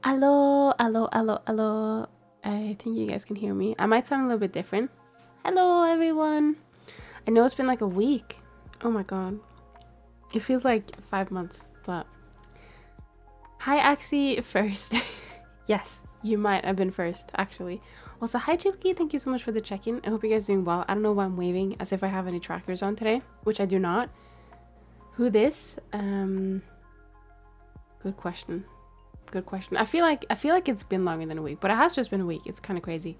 Hello, hello, hello, hello. I think you guys can hear me. I might sound a little bit different. Hello, everyone. I know it's been like a week. Oh my god. It feels like 5 months, but... Hi, Axie, first. Yes, you might have been first, actually. Also, hi, Chilky. Thank you so much for the check-in. I hope you guys are doing well. I don't know why I'm waving as if I have any trackers on today, which I do not. Who this? Good question. Good question. I feel like it's been longer than a week, but it has just been a week. It's kind of crazy.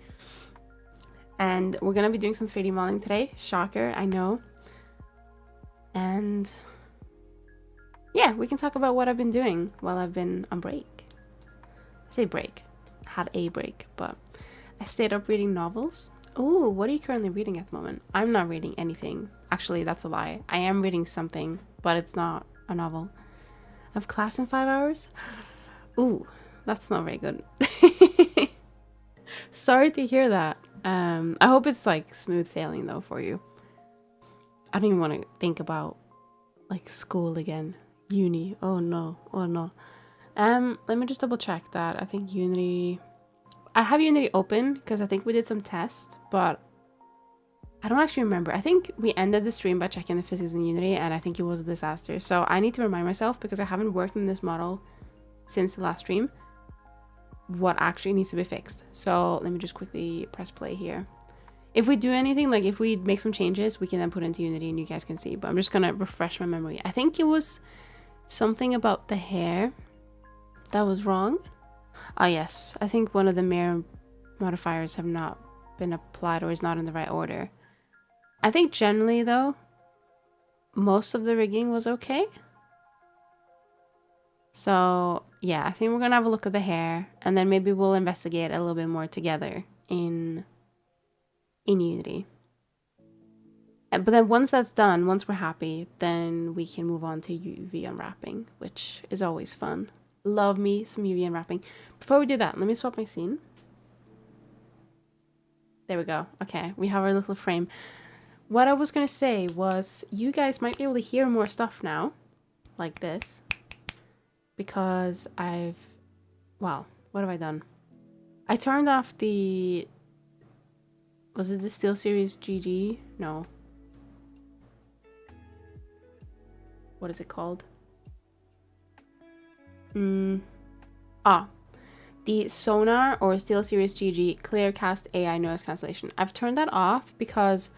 And we're gonna be doing some 3D modeling today. Shocker, I know. And yeah, we can talk about what I've been doing while I've been on break. I say break. I had a break, but I stayed up reading novels. Oh, what are you currently reading at the moment? I'm not reading anything. Actually, that's a lie. I am reading something, but it's not a novel. I have class in 5 hours. Ooh, that's not very good. Sorry to hear that. I hope it's like smooth sailing though for you. I don't even want to think about like school again. Uni. Oh no. Oh no. Let me just double check that. I think Unity. I have Unity open because I think we did some tests, but I don't actually remember. I think we ended the stream by checking the physics in Unity, and I think it was a disaster. So I need to remind myself, because I haven't worked in this model since the last stream, what actually needs to be fixed. So let me just quickly press play here. If we do anything, like if we make some changes, we can then put into Unity and you guys can see. But I'm just gonna refresh my memory. I think it was something about the hair that was wrong. Ah yes, I think one of the mirror modifiers have not been applied or is not in the right order. I think generally though, most of the rigging was okay. So yeah, I think we're gonna have a look at the hair, and then maybe we'll investigate a little bit more together in Unity. But then once that's done, once we're happy, then we can move on to UV unwrapping, which is always fun. Love me some UV unwrapping. Before we do that, let me swap my scene. There we go. Okay, we have our little frame. What I was gonna say was, you guys might be able to hear more stuff now, like this. Because wow, what have I done? I turned off the, was it the SteelSeries GG? No. What is it called? The Sonar or SteelSeries GG Clearcast AI noise cancellation. I've turned that off because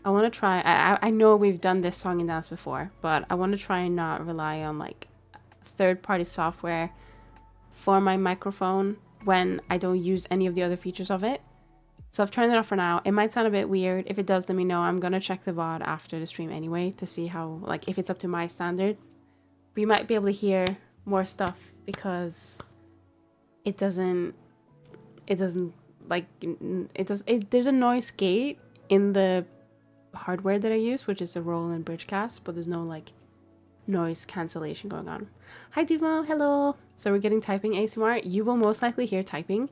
I want to try, I know we've done this song and dance before, but I want to try and not rely on like third-party software for my microphone when I don't use any of the other features of it. So I've turned it off for now. It might sound a bit weird. If it does, let me know. I'm gonna check the VOD after the stream anyway to see how, like, if it's up to my standard. But you might be able to hear more stuff because there's a noise gate in the hardware that I use, which is the Roland Bridgecast, but there's no like noise cancellation going on. Hi Dimo, hello. So we're getting typing ASMR. You will most likely hear typing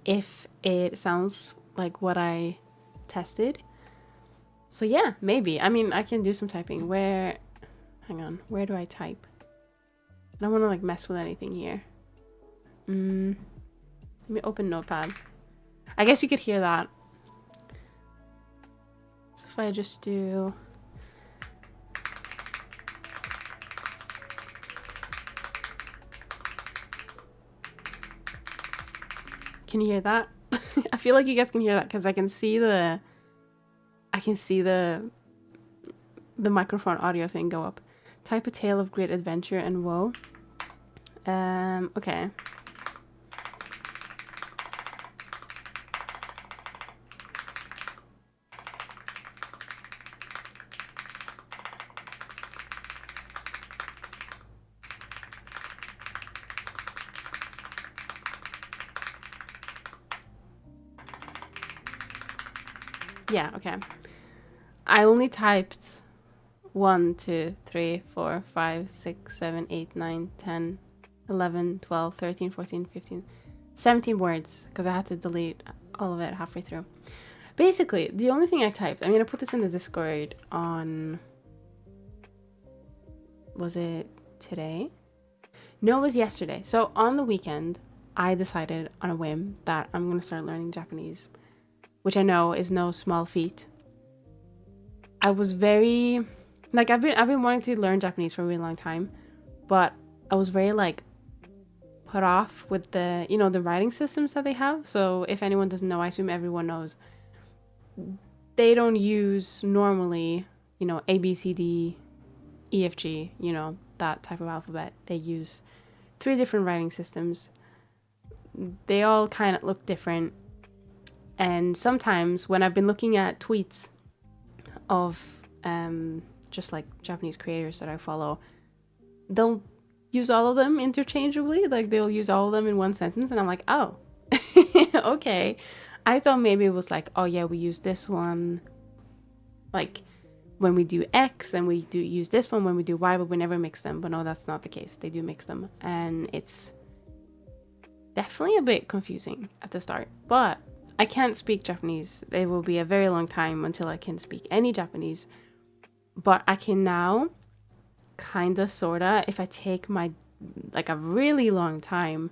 if it sounds like what I tested. So yeah, maybe. I mean, I can do some typing. Hang on, where do I type? I don't want to like mess with anything here. Let me open Notepad. I guess you could hear that. So if I just do... Can you hear that? I feel like you guys can hear that because I can see the microphone audio thing go up. Type a tale of great adventure and woe. Okay. Yeah, okay. I only typed 1, 2, 3, 4, 5, 6, 7, 8, 9, 10, 11, 12, 13, 14, 15, 17 words because I had to delete all of it halfway through. Basically, the only thing I typed, I'm going to put this in the Discord on, was it today? No, it was yesterday. So on the weekend, I decided on a whim that I'm going to start learning Japanese, which I know is no small feat. I was very, like, I've been wanting to learn Japanese for a really long time, but I was very, like, put off with the, you know, the writing systems that they have. So if anyone doesn't know, I assume everyone knows, they don't use normally, you know, A, B, C, D, E, F, G, you know, that type of alphabet. They use 3 different writing systems. They all kind of look different. And sometimes when I've been looking at tweets of just like Japanese creators that I follow, they'll use all of them interchangeably. Like they'll use all of them in one sentence. And I'm like, oh, okay. I thought maybe it was like, oh yeah, we use this one like when we do X, and we do use this one when we do Y, but we never mix them. But no, that's not the case. They do mix them. And it's definitely a bit confusing at the start. But I can't speak Japanese. It will be a very long time until I can speak any Japanese. But I can now, kinda, sorta, if I take my, like a really long time,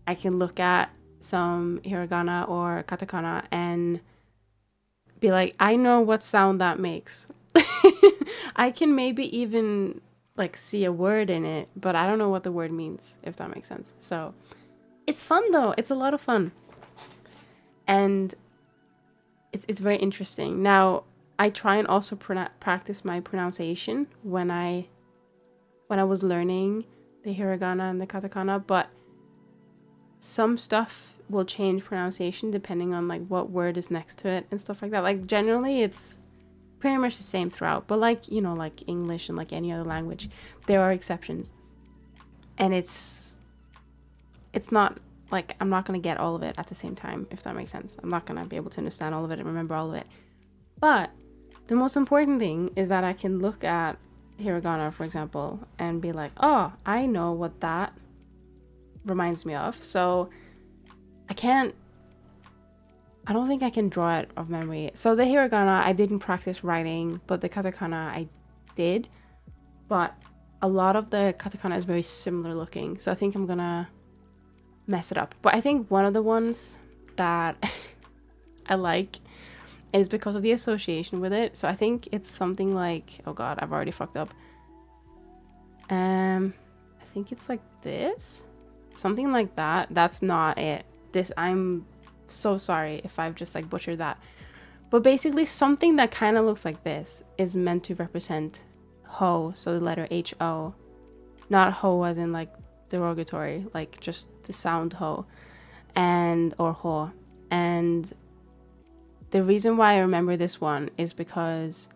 I can look at some hiragana or katakana and be like, I know what sound that makes. I can maybe even like see a word in it, but I don't know what the word means, if that makes sense. So it's fun though. It's a lot of fun. And it's very interesting. Now, I try and also practice my pronunciation when I was learning the hiragana and the katakana, but some stuff will change pronunciation depending on like what word is next to it and stuff like that. Like generally it's pretty much the same throughout, but like, you know, like English and like any other language, there are exceptions. And it's not like, I'm not going to get all of it at the same time, if that makes sense. I'm not going to be able to understand all of it and remember all of it. But the most important thing is that I can look at hiragana, for example, and be like, oh, I know what that reminds me of. So I don't think I can draw it off memory. So the hiragana, I didn't practice writing, but the katakana I did. But a lot of the katakana is very similar looking. So I think I'm gonna mess it up. But I think one of the ones that I like is because of the association with it. So I think it's something like, oh god, I've already fucked up. I think it's like this. Something like that. That's not it. I'm so sorry if I've just like butchered that. But basically something that kind of looks like this is meant to represent ho, so the letter H-O. Not ho as in like derogatory, like just the sound ho, or ho. And the reason why I remember this one is because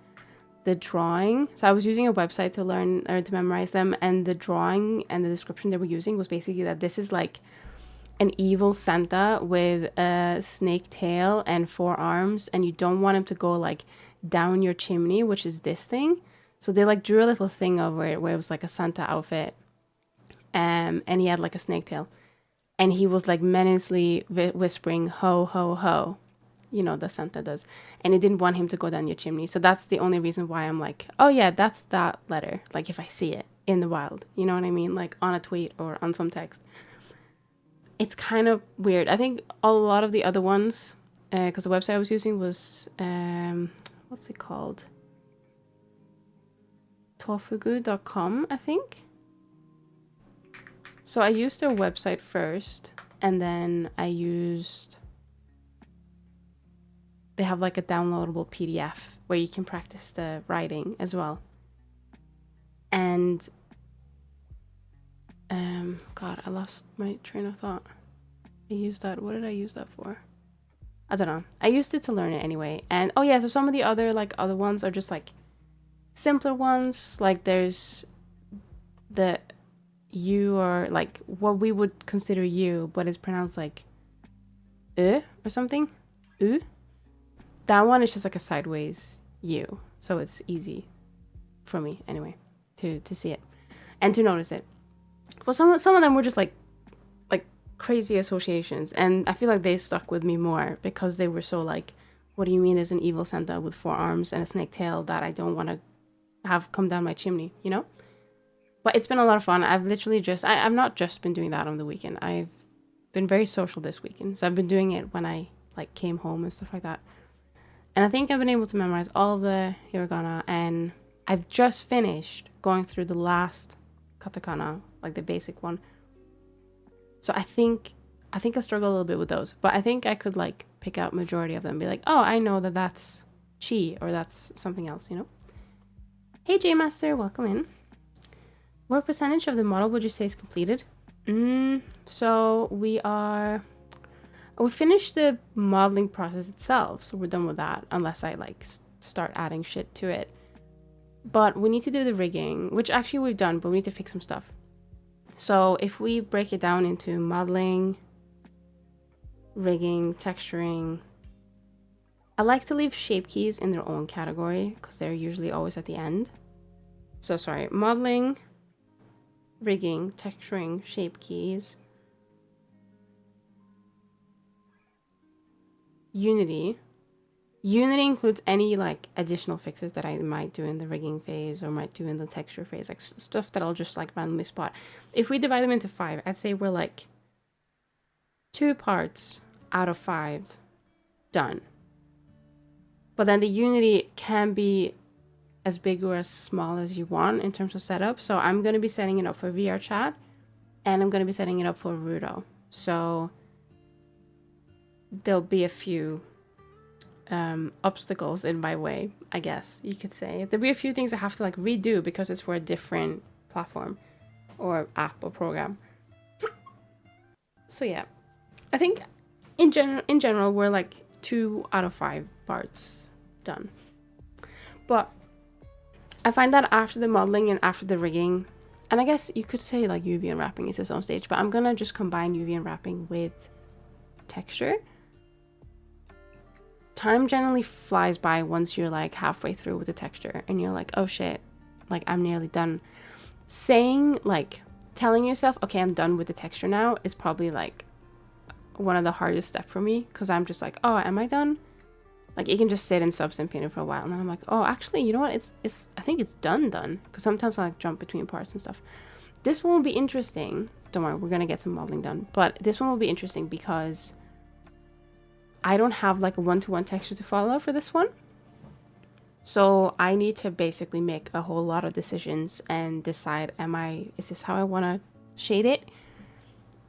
the drawing, so I was using a website to learn or to memorize them, and the drawing and the description they were using was basically that this is like an evil Santa with a snake tail and 4 arms, and you don't want him to go like down your chimney, which is this thing. So they like drew a little thing over it where it was like a Santa outfit, and he had like a snake tail, and he was like menacingly whispering ho ho ho, you know, the Santa does, and it didn't want him to go down your chimney. So that's the only reason why I'm like, oh yeah, that's that letter, like if I see it in the wild, you know what I mean, like on a tweet or on some text. It's kind of weird. I think a lot of the other ones, because the website I was using was, what's it called? Tofugu.com, I think. So I used their website first, and then they have like a downloadable PDF where you can practice the writing as well. And god, I lost my train of thought. I used that. What did I use that for? I don't know. I used it to learn it anyway. And oh yeah, so some of the other ones are just like simpler ones. Like there's the you, or like what we would consider you, but it's pronounced like or something. That one is just like a sideways U. So it's easy for me anyway to see it and to notice it. Well, some of them were just like crazy associations, and I feel like they stuck with me more because they were so like, what do you mean there's an evil Santa with 4 arms and a snake tail that I don't want to have come down my chimney, you know? But it's been a lot of fun. I've literally I've not just been doing that on the weekend. I've been very social this weekend. So I've been doing it when I like came home and stuff like that. And I think I've been able to memorize all of the hiragana, and I've just finished going through the last katakana, like the basic one. So I think I struggle a little bit with those, but I think I could like pick out majority of them and be like, oh, I know that that's chi or that's something else, you know? Hey, J Master, welcome in. What percentage of the model would you say is completed? So we finished the modeling process itself, so we're done with that, unless I like start adding shit to it. But we need to do the rigging, which actually we've done, but we need to fix some stuff. So if we break it down into modeling, rigging, texturing, I like to leave shape keys in their own category because they're usually always at the end. So sorry, modeling, rigging, texturing, shape keys, Unity. Unity includes any like additional fixes that I might do in the rigging phase or might do in the texture phase, like stuff that I'll just like randomly spot. If we divide them into 5, I'd say we're like 2 parts out of 5 done. But then the Unity can be as big or as small as you want in terms of setup. So I'm going to be setting it up for VR chat, and I'm going to be setting it up for Rudo. So there'll be a few obstacles in my way, I guess you could say. There'll be a few things I have to like redo because it's for a different platform or app or program. So yeah, I think in general we're like 2 out of 5 parts done. But I find that after the modeling and after the rigging, and I guess you could say like UV and wrapping is its own stage, but I'm gonna just combine UV and wrapping with texture. Time generally flies by once you're like halfway through with the texture and you're like, oh shit, like I'm nearly done. Telling yourself, okay, I'm done with the texture now is probably like one of the hardest steps for me, because I'm just like, oh, am I done? Like it can just sit in subs and paint it for a while, and then I'm like, oh, actually, you know what? It's I think it's done, because sometimes I like jump between parts and stuff. This one will be interesting. Don't worry, we're gonna get some modeling done, but this one will be interesting because I don't have like a one-to-one texture to follow for this one. So I need to basically make a whole lot of decisions and decide, is this how I want to shade it?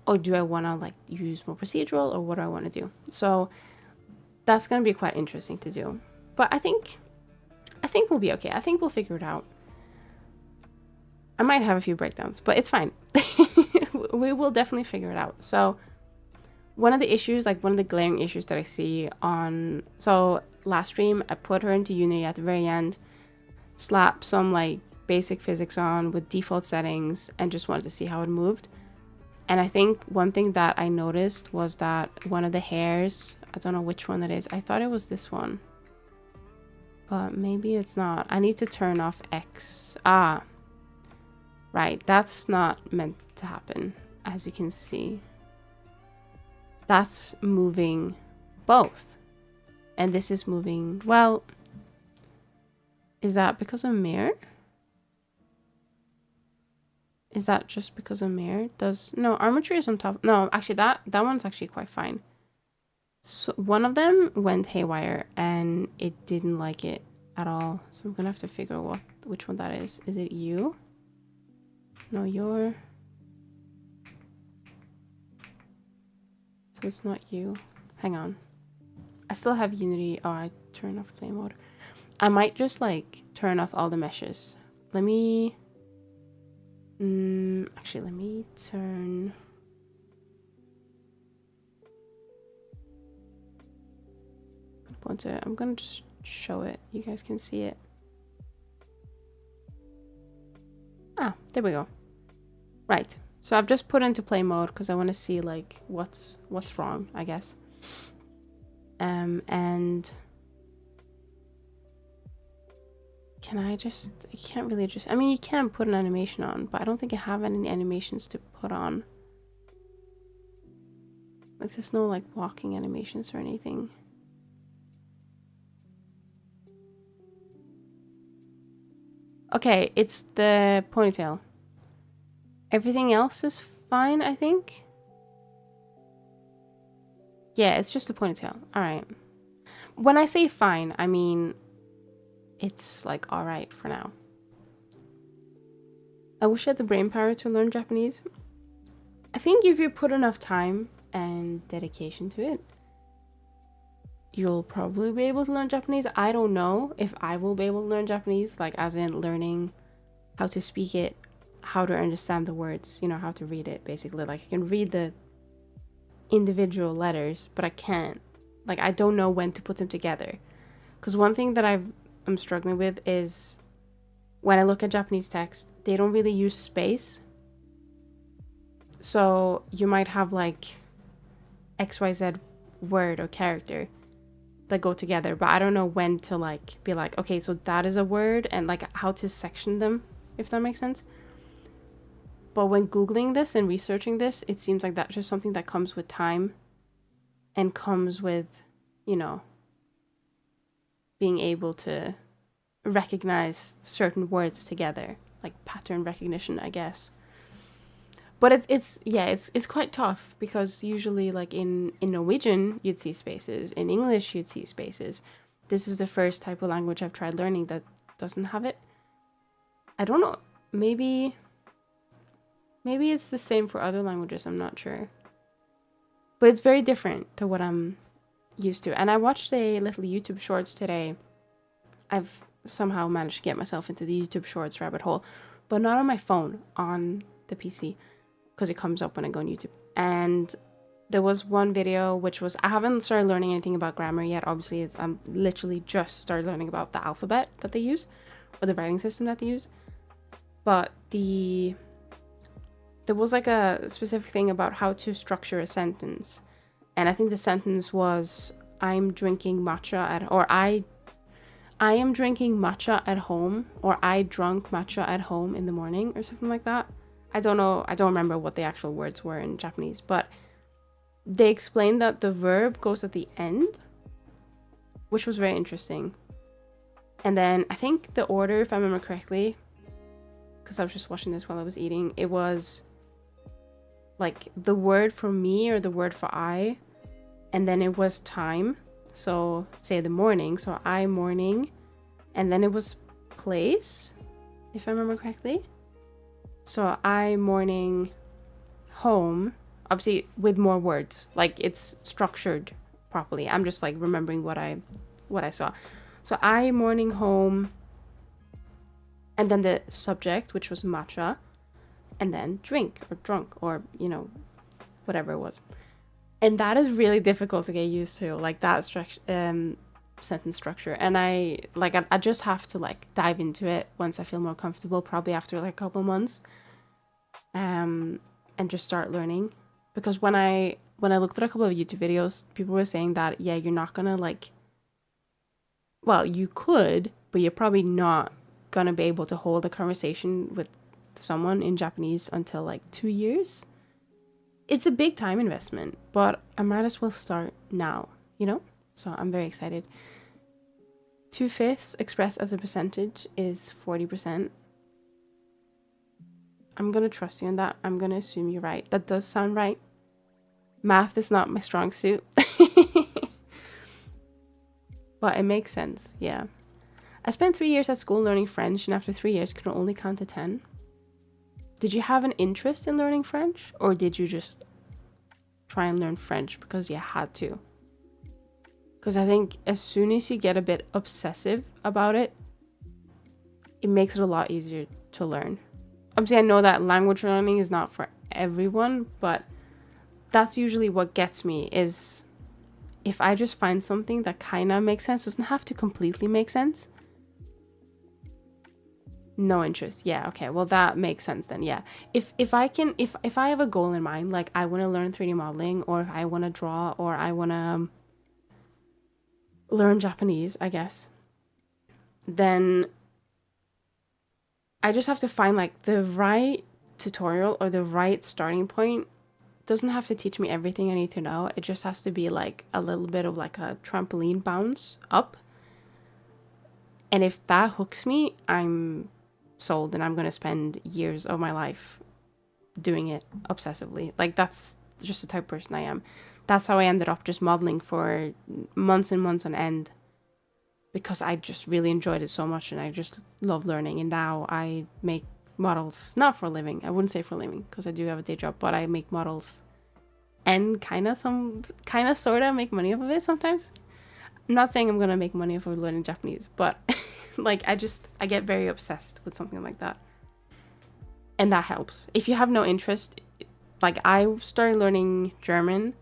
Or do I want to like use more procedural, or what do I want to do? So that's going to be quite interesting to do. But I think we'll be okay. I think we'll figure it out. I might have a few breakdowns, but it's fine. We will definitely figure it out. So one of the glaring issues that I see so last stream, I put her into Unity at the very end, slapped some like basic physics on with default settings, and just wanted to see how it moved. And I think one thing that I noticed was that one of the hairs, I don't know which one it is. I thought it was this one, but maybe it's not. I need to turn off X. Ah, right. That's not meant to happen, as you can see. That's moving both. And this is moving, well, is that because of mirror? Is that just because of mirror? No, armature is on top. No, actually that one's actually quite fine. So one of them went haywire and it didn't like it at all. So I'm gonna have to figure out which one that is. Is it you? No, you're... So it's not you. Hang on. I still have Unity. Oh, I turned off play mode. I might just like turn off all the meshes. Let me... actually, let me turn... I'm gonna just show it. You guys can see it. Ah, there we go. Right. So I've just put into play mode because I want to see like what's wrong, I guess. And can I just... You can't really just... I mean, you can put an animation on, but I don't think I have any animations to put on. Like, there's no like walking animations or anything. Okay, it's the ponytail. Everything else is fine, I think. Yeah, it's just a ponytail. All right. When I say fine, I mean it's like all right for now. I wish I had the brain power to learn Japanese. I think if you put enough time and dedication to it, you'll probably be able to learn Japanese. I don't know if I will be able to learn Japanese, like as in learning how to speak it, how to understand the words, you know, how to read it, basically. Like I can read the individual letters, but I can't. Like I don't know when to put them together. Because one thing that I'm struggling with is when I look at Japanese text, they don't really use space. So you might have like XYZ word or character that go together, but I don't know when to like be like, okay, so that is a word, and like how to section them, if that makes sense. But when Googling this and researching this, it seems like that's just something that comes with time and comes with, you know, being able to recognize certain words together, like pattern recognition, I guess. But it's quite tough because usually like in Norwegian you'd see spaces, in English you'd see spaces. This is the first type of language I've tried learning that doesn't have it. I don't know, maybe it's the same for other languages, I'm not sure. But it's very different to what I'm used to. And I watched a little YouTube shorts today. I've somehow managed to get myself into the YouTube shorts rabbit hole, but not on my phone, on the PC, because it comes up when I go on YouTube. And there was one video which was, I haven't started learning anything about grammar yet. Obviously, I'm literally just started learning about the alphabet that they use, or the writing system that they use. But there was like a specific thing about how to structure a sentence. And I think the sentence was, I'm drinking matcha or I am drinking matcha at home, or I drunk matcha at home in the morning, or something like that. I don't know. I don't remember what the actual words were in Japanese, but they explained that the verb goes at the end, which was very interesting. And then I think the order, if I remember correctly, because I was just watching this while I was eating, it was like the word for me or the word for I, and then it was time. So say the morning, so I morning, and then it was place, if I remember correctly. So I morning home, obviously with more words, like it's structured properly. I'm just like remembering what I saw. So I morning home, and then the subject, which was matcha, and then drink or drunk, or you know, whatever it was. And that is really difficult to get used to, like that sentence structure. And I just have to like dive into it once I feel more comfortable, probably after like a couple months, and just start learning. Because when I looked at a couple of YouTube videos, people were saying that, yeah, you're not gonna like, well, you could, but you're probably not gonna be able to hold a conversation with someone in Japanese until like 2 years. It's a big time investment, but I might as well start now, you know? So I'm very excited. 2/5 expressed as a percentage is 40%. I'm gonna trust you in that. I'm gonna assume you're right. That does sound right. Math is not my strong suit. But it makes sense, yeah. I spent 3 years at school learning French, and after 3 years could only count to 10. Did you have an interest in learning French, or did you just try and learn French because you had to? Because I think as soon as you get a bit obsessive about it, it makes it a lot easier to learn. Obviously, I know that language learning is not for everyone, but that's usually what gets me, is if I just find something that kind of makes sense, doesn't have to completely make sense. No interest. Yeah, okay. Well, that makes sense then. Yeah. If I have a goal in mind, like I want to learn 3D modeling, or I want to draw, or I want to learn Japanese, I guess, then I just have to find like the right tutorial or the right starting point. It doesn't have to teach me everything I need to know. It just has to be like a little bit of like a trampoline bounce up. And if that hooks me, I'm sold, and I'm going to spend years of my life doing it obsessively. Like that's just the type of person I am. that's how I ended up just modeling for months and months on end, because I just really enjoyed it so much and I just love learning. And now I make models, not for a living. I wouldn't say for a living because I do have a day job, but I make models and kind of sort of make money off of it sometimes. I'm not saying I'm going to make money off of learning Japanese, but like I get very obsessed with something like that. And that helps. If you have no interest, like I started learning German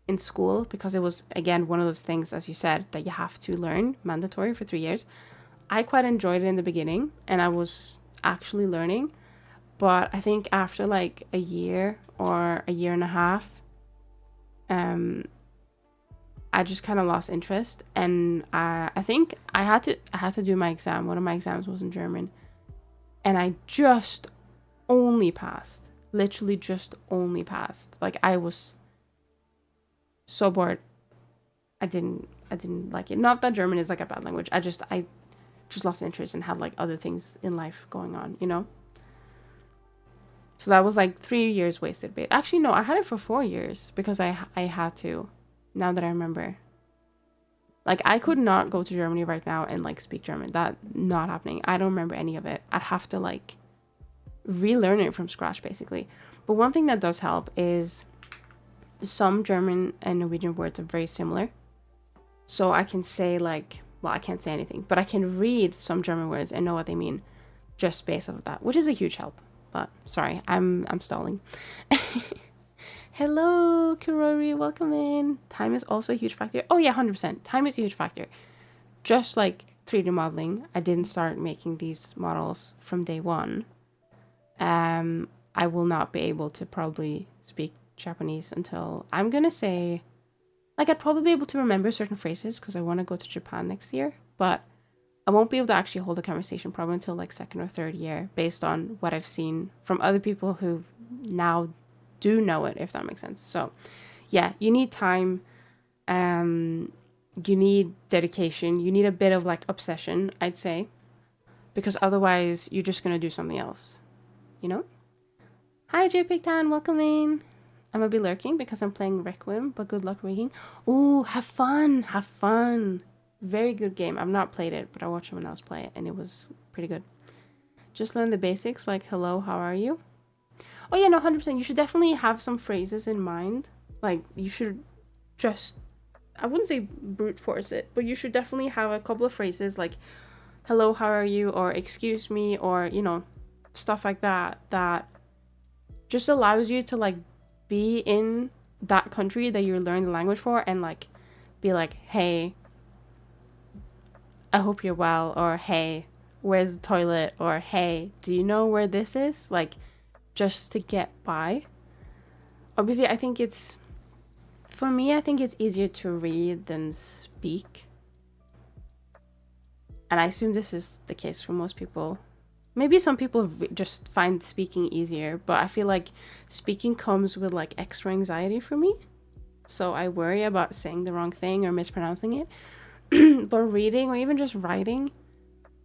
in school because it was, again, one of those things, as you said, that you have to learn, mandatory for 3 years. I quite enjoyed it in the beginning and I was actually learning, but I think after like a year or a year and a half, I just kind of lost interest, and I think I had to do my exam. One of my exams was in German, and I just only passed. Literally just only passed. Like I was so bored. I didn't like it. Not that German is like a bad language. I just lost interest and had like other things in life going on, you know? So that was like 3 years wasted. But actually, no, I had it for 4 years because I had to, now that I remember. Like, I could not go to Germany right now and like speak German. That not happening. I don't remember any of it. I'd have to like relearn it from scratch, basically. But one thing that does help is some German and Norwegian words are very similar. So I can say like, well, I can't say anything, but I can read some German words and know what they mean just based off of that, which is a huge help. But sorry, I'm stalling. Hello, Kurori, welcome in. Time is also a huge factor. Oh yeah, 100%. Time is a huge factor. Just like 3D modeling, I didn't start making these models from day one. I will not be able to probably speak Japanese until, I'm gonna say, like I'd probably be able to remember certain phrases because I want to go to Japan next year, but I won't be able to actually hold a conversation probably until like second or third year based on what I've seen from other people who now do know it, if that makes sense. So yeah, you need time, you need dedication, you need a bit of like obsession, I'd say, because otherwise you're just gonna do something else, you know? Hi JPigtan, welcome in. I'm gonna be lurking because I'm playing Requiem, but good luck rigging. Ooh, have fun. Very good game. I've not played it, but I watched someone else play it and it was pretty good. Just learn the basics like hello, how are you? Oh yeah, no, 100%. You should definitely have some phrases in mind. Like you should just, I wouldn't say brute force it, but you should definitely have a couple of phrases like hello, how are you? Or excuse me, or, you know, stuff like that, that just allows you to like be in that country that you're learning the language for and like be like, hey, I hope you're well, or hey, where's the toilet, or hey, do you know where this is? Like, just to get by. Obviously, I think it's, for me, I think it's easier to read than speak. And I assume this is the case for most people. Maybe some people just find speaking easier, but I feel like speaking comes with like extra anxiety for me. So I worry about saying the wrong thing or mispronouncing it. But reading or even just writing,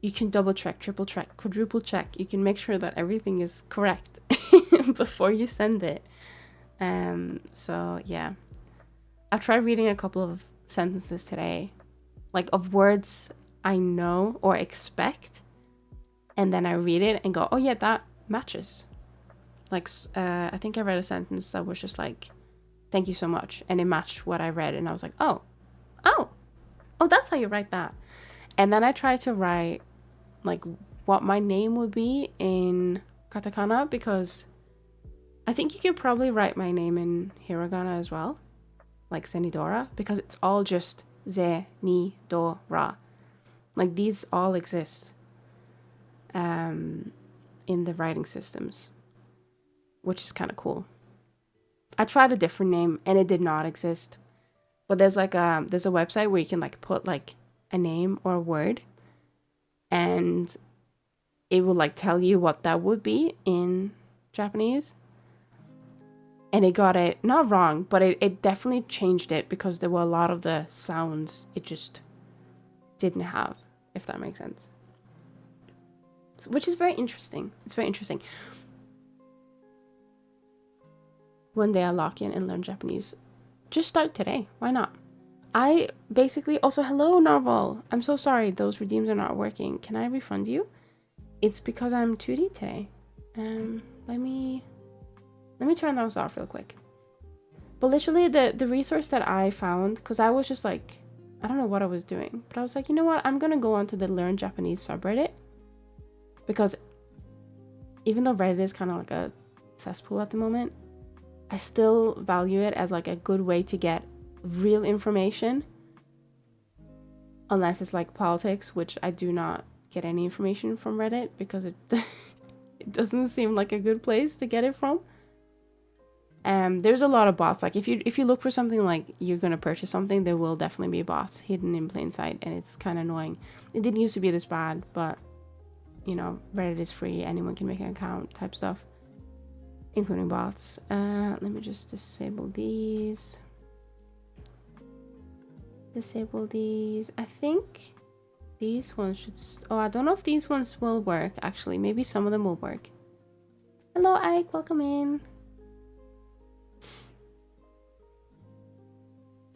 you can double check, triple check, quadruple check. You can make sure that everything is correct before you send it. So yeah, I've tried reading a couple of sentences today, like of words I know or expect, and then I read it and go, oh yeah, that matches. Like I think I read a sentence that was just like, thank you so much, and it matched what I read, and I was like, oh, that's how you write that. And then I tried to write like what my name would be in katakana, because I think you could probably write my name in hiragana as well, like Zenidora, because it's all just Zenidora. Like these all exist in the writing systems, which is kind of cool. I tried a different name and it did not exist. But there's like there's a website where you can like put like a name or a word, and it will like tell you what that would be in Japanese. And it got it not wrong, but it definitely changed it because there were a lot of the sounds it just didn't have, if that makes sense. Which is very interesting. It's very interesting. One day I'll lock in and learn Japanese. just start today. Why not? I basically also, hello Narval. I'm so sorry those redeems are not working. Can I refund you? It's because I'm 2D today. Let me turn those off real quick. But literally the resource that I found, because I was just like, I don't know what I was doing, but I was like, you know what? I'm gonna go onto the Learn Japanese subreddit, because even though Reddit is kind of like a cesspool at the moment, I still value it as like a good way to get real information, unless it's like politics, which I do not get any information from Reddit because it it doesn't seem like a good place to get it from. There's a lot of bots. Like if you look for something like you're gonna purchase something, there will definitely be bots hidden in plain sight, and it's kind of annoying. It didn't used to be this bad, but you know, Reddit is free, anyone can make an account type stuff, including bots. Let me just disable these. I think these ones should I don't know if these ones will work. Actually, maybe some of them will work. Hello Ike, welcome in.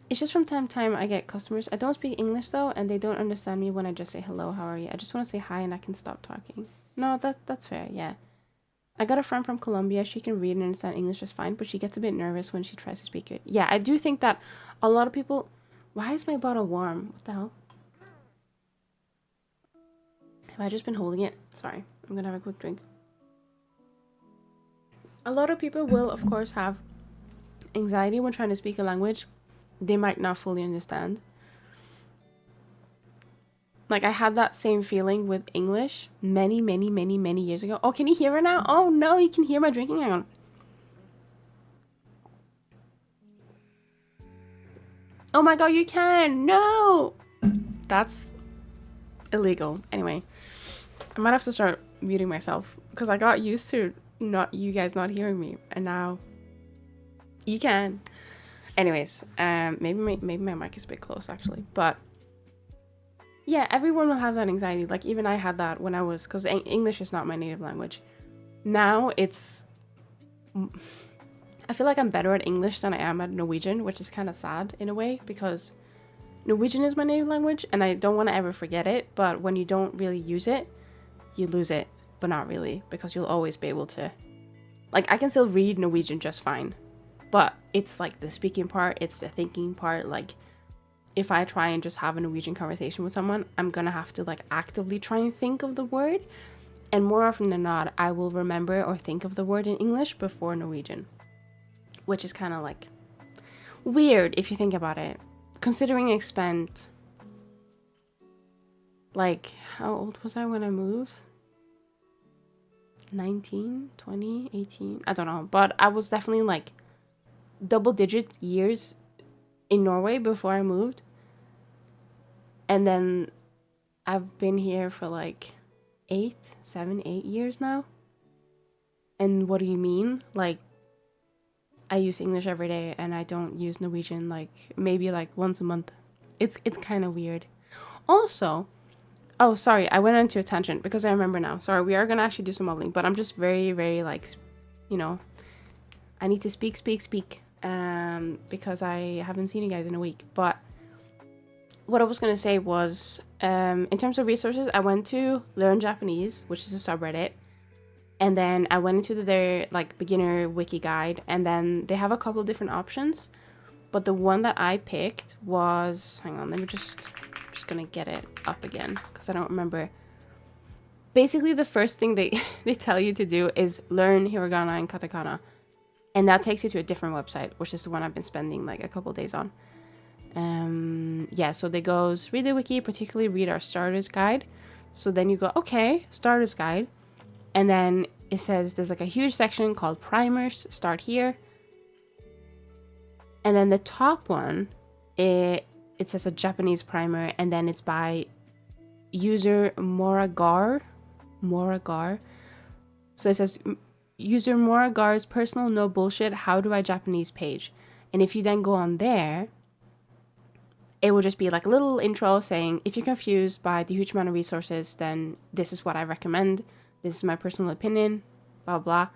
It's just from time to time I get customers. I don't speak English though, and they don't understand me when I just say hello, how are you? I just want to say hi and I can stop talking. No, that's fair, yeah. I got a friend from Colombia. She can read and understand English just fine, but she gets a bit nervous when she tries to speak it. Yeah, I do think that a lot of people... Why is my bottle warm? What the hell? Have I just been holding it? Sorry, I'm gonna have a quick drink. A lot of people will, of course, have anxiety when trying to speak a language they might not fully understand. Like, I had that same feeling with English many years ago. Oh, can you hear it now? Oh no, you can hear my drinking. Hang on. Oh my god, you can! No! That's illegal. Anyway, I might have to start muting myself because I got used to you guys not hearing me, and now you can. Anyways, maybe my mic is a bit close actually, but yeah, everyone will have that anxiety. Like even I had that when I was, because English is not my native language. Now I feel like I'm better at English than I am at Norwegian, which is kind of sad in a way because Norwegian is my native language and I don't want to ever forget it, but when you don't really use it, you lose it, but not really, because you'll always be able to, like, I can still read Norwegian just fine, but it's like the speaking part, it's the thinking part. Like if I try and just have a Norwegian conversation with someone, I'm gonna have to like actively try and think of the word, and more often than not I will remember or think of the word in English before Norwegian, which is kind of like weird if you think about it, considering I spent, like, how old was I when I moved? 19, 20, 18, I don't know, but I was definitely like double-digit years in Norway before I moved, and then I've been here for like 8 years now. And what do you mean? Like, I use English every day and I don't use Norwegian like maybe like once a month. It's kind of weird. Also, oh sorry, I went into a tangent because I remember now. Sorry, we are gonna actually do some modeling, but I'm just very like, you know, I need to speak because I haven't seen you guys in a week. But what I was gonna say was, in terms of resources, I went to Learn Japanese, which is a subreddit, and then I went into their like beginner wiki guide, and then they have a couple of different options, but the one that I picked was, hang on, let me just gonna get it up again because I don't remember. Basically the first thing they tell you to do is learn hiragana and katakana, and that takes you to a different website, which is the one I've been spending like a couple of days on. Yeah, so they goes, read the wiki, particularly read our starters guide. So then you go, okay, starters guide, and then it says there's like a huge section called primers, start here. And then the top one, it says a Japanese primer, and then it's by user Moragar. So it says user Moragar's personal no bullshit how do I Japanese page. And if you then go on there, it will just be like a little intro saying, if you're confused by the huge amount of resources, then this is what I recommend. This is my personal opinion, blah, blah.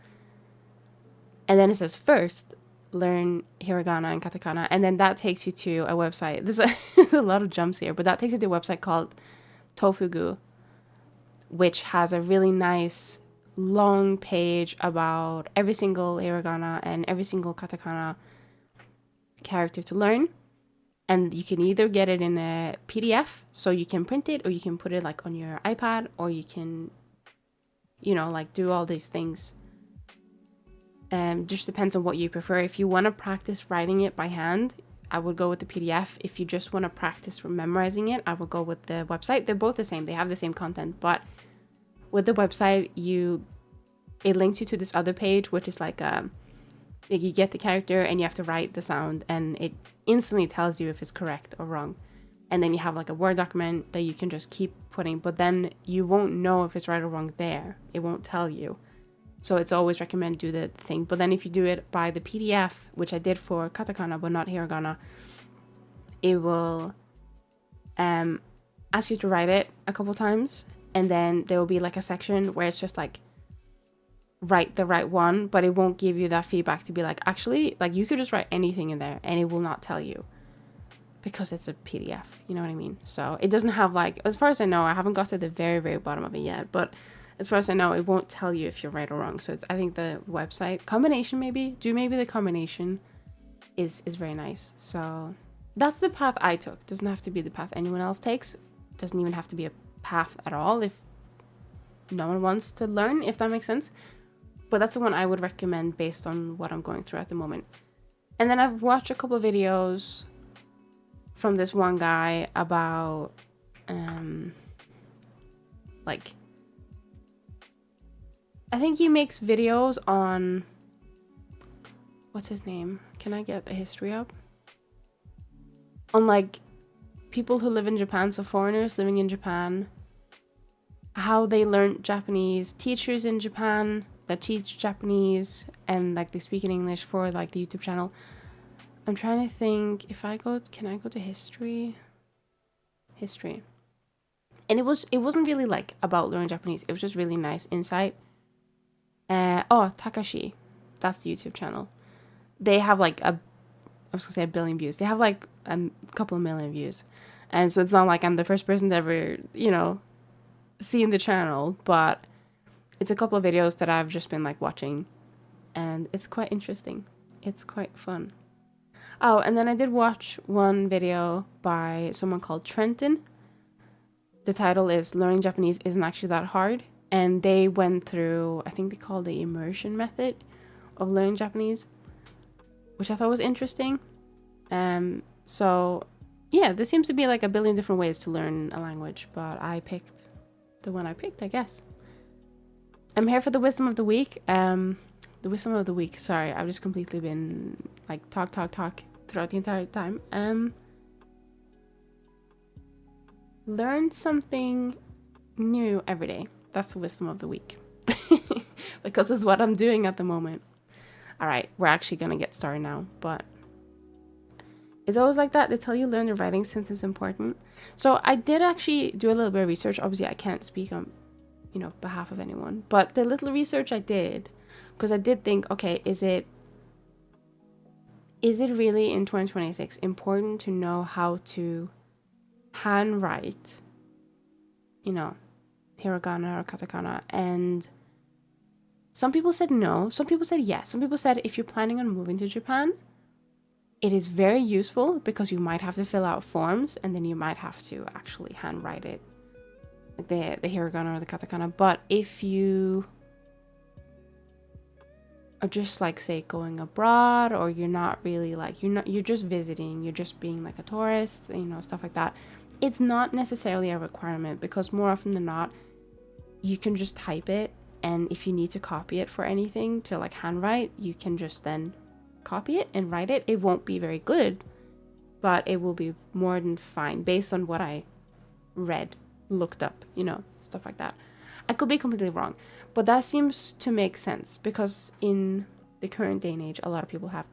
And then it says, first, learn hiragana and katakana, and then that takes you to a website. There's a lot of jumps here, but that takes you to a website called Tofugu, which has a really nice long page about every single hiragana and every single katakana character to learn. And you can either get it in a PDF, so you can print it, or you can put it like on your iPad, or you can, you know, like do all these things. Just depends on what you prefer. If you want to practice writing it by hand, I would go with the PDF. If you just want to practice memorizing it, I would go with the website. They're both the same. They have the same content, but with the website, it links you to this other page, which is like you get the character and you have to write the sound, and it instantly tells you if it's correct or wrong. And then you have like a Word document that you can just keep putting, but then you won't know if it's right or wrong there. It won't tell you. So it's always recommend do the thing. But then if you do it by the PDF, which I did for katakana but not hiragana, it will ask you to write it a couple times, and then there will be like a section where it's just like write the right one, but it won't give you that feedback to be like, actually, like you could just write anything in there and it will not tell you, because it's a PDF, you know what I mean? So it doesn't have like, as far as I know, I haven't got to the very, very bottom of it yet, but as far as I know, it won't tell you if you're right or wrong. So I think the website combination, maybe the combination is very nice. So that's the path I took. Doesn't have to be the path anyone else takes. Doesn't even have to be a path at all if no one wants to learn, if that makes sense. But that's the one I would recommend based on what I'm going through at the moment. And then I've watched a couple of videos from this one guy about like, I think he makes videos on, what's his name? Can I get the history up? On like people who live in Japan, so foreigners living in Japan, how they learn Japanese, teachers in Japan that teach Japanese and like they speak in English for like the YouTube channel. I'm trying to think if can I go to history? And it wasn't really like about learning Japanese. It was just really nice insight. Takashi, that's the YouTube channel. They have like I was gonna say 1 billion views. They have like a couple of million views. And so it's not like I'm the first person to ever, you know, seen the channel, but it's a couple of videos that I've just been like watching, and it's quite interesting. It's quite fun. Oh, and then I did watch one video by someone called Trenton. The title is Learning Japanese Isn't Actually That Hard. And they went through, I think they call the immersion method of learning Japanese, which I thought was interesting. So yeah, there seems to be like 1 billion different ways to learn a language, but I picked the one I picked, I guess. I'm here for the wisdom of the week. Sorry, I've just completely been like talk throughout the entire time. Learn something new every day. That's the wisdom of the week. Because it's what I'm doing at the moment. All right, we're actually going to get started now, but it's always like that. They tell you learn the writing since it's important. So I did actually do a little bit of research. Obviously, I can't speak on, behalf of anyone, but the little research I did, because I did think, okay, is it really in 2026 important to know how to handwrite, hiragana or katakana? And some people said no, some people said yes, some people said if you're planning on moving to Japan, it is very useful because you might have to fill out forms and then you might have to actually handwrite it, like the hiragana or the katakana. But if you are just like, say, going abroad, or you're not really like, you're just visiting, you're just being like a tourist, stuff like that, it's not necessarily a requirement, because more often than not, you can just type it, and if you need to copy it for anything to like handwrite, you can just then copy it and write it. It won't be very good, but it will be more than fine based on what I read, looked up, stuff like that. I could be completely wrong, but that seems to make sense, because in the current day and age, a lot of people have,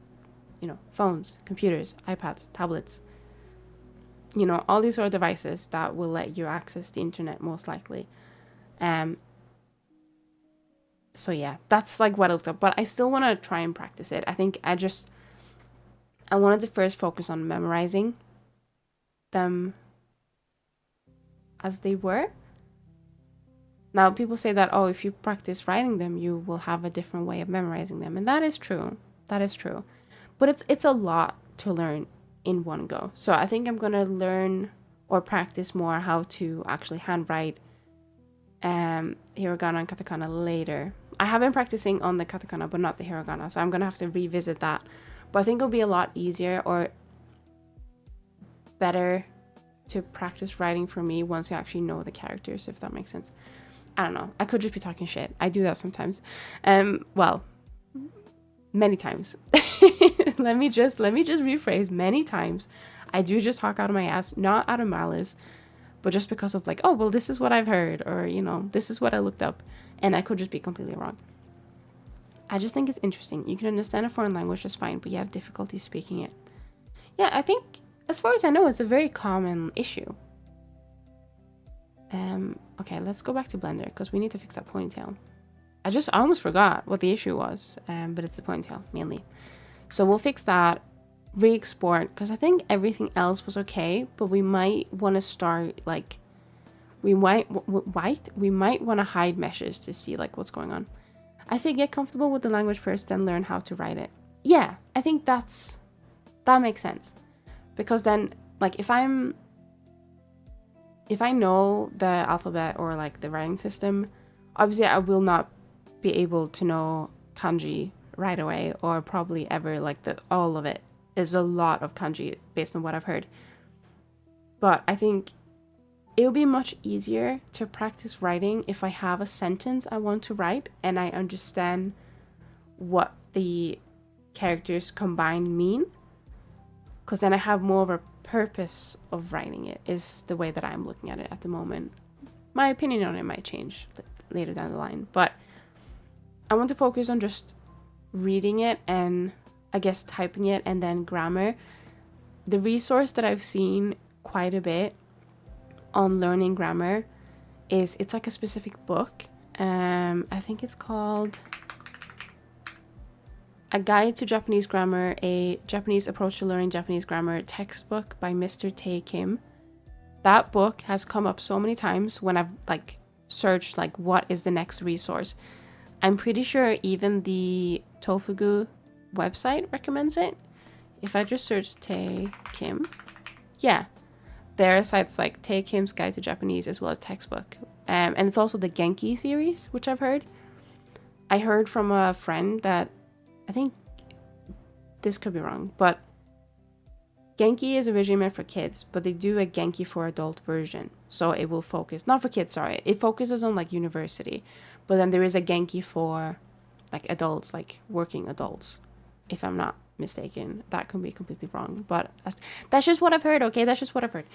phones, computers, iPads, tablets, all these sort of devices that will let you access the internet most likely. So yeah, that's like what I looked up, but I still want to try and practice it. I think I just I wanted to first focus on memorizing them as they were. Now, people say that, oh, if you practice writing them, you will have a different way of memorizing them. And that is true. That is true. But it's a lot to learn in one go. So I think I'm going to learn or practice more how to actually handwrite hiragana and katakana later. I have been practicing on the katakana, but not the hiragana. So I'm going to have to revisit that. But I think it'll be a lot easier or better to practice writing for me once I actually know the characters, if that makes sense. I don't know. I could just be talking shit. I do that sometimes. Well, many times. let me just rephrase. Many times I do just talk out of my ass, not out of malice, but just because of like, oh, well, this is what I've heard, or, you know, this is what I looked up, and I could just be completely wrong. I just think it's interesting. You can understand a foreign language just fine, but you have difficulty speaking it. Yeah, I think, as far as I know, it's a very common issue. Okay, let's go back to Blender, because we need to fix that ponytail. I almost forgot what the issue was, but it's the ponytail, mainly. So we'll fix that, re-export, because I think everything else was okay, but we might want to start, like, we might want to hide meshes to see, like, what's going on. I say get comfortable with the language first, then learn how to write it. Yeah, I think that makes sense. Because then, like, if I know the alphabet or, like, the writing system, obviously I will not be able to know kanji right away, or probably ever, like, all of it. There's a lot of kanji based on what I've heard. But I think it'll be much easier to practice writing if I have a sentence I want to write and I understand what the characters combined mean. Because then I have more of a purpose of writing it, is the way that I'm looking at it at the moment. My opinion on it might change later down the line, but I want to focus on just reading it and I guess typing it, and then grammar. The resource that I've seen quite a bit on learning grammar it's like a specific book. I think it's called A Guide to Japanese Grammar, a Japanese Approach to Learning Japanese Grammar textbook by Mr. Tae Kim. That book has come up so many times when I've, like, searched, like, what is the next resource. I'm pretty sure even the Tofugu website recommends it. If I just search Tae Kim, yeah, there are sites like Tae Kim's Guide to Japanese as well as textbook. And it's also the Genki series, which I've heard. I heard from a friend that, I think this could be wrong, but Genki is originally meant for kids, but they do a Genki for adult version. So it will focus, not for kids, sorry. It focuses on, like, university. But then there is a Genki for, like, adults, like working adults, if I'm not mistaken. That could be completely wrong, but that's just what I've heard, okay? That's just what I've heard.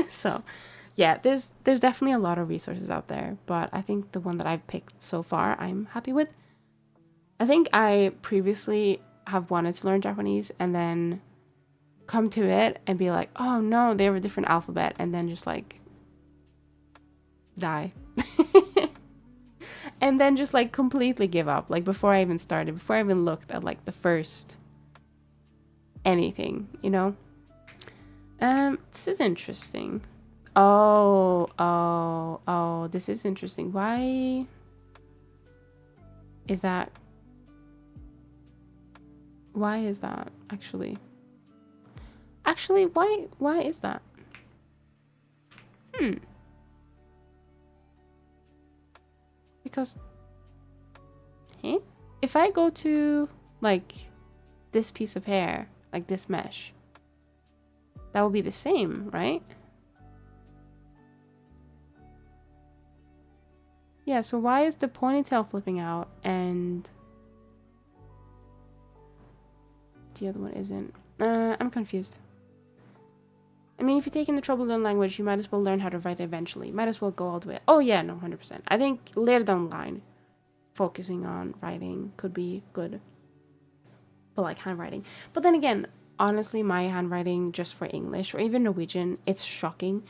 So, yeah, there's definitely a lot of resources out there, but I think the one that I've picked so far, I'm happy with. I think I previously have wanted to learn Japanese and then come to it and be like, oh no, they have a different alphabet, and then just, like, die. And then just, like, completely give up, like, before I even started, before I even looked at, like, the first anything, you know. This is interesting. Oh, this is interesting. Why is that actually why is that? Because if I go to, like, this piece of hair, like this mesh, that will be the same, right? Yeah, so why is the ponytail flipping out and the other one isn't? I'm confused. I mean, if you're taking the trouble to learn language, you might as well learn how to write it eventually. Might as well go all the way. Oh yeah, no, 100%. I think later down the line, focusing on writing could be good. But, like, handwriting. But then again, honestly, my handwriting just for English or even Norwegian, it's shocking.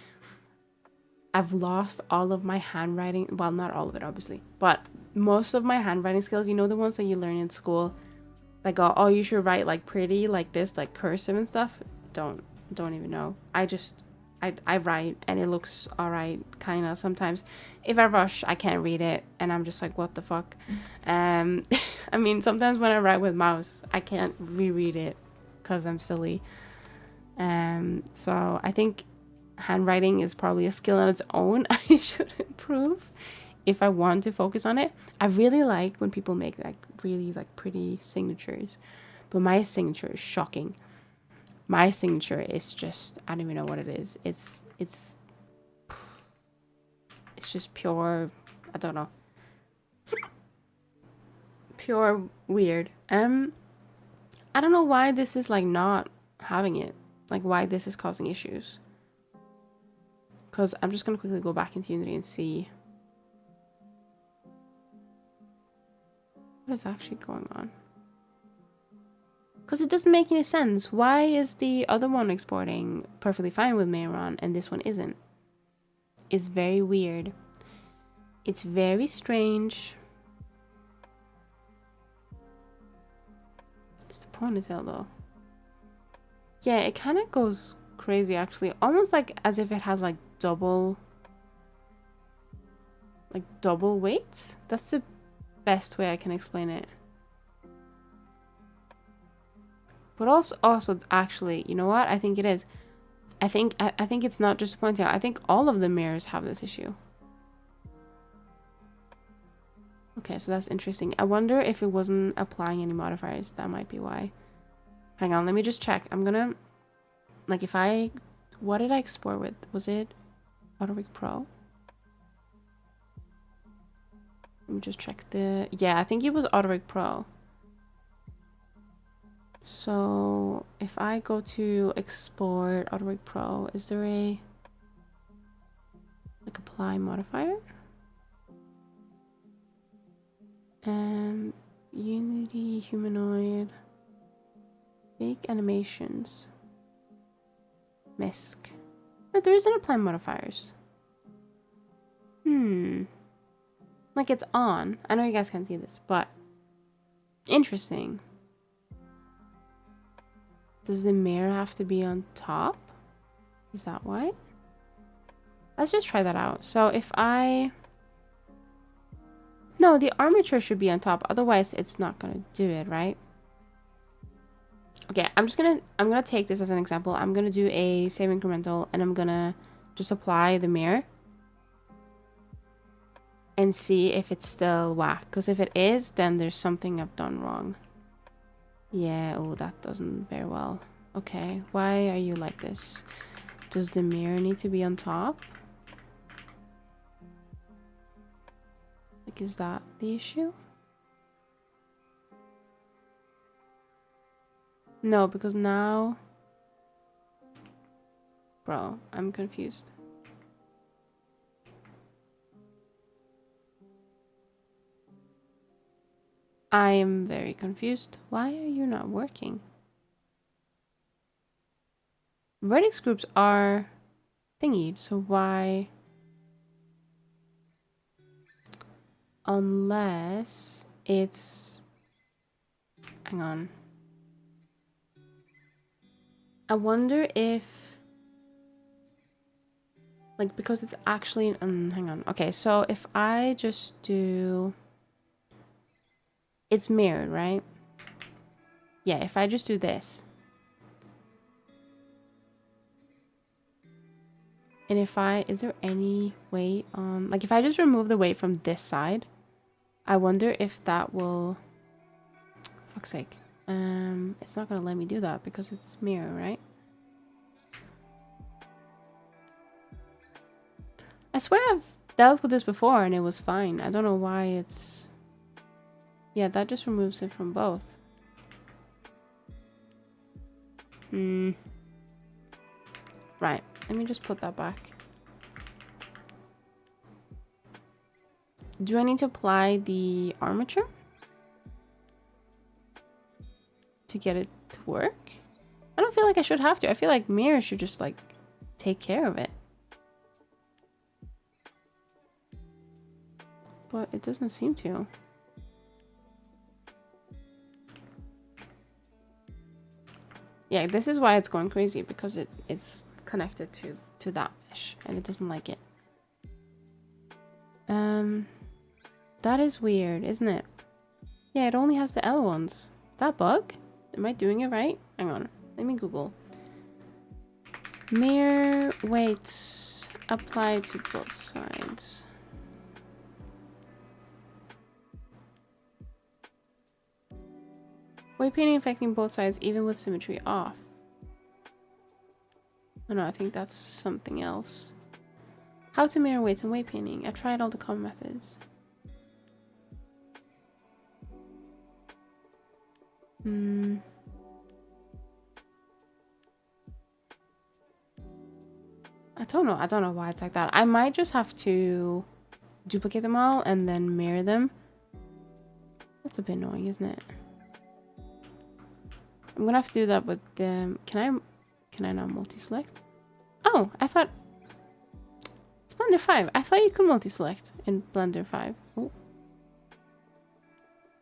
I've lost all of my handwriting. Well, not all of it, obviously. But most of my handwriting skills, you know, the ones that you learn in school, like, oh, you should write like pretty, like this, like cursive and stuff. Don't even know. I write and it looks all right, kind of. Sometimes if I rush, I can't read it and I'm just like, what the fuck. I mean, sometimes when I write with mouse, I can't reread it because I'm silly. So I think handwriting is probably a skill on its own I should improve if I want to focus on it. I really like when people make like really like pretty signatures, but my signature is shocking. My signature is just, I don't even know what it is. It's just pure, I don't know. Pure weird. I don't know why this is like not having it. Like why this is causing issues. Because I'm just going to quickly go back into Unity and see what is actually going on. Because it doesn't make any sense. Why is the other one exporting perfectly fine with Mehron and this one isn't? It's very weird. It's very strange. It's the ponytail though. Yeah, it kind of goes crazy actually. Almost like as if it has like double weights. That's the best way I can explain it. But also actually, you know what? I think it is. I think it's not just a ponytail. I think all of the mirrors have this issue. Okay, so that's interesting. I wonder if it wasn't applying any modifiers. That might be why. Hang on, let me just check. I'm gonna, like, if I, what did I export with? Was it AutoRig Pro? Let me just check the, yeah, I think it was AutoRig Pro. So if I go to export AutoRig Pro, is there a, like, apply modifier? Unity, humanoid, fake animations, misc. But there isn't apply modifiers. Like it's on. I know you guys can't see this, but interesting. Does the mirror have to be on top? Is that why? Let's just try that out. So if I... No, the armature should be on top. Otherwise, it's not going to do it, right? Okay, I'm gonna take this as an example. I'm going to do a save incremental and I'm going to just apply the mirror and see if it's still whack. Because if it is, then there's something I've done wrong. Yeah, oh, that doesn't bear well. Okay, why are you like this? Does the mirror need to be on top? Like, is that the issue? No, because now... Bro, I'm confused. I am very confused. Why are you not working? Vertex groups are thingied, so why? Unless it's... Hang on. I wonder if... Like, because it's actually... hang on. Okay, so if I just do... It's mirrored, right? Yeah, if I just do this. And if I... Is there any weight on... Like, if I just remove the weight from this side, I wonder if that will... Fuck's sake. It's not gonna let me do that because it's mirror, right? I swear I've dealt with this before and it was fine. I don't know why it's... Yeah, that just removes it from both. Right, let me just put that back. Do I need to apply the armature to get it to work? I don't feel like I should have to. I feel like mirror should just like take care of it. But it doesn't seem to. Yeah, this is why it's going crazy, because it's connected to that mesh and it doesn't like it. That is weird, isn't it? Yeah, it only has the L ones. Is that bug? Am I doing it right? Hang on. Let me Google. Mirror weights applied to both sides. Weight painting affecting both sides even with symmetry off. Oh no, I think that's something else. How to mirror weights and weight painting. I tried all the common methods. I don't know. I don't know why it's like that. I might just have to duplicate them all and then mirror them. That's a bit annoying, isn't it? I'm gonna have to do that with the... Can I now multi-select? Oh, I thought... It's Blender 5. I thought you could multi-select in Blender 5. Oh.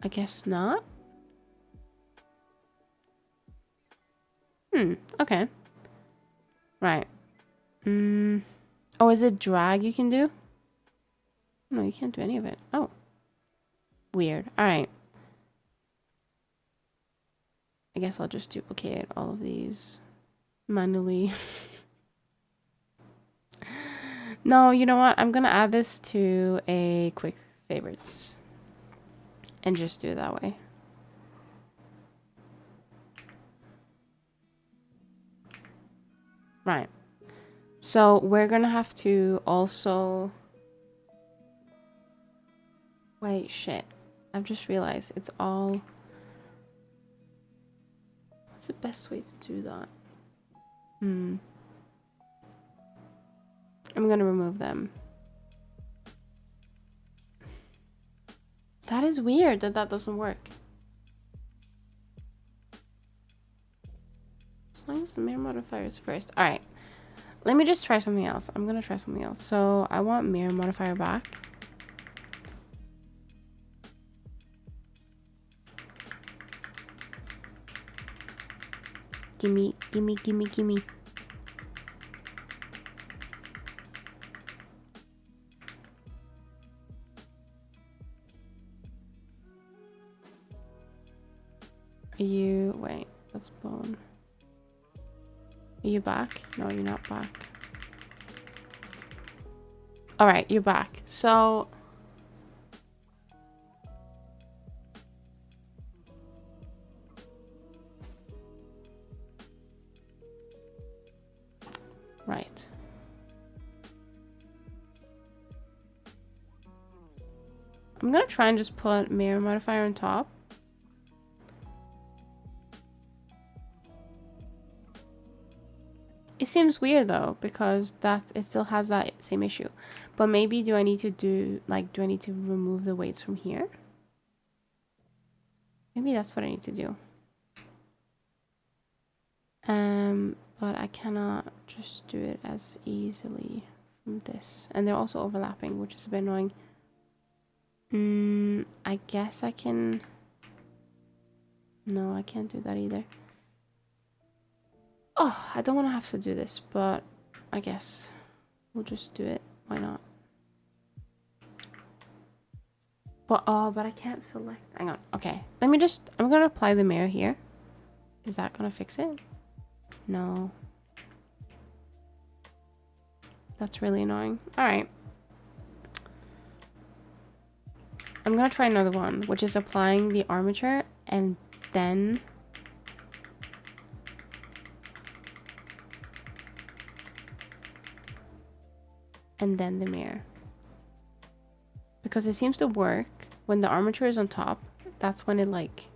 I guess not. Okay. Right. Oh, is it drag you can do? No, you can't do any of it. Oh. Weird. Alright. I guess I'll just duplicate all of these manually. No, you know what? I'm gonna add this to a quick favorites and just do it that way. Right. So we're gonna have to also... Wait, shit. I've just realized it's all... What's the best way to do that? I'm gonna remove them. That is weird that that doesn't work. As long as the mirror modifier is first. Alright. Let me just try something else. I'm gonna try something else. So I want mirror modifier back. Gimme, gimme, gimme, gimme. Are you... Wait, that's bone. Are you back? No, you're not back. Alright, you're back. So... Right. I'm gonna try and just put mirror modifier on top. It seems weird though, because it still has that same issue. But maybe do I need to remove the weights from here? Maybe that's what I need to do. But I cannot just do it as easily from this. And they're also overlapping, which is a bit annoying. I guess I can... No, I can't do that either. Oh, I don't want to have to do this, but I guess we'll just do it. Why not? But, oh, but I can't select. Hang on. Okay. I'm going to apply the mirror here. Is that going to fix it? No. That's really annoying. All right. I'm going to try another one, which is applying the armature and then... and then the mirror. Because it seems to work when the armature is on top. That's when it like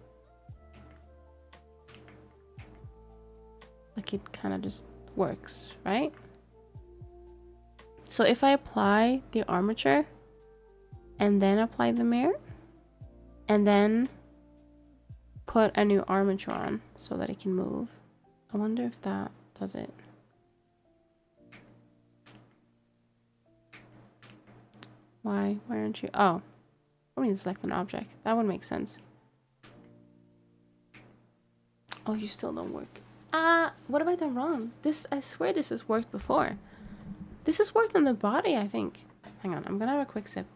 it kind of just works, right? So if I apply the armature and then apply the mirror and then put a new armature on so that it can move, I wonder if that does it. Why aren't you? Oh, I need to select an object. That would make sense. Oh, you still don't work. Ah! What have I done wrong? This, I swear this has worked before. This has worked on the body, I think. Hang on, I'm gonna have a quick sip.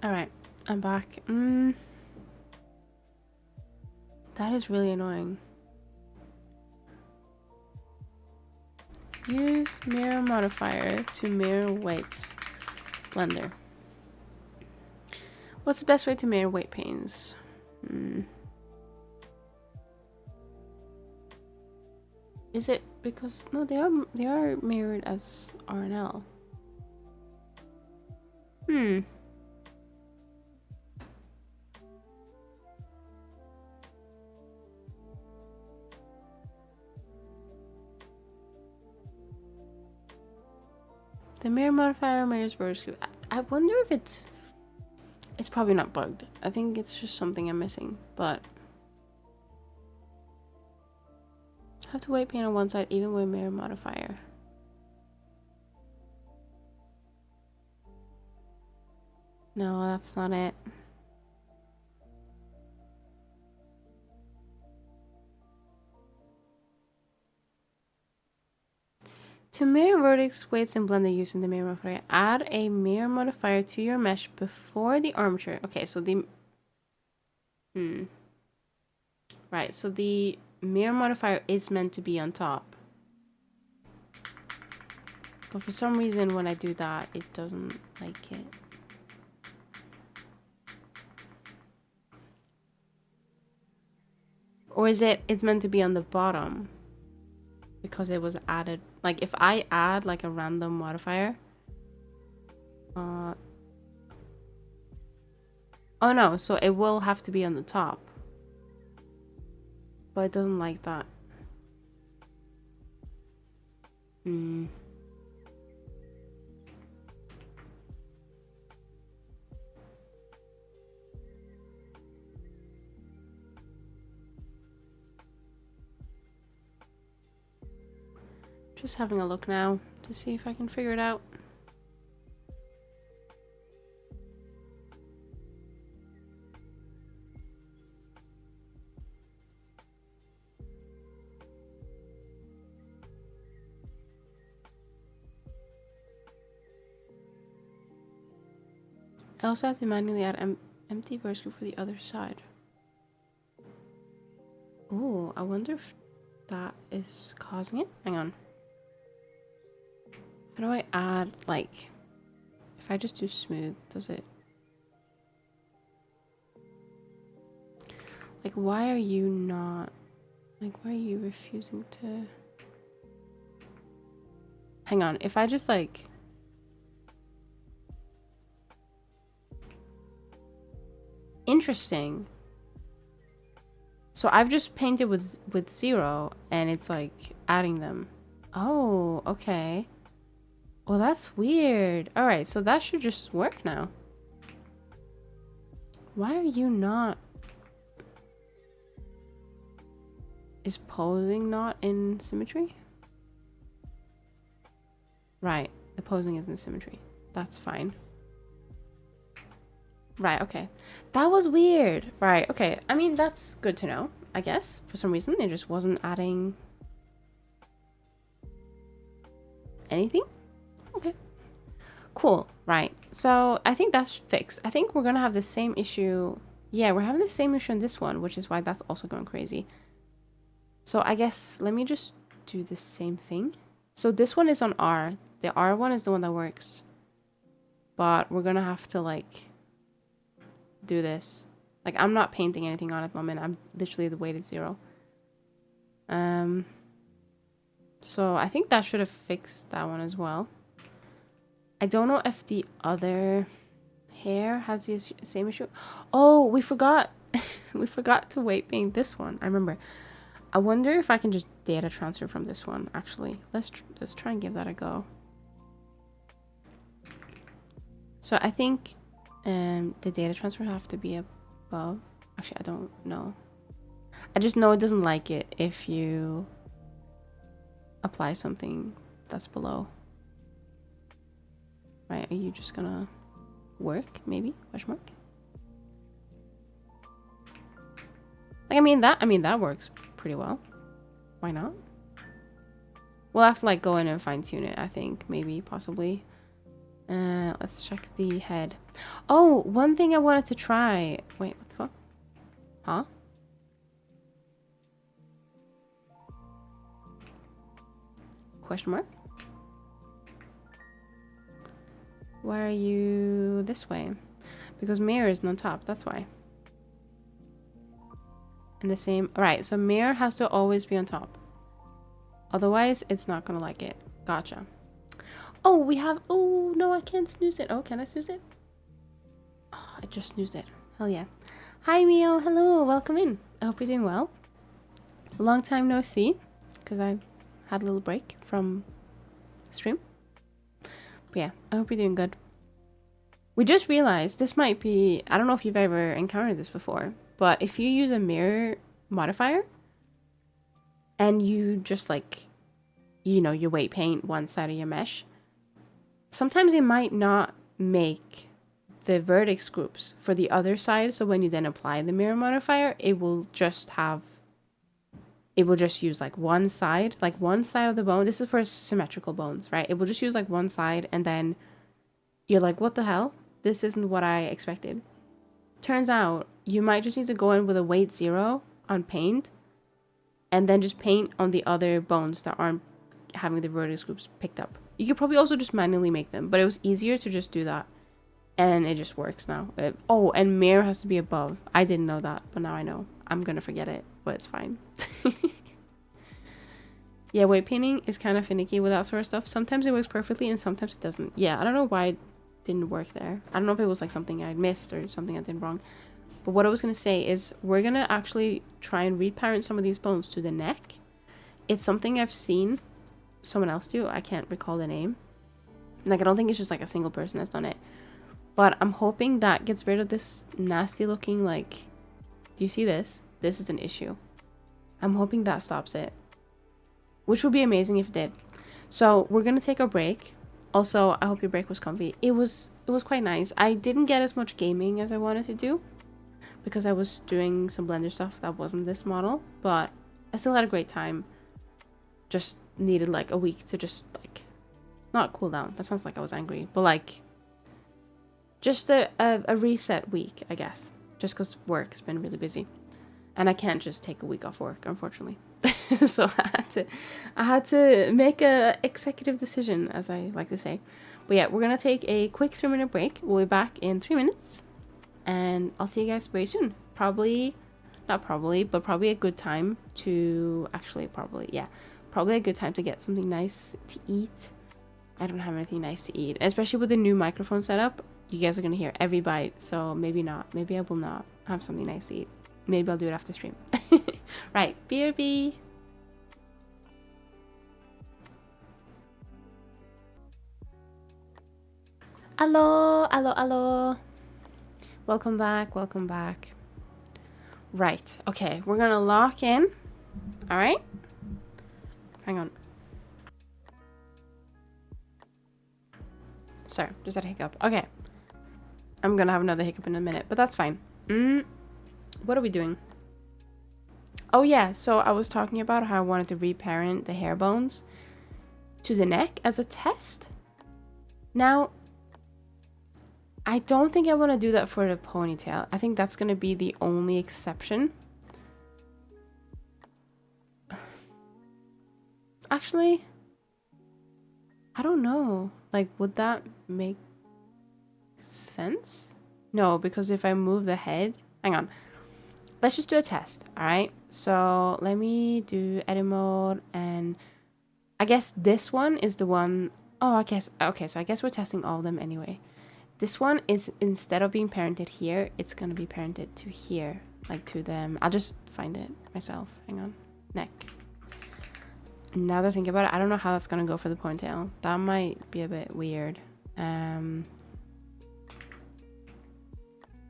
Alright, I'm back. That is really annoying. Use mirror modifier to mirror weights. Blender. What's the best way to mirror weight panes? Is it because no, they are mirrored as RNL. The mirror modifier mirrors verse scoop. I wonder if it's probably not bugged. I think it's just something I'm missing, but have to weight pane on one side even with mirror modifier. No, that's not it. To mirror vertex weights in Blender using the mirror modifier, add a mirror modifier to your mesh before the armature. Okay, so the right, so the mirror modifier is meant to be on top. But for some reason when I do that, it doesn't like it. Or is it's meant to be on the bottom? Because it was added. Like if I add like a random modifier. Oh no, so it will have to be on the top. But it doesn't like that. Just having a look now to see if I can figure it out. I also have to manually add empty verse group for the other side. Oh, I wonder if that is causing it. Hang on. How do I add, like, if I just do smooth, does it? Like, why are you not, like, why are you refusing to? Hang on, if I just, like, interesting. So I've just painted with 0 and it's like adding them. Oh, okay. Well, that's weird. All right, so that should just work now. Why are you not? Is posing not in symmetry? Right, the posing is in symmetry. That's fine. Right, okay. That was weird. Right, okay. I mean, that's good to know, I guess. For some reason, it just wasn't adding anything. Okay. Cool. Right. So I think that's fixed. I think we're going to have the same issue. Yeah, we're having the same issue in this one, which is why that's also going crazy. So I guess let me just do the same thing. So this one is on R. The R one is the one that works. But we're going to have to like do this. Like I'm not painting anything on at the moment. I'm literally the weight is 0. So I think that should have fixed that one as well. I don't know if the other hair has the same issue. Oh, we forgot. We forgot to weight paint this one. I remember. I wonder if I can just data transfer from this one. Actually, let's try and give that a go. So I think the data transfer have to be above. Actually, I don't know. I just know it doesn't like it if you apply something that's below. right? Are you just gonna work, maybe? Question mark. Like, I mean that works pretty well. Why not? We'll have to like go in and fine tune it, I think, maybe, possibly. Let's check the head. Oh, one thing I wanted to try. Wait, what the fuck? Huh? Question mark? Why are you this way? Because mirror isn't on top, that's why. And the same, right, so mirror has to always be on top. Otherwise, it's not gonna like it. Gotcha. Oh, we have, oh, no, I can't snooze it. Oh, can I snooze it? Oh, I just snoozed it. Hell yeah. Hi, Mio. Hello, welcome in. I hope you're doing well. Long time no see, because I had a little break from stream. But yeah, I hope you're doing good. We just realized this might be, I don't know if you've ever encountered this before, but if you use a mirror modifier and you just like, you know, you weight paint one side of your mesh, sometimes it might not make the vertex groups for the other side. So when you then apply the mirror modifier, it will just use like one side of the bone. This is for symmetrical bones, right? It will just use like one side, and then you're like, what the hell? This isn't what I expected. Turns out you might just need to go in with a weight 0 on paint, and then just paint on the other bones that aren't having the vertex groups picked up. You could probably also just manually make them, but it was easier to just do that. And it just works now. Oh, and mirror has to be above. I didn't know that, but now I know. I'm gonna forget it, but it's fine. Yeah, weight painting is kind of finicky with that sort of stuff. Sometimes it works perfectly and sometimes it doesn't. Yeah, I don't know why it didn't work there. I don't know if it was like something I missed or something I did wrong. But what I was gonna say is we're gonna actually try and reparent some of these bones to the neck. It's something I've seen someone else do. I can't recall the name. Like, I don't think it's just like a single person that's done it. But I'm hoping that gets rid of this nasty looking, like, do you see this? This is an issue. I'm hoping that stops it, which would be amazing if it did. So we're gonna take a break. Also, I hope your break was comfy. It was quite nice. I didn't get as much gaming as I wanted to do because I was doing some Blender stuff that wasn't this model, but I still had a great time. Just needed like a week to just like not cool down. That sounds like I was angry, but like just a reset week, I guess. Just because work's been really busy. And I can't just take a week off work, unfortunately. So I had to make a executive decision, as I like to say. But yeah, we're going to take a quick 3-minute break. We'll be back in 3 minutes. And I'll see you guys very soon. Probably a good time to... Probably a good time to get something nice to eat. I don't have anything nice to eat. Especially with the new microphone setup. You guys are going to hear every bite, so maybe not. Maybe I will not have something nice to eat. Maybe I'll do it after stream. Right, BRB. Hello. Welcome back. Right, okay, we're going to lock in. All right? Hang on. Sorry, just had a hiccup. Okay. I'm gonna have another hiccup in a minute, but that's fine. What are we doing? Oh yeah, so I was talking about how I wanted to reparent the hair bones to the neck as a test. Now, I don't think I want to do that for the ponytail. I think that's gonna be the only exception. Actually, I don't know. Like, would that make sense? No, because if I move the head, hang on, let's just do a test. All right, so let me do edit mode, and I guess this one is the one. Oh, I guess, okay, so I guess we're testing all of them anyway. This one is, instead of being parented here, it's gonna be parented to here, like to them. I'll just find it myself. Hang on. Neck. Now that I think about it, I don't know how that's gonna go for the ponytail. That might be a bit weird.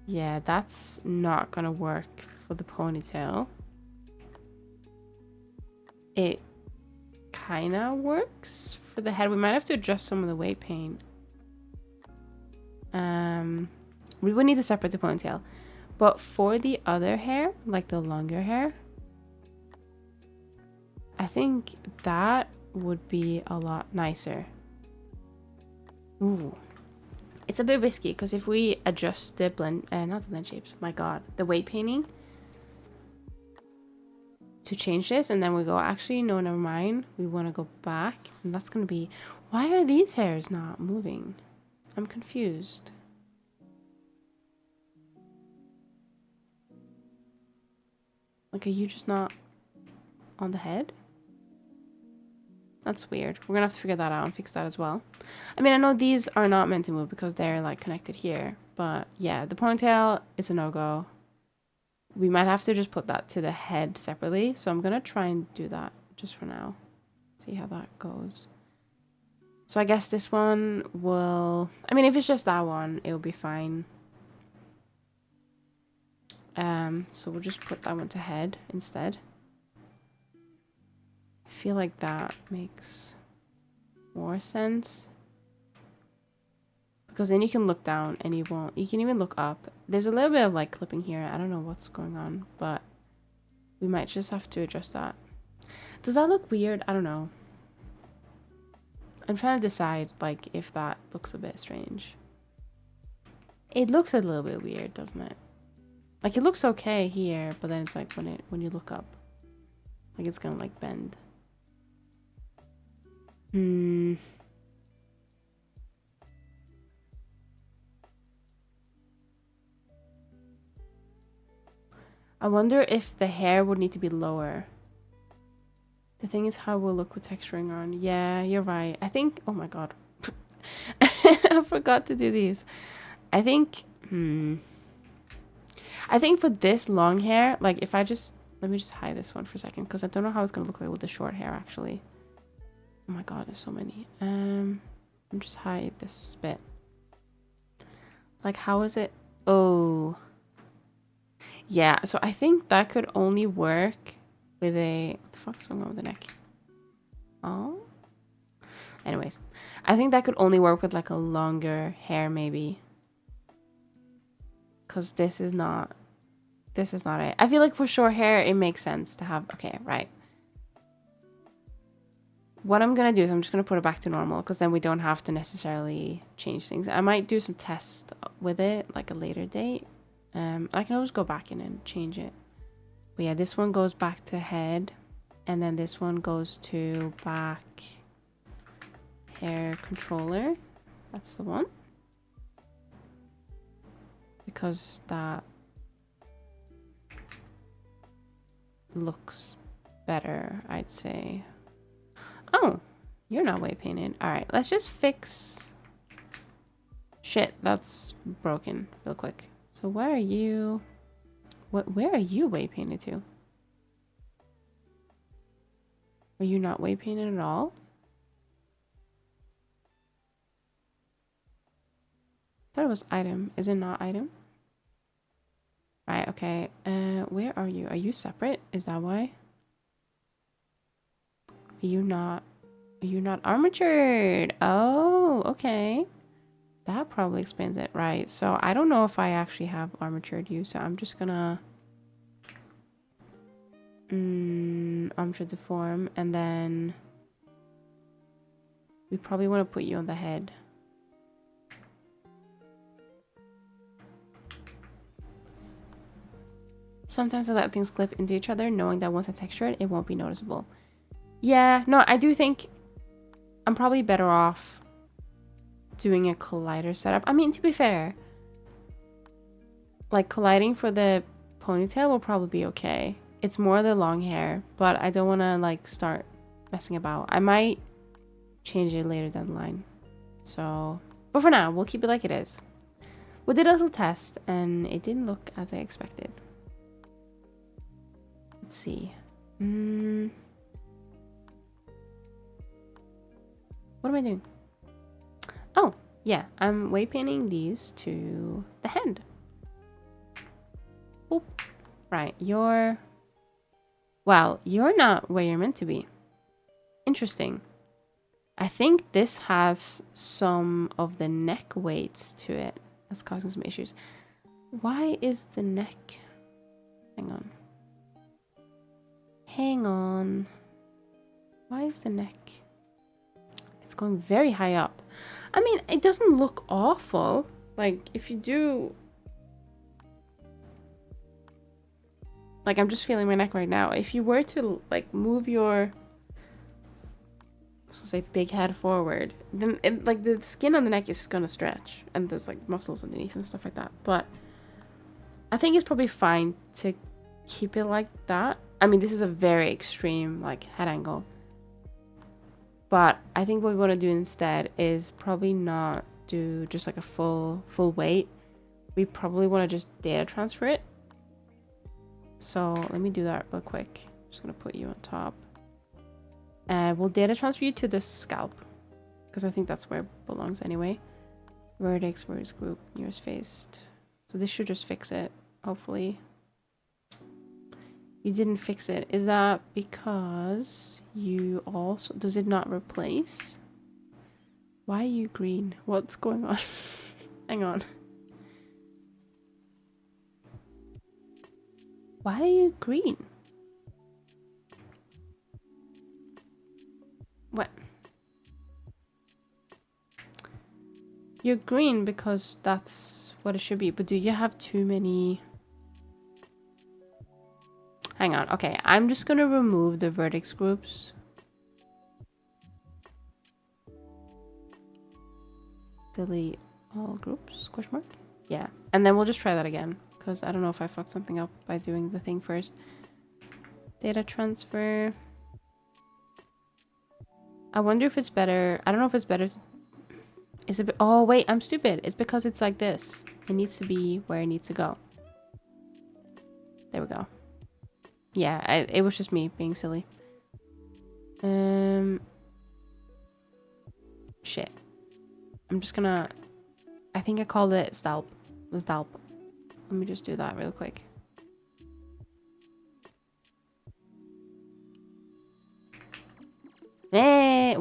Yeah, that's not gonna work for the ponytail. It kinda works for the head. We might have to adjust some of the weight paint. We would need to separate the ponytail. But for the other hair, like the longer hair, I think that would be a lot nicer. Ooh. It's a bit risky because if we adjust the blend, not the blend shapes, my god, the weight painting to change this, and then we go, actually, no, never mind. We want to go back, and that's going to be, why are these hairs not moving? I'm confused. Like, are you just not on the head? That's weird. We're gonna have to figure that out and fix that as well. I mean, I know these are not meant to move because they're like connected here, but yeah, the ponytail is a no-go. We might have to just put that to the head separately, so I'm gonna try and do that just for now. See how that goes. So I guess this one will, I mean, if it's just that one, it'll be fine. So we'll just put that one to head instead. I feel like that makes more sense. Because then you can look down and you can even look up. There's a little bit of like clipping here. I don't know what's going on, but we might just have to adjust that. Does that look weird? I don't know. I'm trying to decide like if that looks a bit strange. It looks a little bit weird, doesn't it? Like it looks okay here, but then it's like when you look up, like it's gonna like bend. I wonder if the hair would need to be lower. The thing is how we'll look with texturing on. Yeah, you're right. I think, oh my god. I forgot to do these. I think, I think for this long hair, like if I just, let me just hide this one for a second because I don't know how it's going to look like with the short hair actually. Oh my god, there's so many. I'll just hide this bit. Like how is it? Oh. Yeah, so I think that could only work with a, what the fuck's going on with the neck? Oh. Anyways, I think that could only work with like a longer hair maybe. Cause this is not it. I feel like for short hair, it makes sense to have, okay, right. What I'm gonna do is I'm just gonna put it back to normal because then we don't have to necessarily change things. I might do some tests with it like a later date. I can always go back in and change it. But yeah, this one goes back to head and then this one goes to back hair controller. That's the one. Because that looks better, I'd say. Oh, you're not weight painted. All right, let's just fix. Shit, that's broken real quick. So where are you? Where are you weight painted to? Are you not weight painted at all? I thought it was item. Is it not item? Right, okay. Where are you? Are you separate? Is that why? Are you not armatured? Oh, okay. That probably explains it, right? So I don't know if I actually have armatured you, so I'm just gonna armature deform, and then we probably want to put you on the head. Sometimes I let things clip into each other, knowing that once I texture it, it won't be noticeable. Yeah, no, I do think I'm probably better off doing a collider setup. I mean, to be fair, like colliding for the ponytail will probably be okay. It's more the long hair, but I don't want to like start messing about. I might change it later down the line. So, but for now, we'll keep it like it is. We did a little test and it didn't look as I expected. Let's see. What am I doing? Oh, yeah, I'm weight painting these to the head. Oop. Right, well, you're not where you're meant to be. Interesting. I think this has some of the neck weights to it. That's causing some issues. Why is the neck... Hang on. Hang on. Why is the neck... It's going very high up. I mean, it doesn't look awful. Like, if you do... Like, I'm just feeling my neck right now. If you were to, like, move your... So say big head forward, then it, like the skin on the neck is gonna stretch, and there's like muscles underneath and stuff like that. But I think it's probably fine to keep it like that. I mean, this is a very extreme like head angle, but I think what we want to do instead is probably not do just like a full weight. We probably want to just data transfer it. So let me do that real quick. I'm just gonna put you on top. And we'll data transfer you to the scalp, because I think that's where it belongs anyway. Vertex, vertex group, nearest faced. So this should just fix it, hopefully. You didn't fix it. Is that because you also... Does it not replace? Why are you green? What's going on? Hang on. Why are you green? What? You're green because that's what it should be, but do you have too many... Hang on, okay, I'm just gonna remove the vertex groups. Delete all groups, question mark? Yeah, and then we'll just try that again, because I don't know if I fucked something up by doing the thing first. Data transfer... I wonder if it's better. I don't know if it's better. Is it? Oh, wait, I'm stupid. It's because it's like this. It needs to be where it needs to go. There we go. Yeah, it was just me being silly. Shit. I'm just gonna... I think I called it scalp. The scalp. Let me just do that real quick.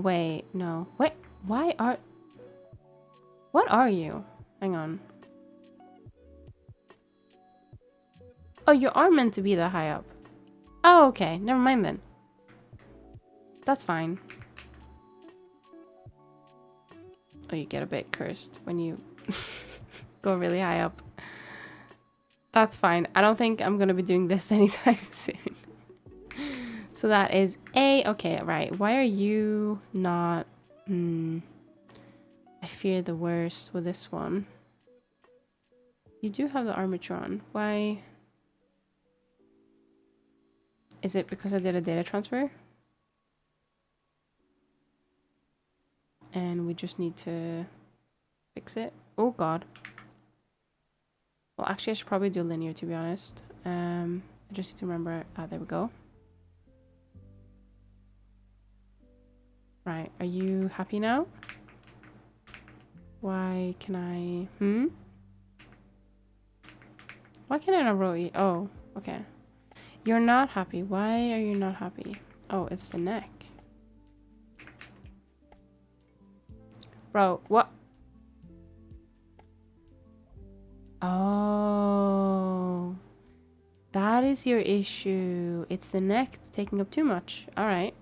Wait, no. Wait, why are... What are you? Hang on. Oh, you are meant to be that high up. Oh, okay. Never mind then. That's fine. Oh, you get a bit cursed when you go really high up. That's fine. I don't think I'm gonna be doing this anytime soon. So that is A. Okay, right. Why are you not... I fear the worst with this one. You do have the armature on. Why? Is it because I did a data transfer? And we just need to fix it. Oh, God. Well, actually, I should probably do linear, to be honest. I just need to remember... there we go. Right, are you happy now? Why can I... Why can I not roll you? Oh, okay. You're not happy. Why are you not happy? Oh, it's the neck. Bro, what? Oh. That is your issue. It's the neck that's taking up too much. Alright.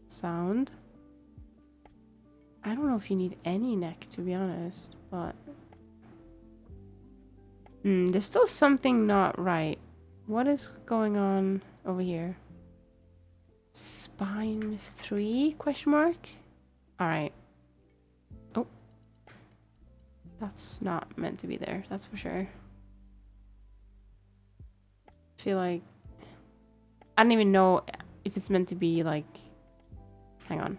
Sound. I don't know if you need any neck, to be honest, but... there's still something not right. What is going on over here? Spine 3? Question mark? Alright. Oh. That's not meant to be there, that's for sure. I feel like... I don't even know if it's meant to be, like... Hang on.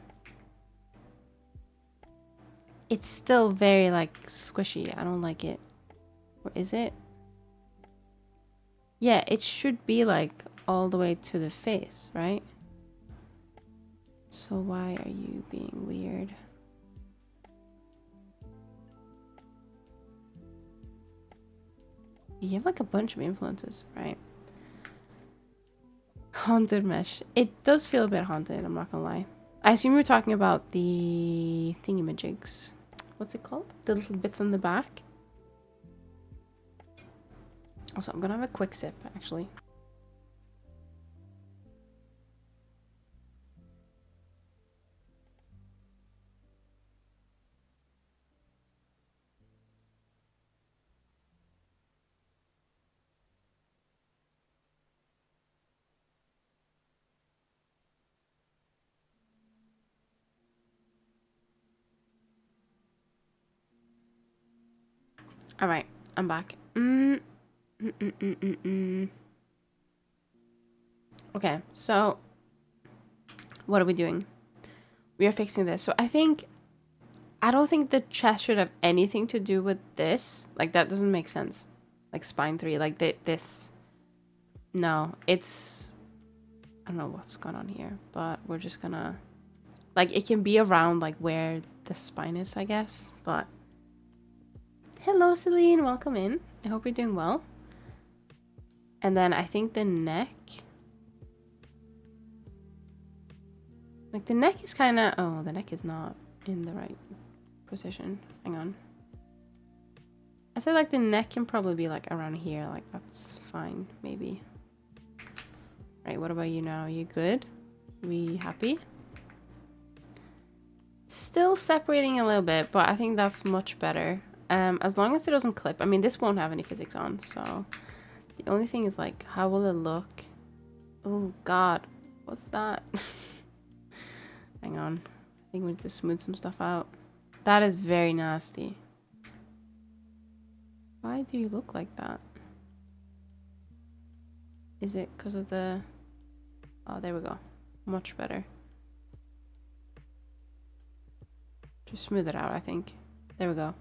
It's still very, like, squishy. I don't like it. Or is it? Yeah, it should be, like, all the way to the face, right? So why are you being weird? You have, like, a bunch of influences, right? Haunted mesh. It does feel a bit haunted, I'm not gonna lie. I assume you're talking about the thingamajigs. What's it called? The little bits on the back. Also, I'm gonna have a quick sip, actually. All right, I'm back. Okay, so what are we doing? We are fixing this. So I don't think the chest should have anything to do with this. Like, that doesn't make sense. Like spine 3, like this. No, it's, I don't know what's going on here, but we're just gonna, like, it can be around like where the spine is, I guess, but hello, Celine, welcome in. I hope you're doing well. And then I think the neck, like the neck is kind of, oh, the neck is not in the right position. Hang on. I feel like the neck can probably be like around here, like that's fine, maybe. Right, what about you now? Are you good? We happy? Still separating a little bit, but I think that's much better. As long as it doesn't clip. I mean, this won't have any physics on, so the only thing is like, how will it look? Oh God, what's that? Hang on, I think we need to smooth some stuff out. That is very nasty. Why do you look like that? Is it because of the... Oh, there we go. Much better. Just smooth it out, I think. There we go.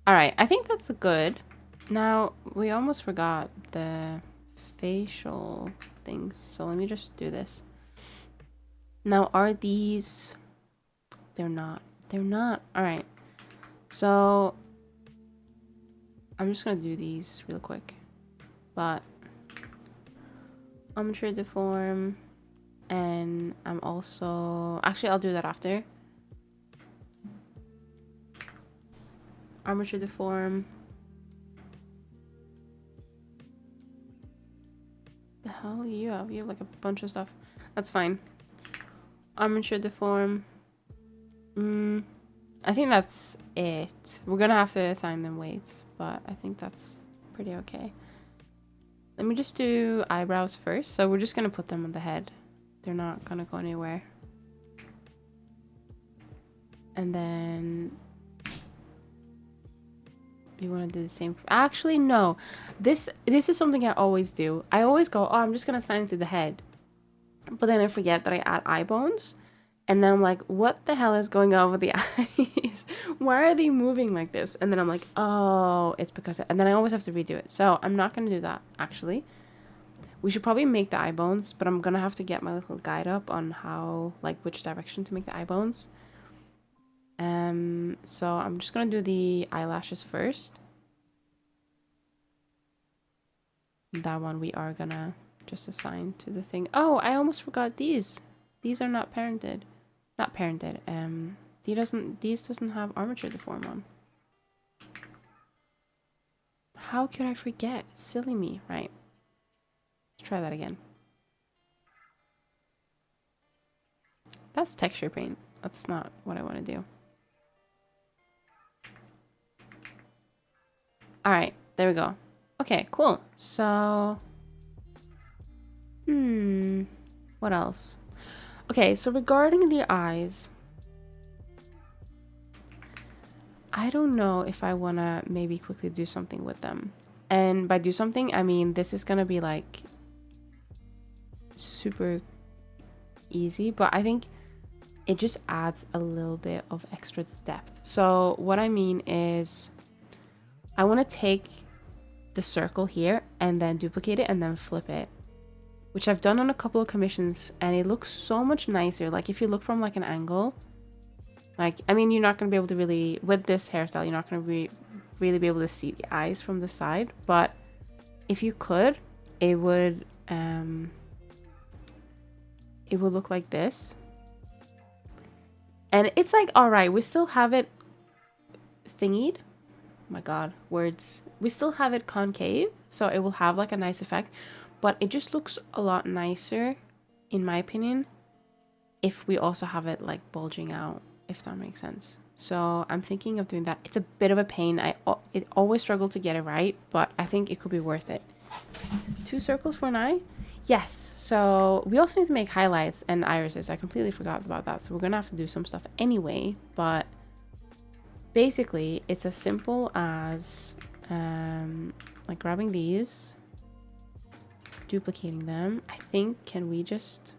Alright, I think that's good. Now, we almost forgot the facial things. So let me just do this. Now, are these... They're not. They're not. Alright. So... I'm just gonna do these real quick. But... Armature deform. And I'm also... Actually, I'll do that after. Armature deform. The hell do you have? You have like a bunch of stuff. That's fine. Armature deform. I think that's it. We're gonna have to assign them weights, but I think that's pretty okay. Let me just do eyebrows first. So we're just gonna put them on the head. They're not gonna go anywhere. And then you want to do the same. Actually, no. This is something I always do. I always go, oh, I'm just gonna assign it to the head, but then I forget that I add eye bones. And then I'm like, what the hell is going on with the eyes? Why are they moving like this? And then I'm like, oh, it's because... And then I always have to redo it. So I'm not going to do that, actually. We should probably make the eye bones, but I'm going to have to get my little guide up on how, like, which direction to make the eye bones. So I'm just going to do the eyelashes first. That one we are going to just assign to the thing. Oh, I almost forgot these. These are not parented. Not parented. These doesn't have armature deform on. How could I forget? Silly me. Right. Let's try that again. That's texture paint. That's not what I want to do. Alright, there we go. Okay, cool. So... what else? Okay, so regarding the eyes, I don't know if I want to maybe quickly do something with them. And by do something, I mean this is going to be like super easy, but I think it just adds a little bit of extra depth. So what I mean is I want to take the circle here and then duplicate it and then flip it, which I've done on a couple of commissions, and it looks so much nicer. Like if you look from like an angle, like, I mean, you're not going to be able to really, with this hairstyle, you're not going to really be able to see the eyes from the side, but if you could, it would look like this. And it's like, all right, we still have it thingied. Oh my God, words. We still have it concave, so it will have like a nice effect, but it just looks a lot nicer, in my opinion, if we also have it like bulging out, if that makes sense. So I'm thinking of doing that. It's a bit of a pain. It always struggle to get it right, but I think it could be worth it. 2 circles for an eye? Yes. So we also need to make highlights and irises. I completely forgot about that. So we're gonna have to do some stuff anyway, but basically it's as simple as like grabbing these, duplicating them. I think, can we just,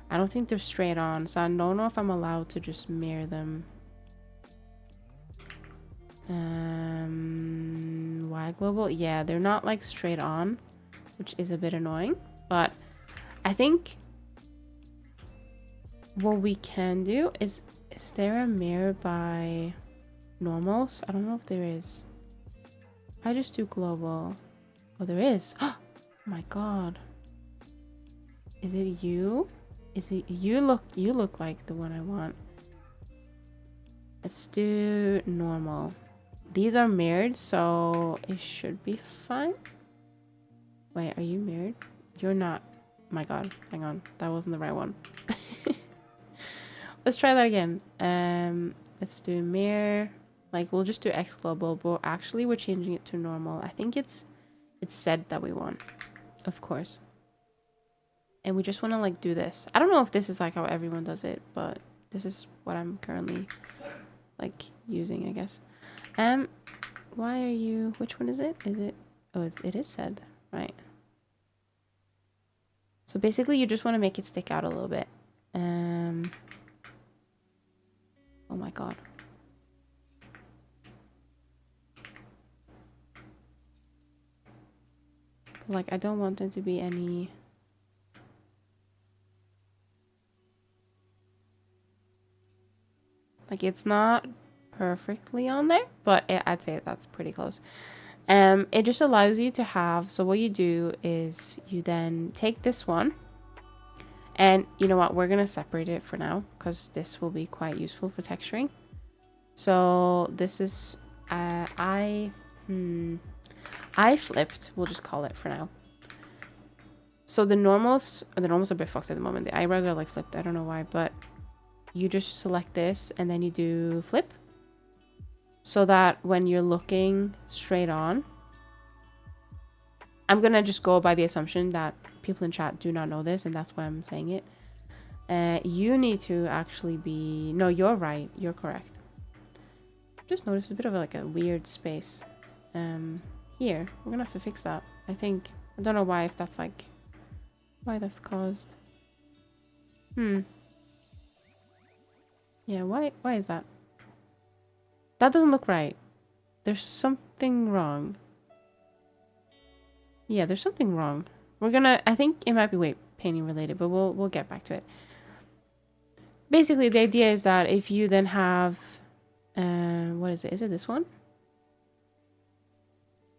I don't think they're straight on, so I don't know if I'm allowed to just mirror them. Why global? Yeah, they're not like straight on, which is a bit annoying, but I think what we can do is there a mirror by normals? I don't know if there is. I just do global. Oh, there is. Oh my God. Is it you? Is it you? You look like the one I want. Let's do normal. These are mirrored, so it should be fine. Wait, are you mirrored? You're not. Oh my God, hang on. That wasn't the right one. Let's try that again. Let's do mirror. Like, we'll just do X global, but actually we're changing it to normal. I think it's said that we want, of course. And we just want to like do this. I don't know if this is like how everyone does it, but this is what I'm currently like using, I guess. Why are you, which one is it? Is it, oh, it is said, right? So basically you just want to make it stick out a little bit. Oh my God. But like, I don't want there to be any, like, it's not perfectly on there, but I'd say that's pretty close. It just allows you to have, so what you do is you then take this one, and you know what, we're gonna separate it for now because this will be quite useful for texturing. So this is I flipped, we'll just call it for now. So the normals are a bit fucked at the moment. The eyebrows are like flipped, I don't know why, but you just select this and then you do flip, so that when you're looking straight on, I'm gonna just go by the assumption that people in chat do not know this, and that's why I'm saying it. You need to actually be, no, you're right, you're correct. Just noticed a bit of like a weird space here. We're gonna have to fix that, I think. I don't know why, if that's like why that's caused. Yeah, why is that? That doesn't look right. There's something wrong. Yeah, there's something wrong. We're gonna, I think it might be weight painting related, but we'll get back to it. Basically, the idea is that if you then have, what is it? Is it this one?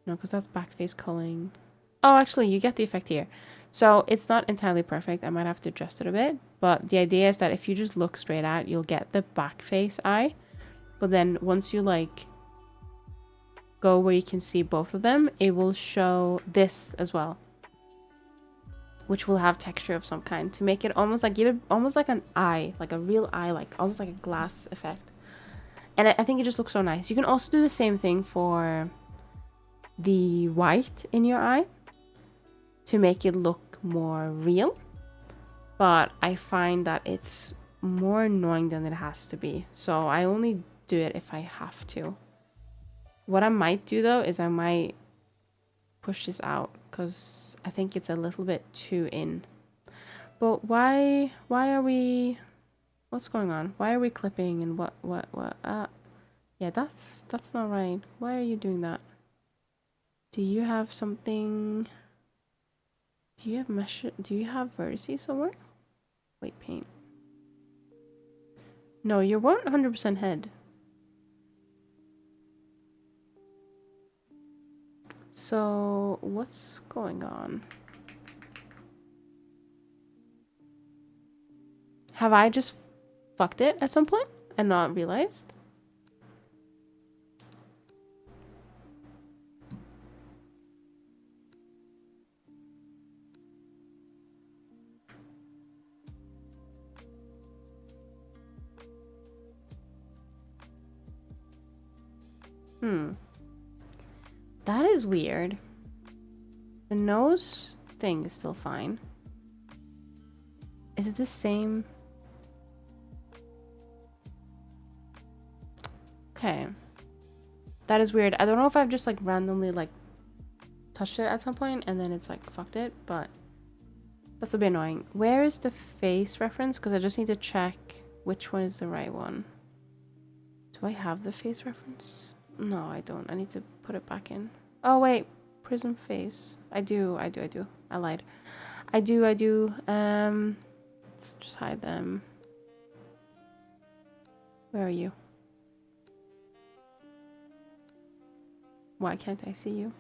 No, because that's back face culling. Oh, actually, you get the effect here. So it's not entirely perfect. I might have to adjust it a bit. But the idea is that if you just look straight at, you'll get the back face eye. But then once you like go where you can see both of them, it will show this as well, which will have texture of some kind to make it almost like, give it almost like an eye, like a real eye, like almost like a glass effect. And I think it just looks so nice. You can also do the same thing for the white in your eye to make it look more real, but I find that it's more annoying than it has to be, so I only do it if I have to. What I might do though is I might push this out because I think it's a little bit too in. But why are we, what's going on? Why are we clipping and what yeah, that's not right. Why are you doing that? Do you have something? Do you have mesh? Do you have vertices somewhere? Wait, paint. No, you're 100% head. So what's going on? Have I just fucked it at some point and not realized. That is weird. The nose thing is still fine. Is it the same? Okay. That is weird. I don't know if I've just like randomly like touched it at some point and then it's like fucked it, but that's a bit annoying. Where is the face reference? Because I just need to check which one is the right one. Do I have the face reference? No, I don't. I need to put it back in. Oh, wait. Prism face. I do. I lied. I do. Let's just hide them. Where are you? Why can't I see you?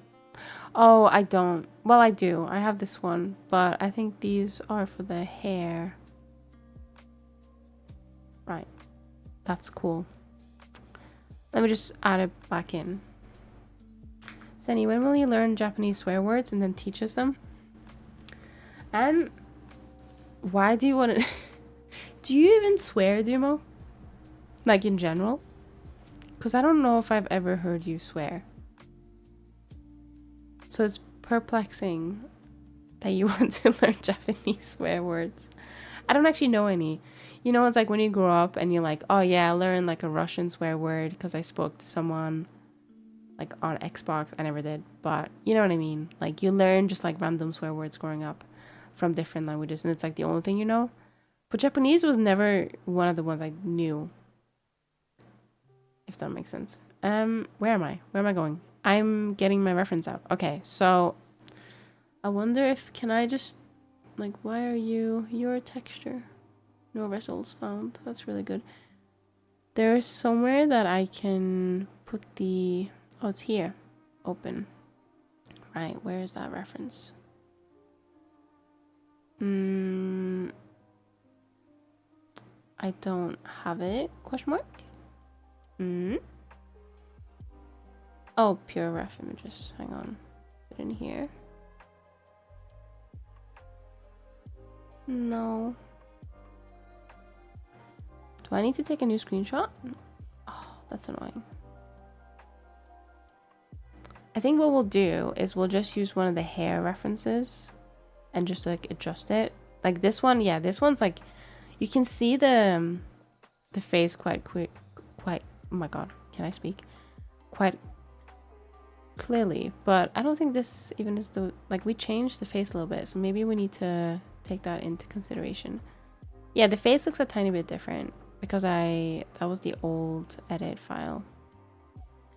Oh, I don't. Well, I do. I have this one, but I think these are for the hair. Right. That's cool. Let me just add it back in. Zenny, when will you learn Japanese swear words and then teach us them? Why do you want to... Do you even swear, Dumo? Like in general? Because I don't know if I've ever heard you swear. So it's perplexing that you want to learn Japanese swear words. I don't actually know any. You know, it's like when you grow up and you're like, oh yeah, I learned like a Russian swear word because I spoke to someone like on Xbox. I never did, but you know what I mean? Like you learn just like random swear words growing up from different languages and it's like the only thing you know. But Japanese was never one of the ones I knew. If that makes sense. Where am I? Where am I going? I'm getting my reference out. Okay, so I wonder if, can I just, like, why are you, your texture? No results found. That's really good. There's somewhere that I can put the, oh, it's here. Open. Right, where is that reference? I don't have it, question mark? Oh, pure ref images. Hang on. Is it in here? No. Do I need to take a new screenshot? Oh, that's annoying. I think what we'll do is we'll just use one of the hair references and just like adjust it. Like this one, yeah, this one's like, you can see the face quite, oh my god, can I speak? Quite clearly, but I don't think this even is the, like we changed the face a little bit, so maybe we need to take that into consideration. Yeah, the face looks a tiny bit different because that was the old edit file.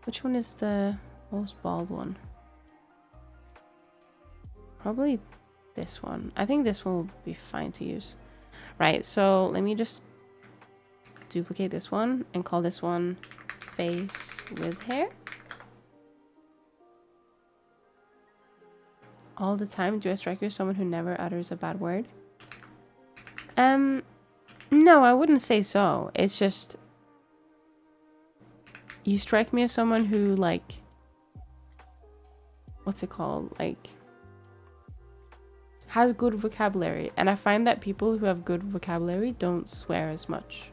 Which one is the most bald one? Probably this one. I think this one will be fine to use. Right, so let me just duplicate this one and call this one face with hair. All the time, do I strike you as someone who never utters a bad word? No, I wouldn't say so. It's just, you strike me as someone who, like, what's it called? Like, has good vocabulary. And I find that people who have good vocabulary don't swear as much.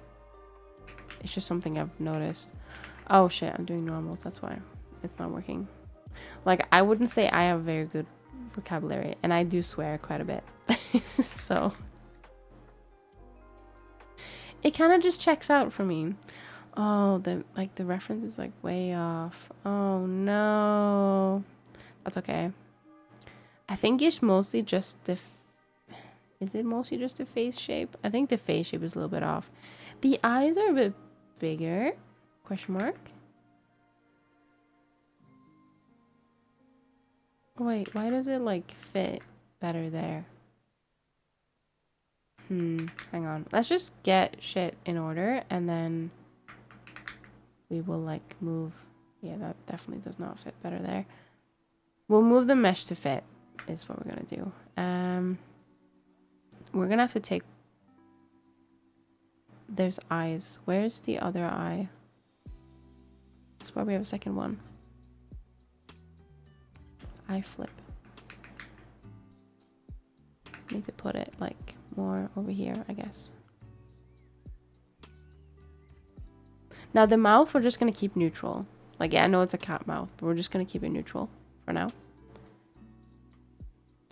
It's just something I've noticed. Oh shit, I'm doing normals. That's why it's not working. Like, I wouldn't say I have very good vocabulary, and I do swear quite a bit. So it kind of just checks out for me. Oh, the reference is like way off. Oh no. That's okay. I think it's mostly just the is it mostly just the face shape? I think the face shape is a little bit off. The eyes are a bit bigger. Question mark. Wait, why does it like fit better there? Hang on. Let's just get shit in order and then we will like move. Yeah, that definitely does not fit better there. We'll move the mesh to fit is what we're gonna do. We're gonna have to take there's eyes. Where's the other eye? That's why we have a second one. Eye flip. Need to put it like more over here, I guess. Now the mouth, we're just gonna keep neutral. Like, yeah, I know it's a cat mouth, but we're just gonna keep it neutral for now.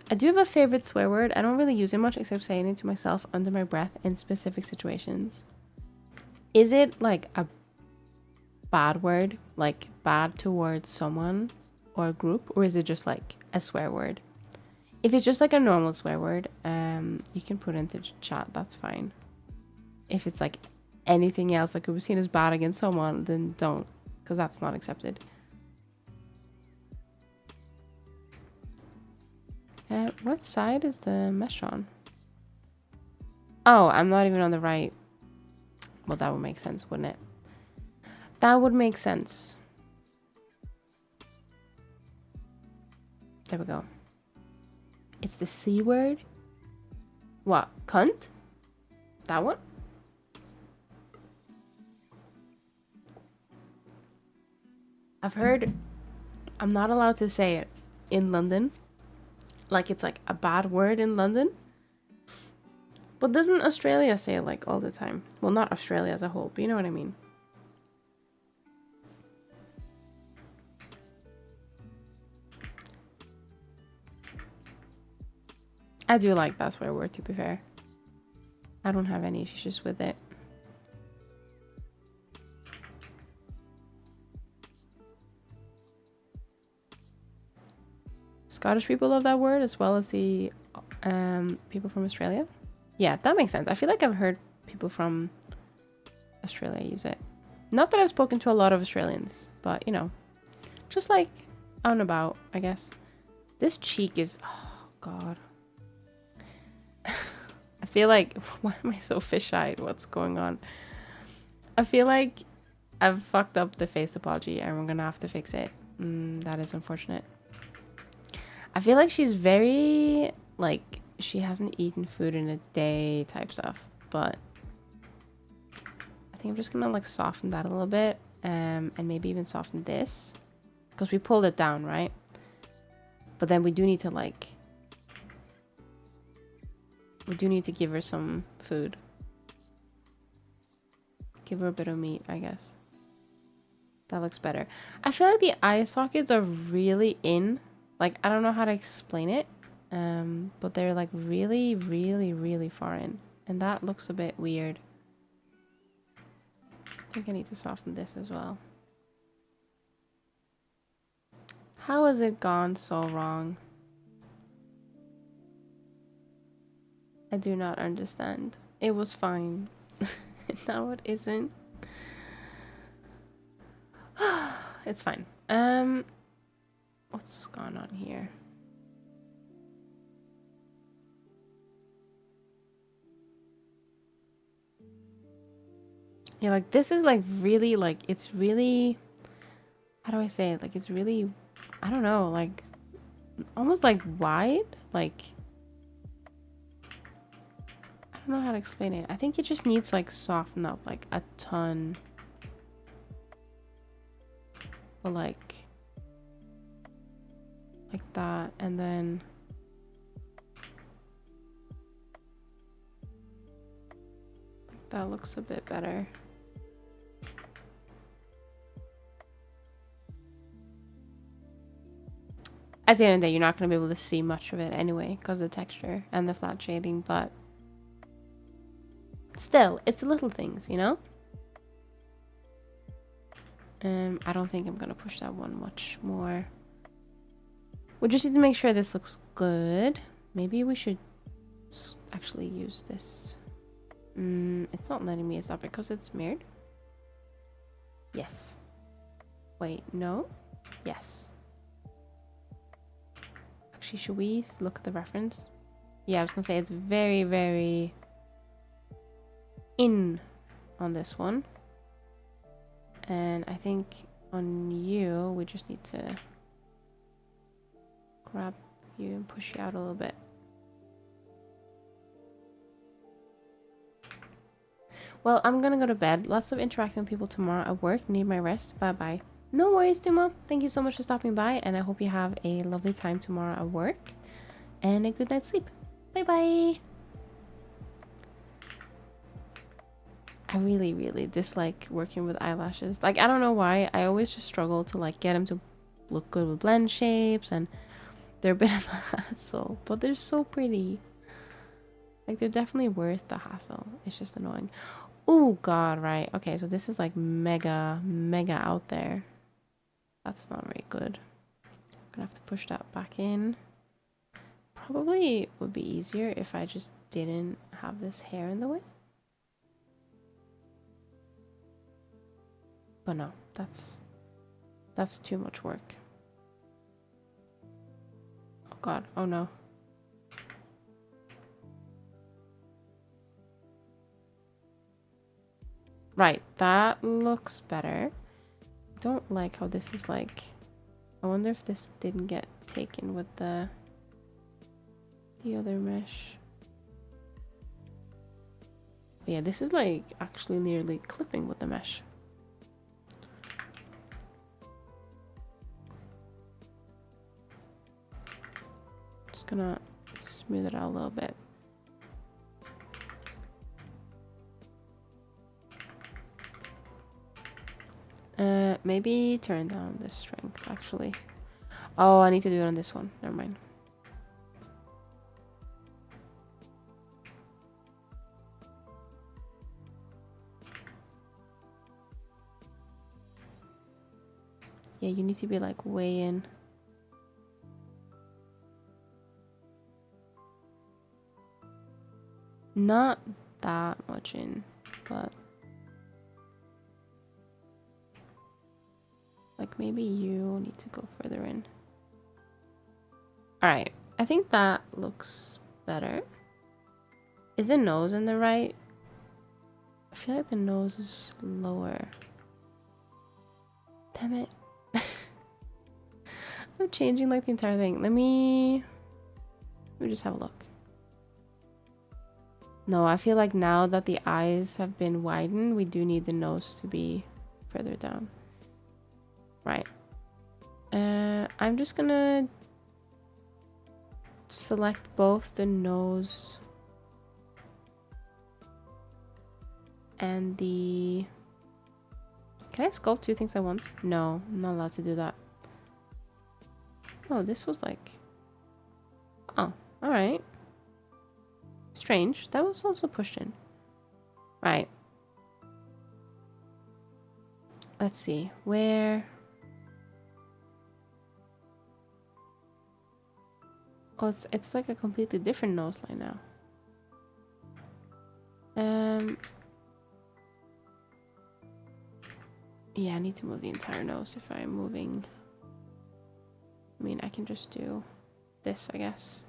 I do have a favorite swear word. I don't really use it much except saying it to myself under my breath in specific situations. Is it like a bad word, like bad towards someone or a group, or is it just like a swear word? If it's just like a normal swear word, you can put it into chat, that's fine. If it's like anything else, like it was seen as bad against someone, then don't, because that's not accepted. What side is the mesh on? Oh, I'm not even on the right. Well, that would make sense, wouldn't it? That would make sense. There we go. It's the C word. What? Cunt? That one? I've heard I'm not allowed to say it in London. Like it's like a bad word in London. But doesn't Australia say it like all the time? Well, not Australia as a whole, but you know what I mean. I do like that swear word, to be fair. I don't have any issues with it. Scottish people love that word as well as the people from Australia. Yeah, that makes sense. I feel like I've heard people from Australia use it. Not that I've spoken to a lot of Australians, but you know, just like out and about, I guess. This cheek is, oh God. I feel like, why am I so fish-eyed? What's going on? I feel like I've fucked up the face apology and we're gonna have to fix it. That is unfortunate. I feel like she's very, like, she hasn't eaten food in a day type stuff, but I think I'm just gonna like soften that a little bit, and maybe even soften this, because we pulled it down, right? But then we do need to like, we do need to give her some food. Give her a bit of meat, I guess. That looks better. I feel like the eye sockets are really in. Like, I don't know how to explain it. But they're like really, really, really far in. And that looks a bit weird. I think I need to soften this as well. How has it gone so wrong? I do not understand. It was fine. Now it isn't. It's fine. What's going on here? Yeah, like this is like really like, it's really, how do I say it? Like it's really, I don't know, like almost like wide, like I don't know how to explain it. I think it just needs like soften up like a ton. But like that, and then that looks a bit better. At the end of the day, you're not going to be able to see much of it anyway because of the texture and the flat shading, but still, it's the little things, you know? I don't think I'm going to push that one much more. We just need to make sure this looks good. Maybe we should actually use this. It's not letting me. Is that because it's mirrored? Yes. Wait, no? Yes. Actually, should we look at the reference? Yeah, I was gonna say it's very, very in on this one. And I think on you, we just need to grab you and push you out a little bit. Well, I'm gonna go to bed. Lots of interacting with people tomorrow at work. Need my rest. Bye bye. No worries, Duma. Thank you so much for stopping by, and I hope you have a lovely time tomorrow at work and a good night's sleep. Bye bye. I really, really dislike working with eyelashes. Like, I don't know why. I always just struggle to like get them to look good with blend shapes, and they're a bit of a hassle, but they're so pretty. Like, they're definitely worth the hassle. It's just annoying. Oh god, right. Okay, so this is like mega, mega out there. That's not very good. I'm gonna have to push that back in. Probably would be easier if I just didn't have this hair in the way. But no, that's too much work. Oh god, oh no. Right, that looks better. I don't like how this is like... I wonder if this didn't get taken with the other mesh. But yeah, this is like actually nearly clipping with the mesh. Just gonna smooth it out a little bit. Maybe turn down the strength actually. Oh, I need to do it on this one. Never mind. Yeah, you need to be like way in. Not that much in, but like maybe you need to go further in. All right, I think that looks better. Is the nose in the right? I feel like the nose is lower. Damn it. I'm changing like the entire thing. Let me just have a look. No, I feel like now that the eyes have been widened, we do need the nose to be further down. Right. I'm just gonna select both the nose and the... Can I sculpt two things at once? No, I'm not allowed to do that. Oh, this was like... Oh, alright. Strange. That was also pushed in. Right. Let's see. Where... Oh, it's like a completely different nose line now. Yeah, I need to move the entire nose if I'm moving. I mean, I can just do this, I guess.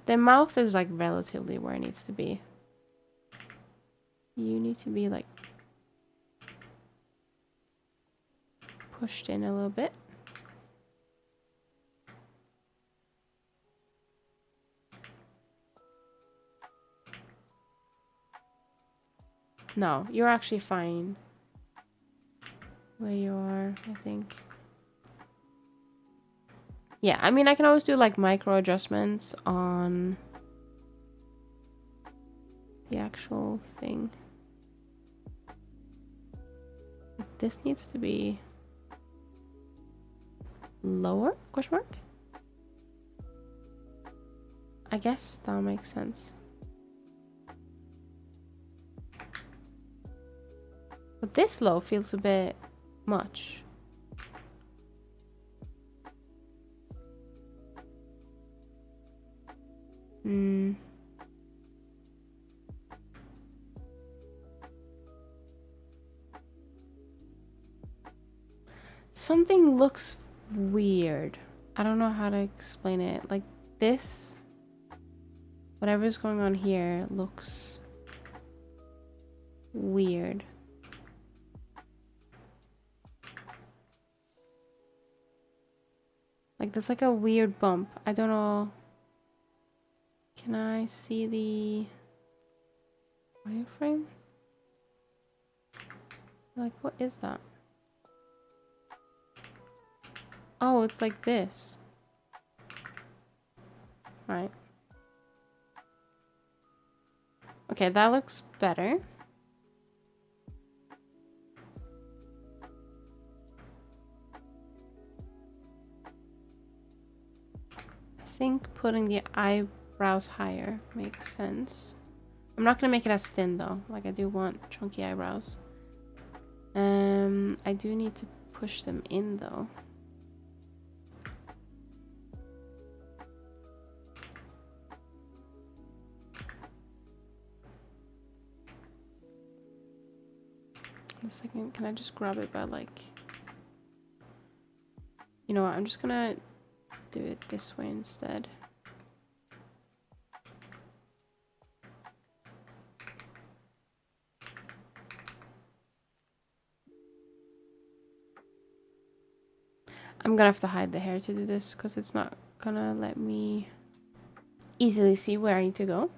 The mouth is like relatively where it needs to be. You need to be like pushed in a little bit. No, you're actually fine where you are, I think. Yeah, I mean, I can always do like micro adjustments on the actual thing. This needs to be lower, question mark? I guess that makes sense. But this low feels a bit much. Something looks weird. I don't know how to explain it. Like this, whatever's going on here looks weird. Like there's like a weird bump. I don't know. Can I see the... Wireframe? Like, what is that? Oh, it's like this. Right. Okay, that looks better. I think putting the eyebrows higher makes sense. I'm not gonna make it as thin though. Like, I do want chunky eyebrows. I do need to push them in though. A second, can I just grab it by like... You know what, I'm just gonna do it this way instead. I'm gonna have to hide the hair to do this because it's not gonna let me easily see where I need to go.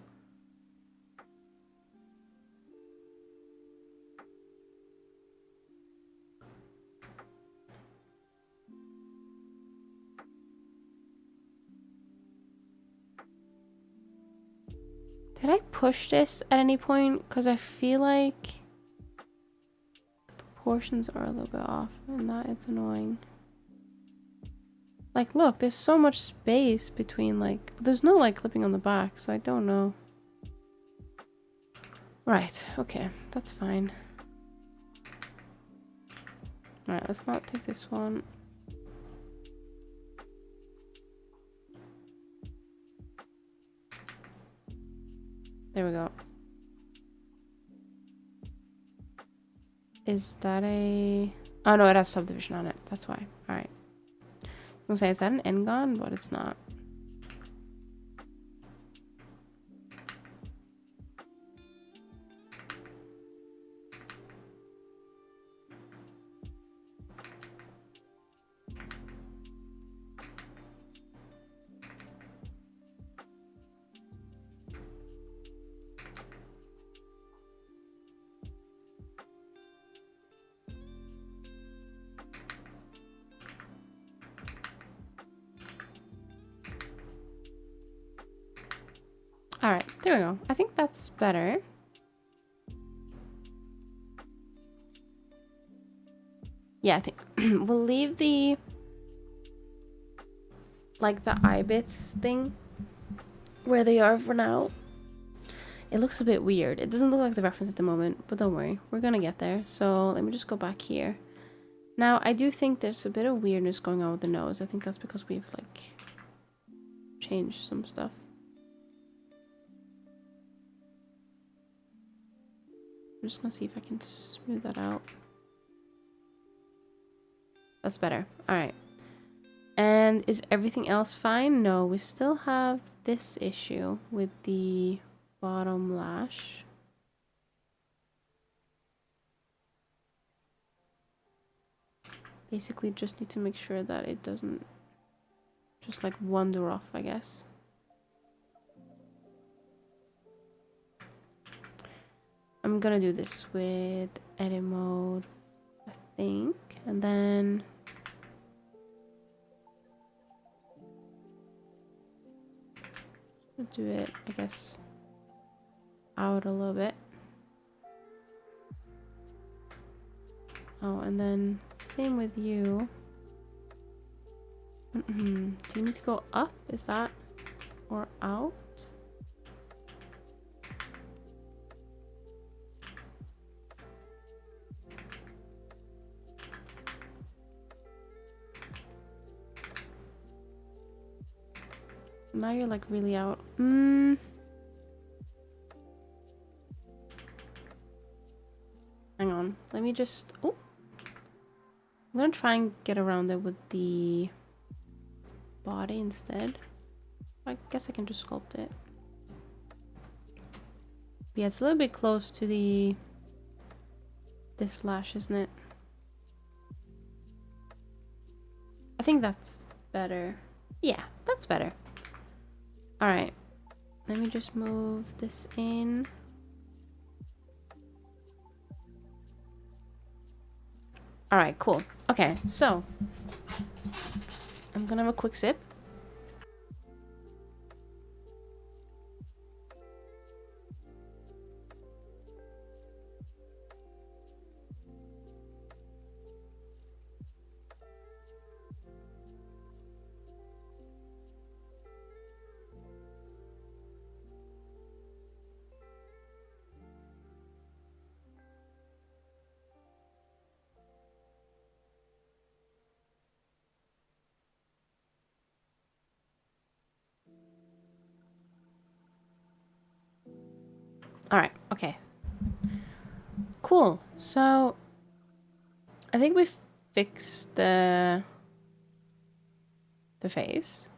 Did I push this at any point? Because I feel like the proportions are a little bit off and that it's annoying. Like, look, there's so much space between, like, but there's no, like, clipping on the back, so I don't know. Right, okay, that's fine. Alright, let's not take this one. There we go. Is that a... Oh, no, it has subdivision on it. That's why. Alright. I was gonna say, is that an N-gon? But it's not. Alright, there we go. I think that's better. Yeah, I think we'll leave the... like the eye bits thing where they are for now. It looks a bit weird. It doesn't look like the reference at the moment, but don't worry. We're gonna get there. So let me just go back here. Now, I do think there's a bit of weirdness going on with the nose. I think that's because we've, like, changed some stuff. I'm just gonna see if I can smooth that out. That's better. Alright. And is everything else fine? No, we still have this issue with the bottom lash. Basically just need to make sure that it doesn't just like wander off, I guess. I'm gonna do this with edit mode, I think, and then I'll do it, I guess, out a little bit. Oh, and then same with you. Do you need to go up? Is that, or out? Now you're like really out. Hang on. Let me just... Oh! I'm gonna try and get around it with the body instead. I guess I can just sculpt it. But yeah, it's a little bit close to the... this lash, isn't it? I think that's better. Yeah, that's better. Alright. Let me just move this in. All right, cool. Okay, so I'm gonna have a quick sip. All right, okay. Cool. So I think we fixed the face.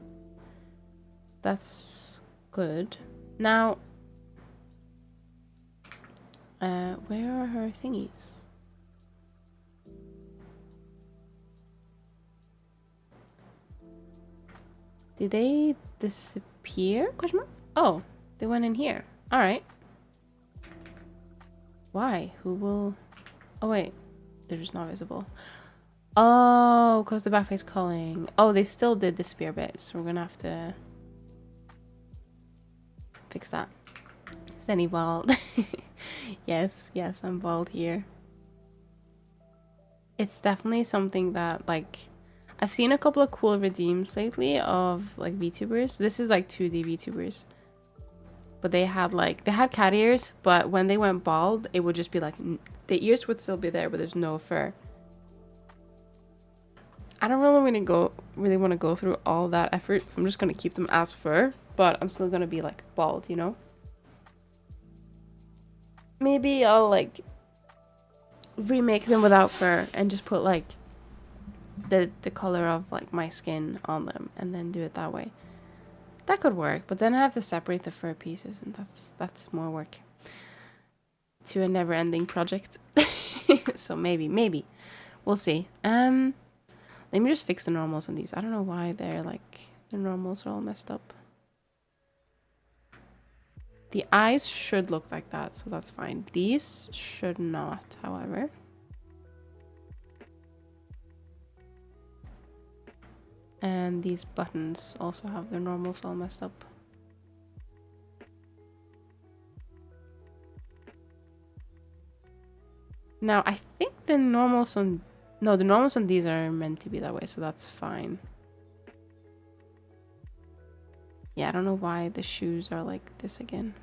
That's good. Now, where are her thingies? Did they disappear? Question mark? Oh, they went in here. All right. Why? Who will... Oh, wait. They're just not visible. Oh, because the backpack's calling. Oh, they still did disappear bit, so we're gonna have to fix that. Is any bald? Yes, I'm bald here. It's definitely something that, like, I've seen a couple of cool redeems lately of, like, VTubers. This is, like, 2D VTubers. But they had cat ears, but when they went bald, it would just be, like, the ears would still be there, but there's no fur. I don't really want to go through all that effort, so I'm just going to keep them as fur, but I'm still going to be, like, bald, you know? Maybe I'll, like, remake them without fur and just put, like, the color of, like, my skin on them and then do it that way. That could work, but then I have to separate the fur pieces, and that's more work to a never-ending project. So maybe we'll see. Let me just fix the normals on these. I don't know why they're like the normals are all messed up. The eyes should look like that, so that's fine. These should not, however. And these buttons also have their normals all messed up. Now, I think the normals on... No, the normals on these are meant to be that way, so that's fine. Yeah, I don't know why the shoes are like this again.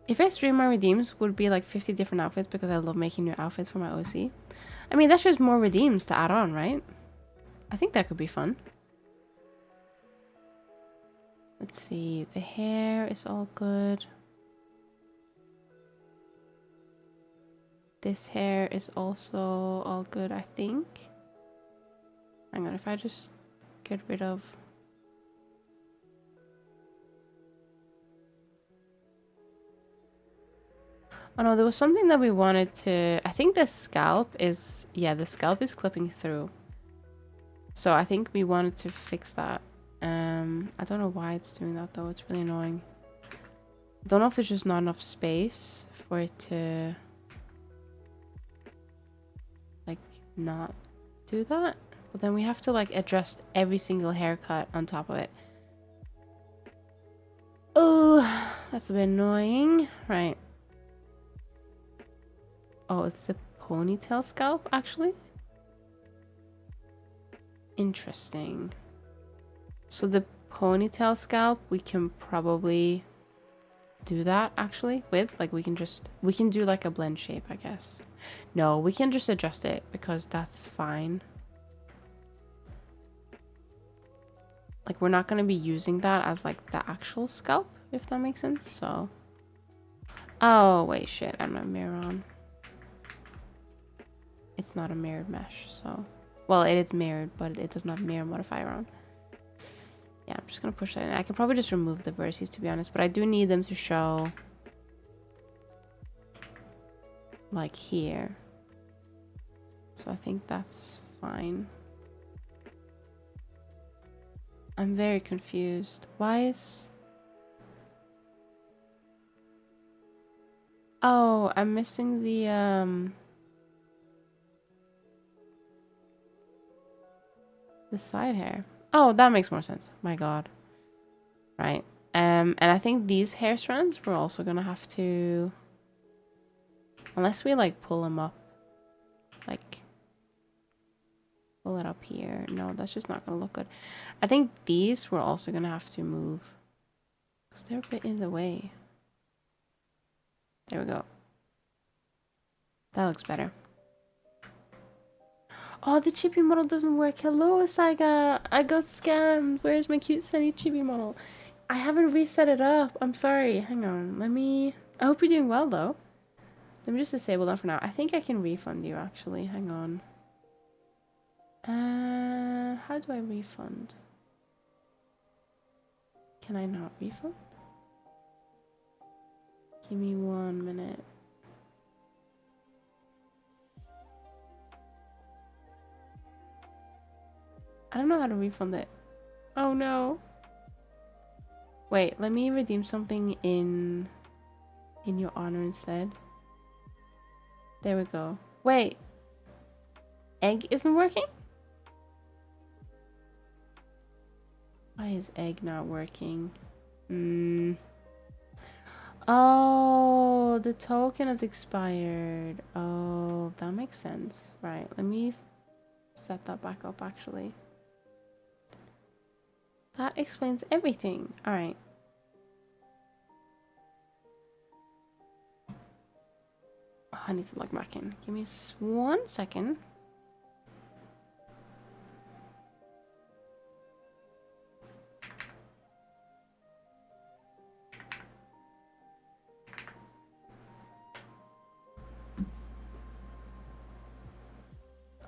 If I stream my redeems, would be like 50 different outfits because I love making new outfits for my OC. I mean, that's just more redeems to add on, right? I think that could be fun. Let's see. The hair is all good. This hair is also all good, I think. Hang on, if I just get rid of... Oh no, there was something that we wanted to... I think the scalp is... Yeah, the scalp is clipping through. So I think we wanted to fix that. I don't know why it's doing that though. It's really annoying. I don't know if there's just not enough space for it to... like, not do that. But then we have to, like, adjust every single haircut on top of it. Oh, that's a bit annoying. Right. Oh, it's the ponytail scalp, actually? Interesting. So the ponytail scalp, we can probably do that, actually, with. Like, we can do, like, a blend shape, I guess. No, we can just adjust it, because that's fine. Like, we're not going to be using that as, like, the actual scalp, if that makes sense, so... Oh, wait, shit, I don't have a mirror on. It's not a mirrored mesh, so... Well, it is mirrored, but it does not have mirror modifier on. Yeah, I'm just going to push that in. I can probably just remove the vertices, to be honest, but I do need them to show... like, here. So I think that's fine. I'm very confused. Why is... Oh, I'm missing the, The side hair. Oh, that makes more sense. My God. Right. And I think these hair strands we're also gonna have to, unless we like pull them up, like pull it up here. No, that's just not gonna look good. I think these we're also gonna have to move because they're a bit in the way. There we go. That looks better. Oh, the chibi model doesn't work. Hello, Saiga. I got scammed. Where's my cute sunny chibi model? I haven't reset it up. I'm sorry. Hang on. Let me... I hope you're doing well, though. Let me just disable that for now. I think I can refund you, actually. Hang on. How do I refund? Can I not refund? Give me 1 minute. I don't know how to refund it. Oh, no. Wait, let me redeem something in your honor instead. There we go. Wait. Egg isn't working? Why is egg not working? Oh, the token has expired. Oh, that makes sense. Right, let me set that back up actually. That explains everything. All right. Oh, I need to log back in. Give me 1 second.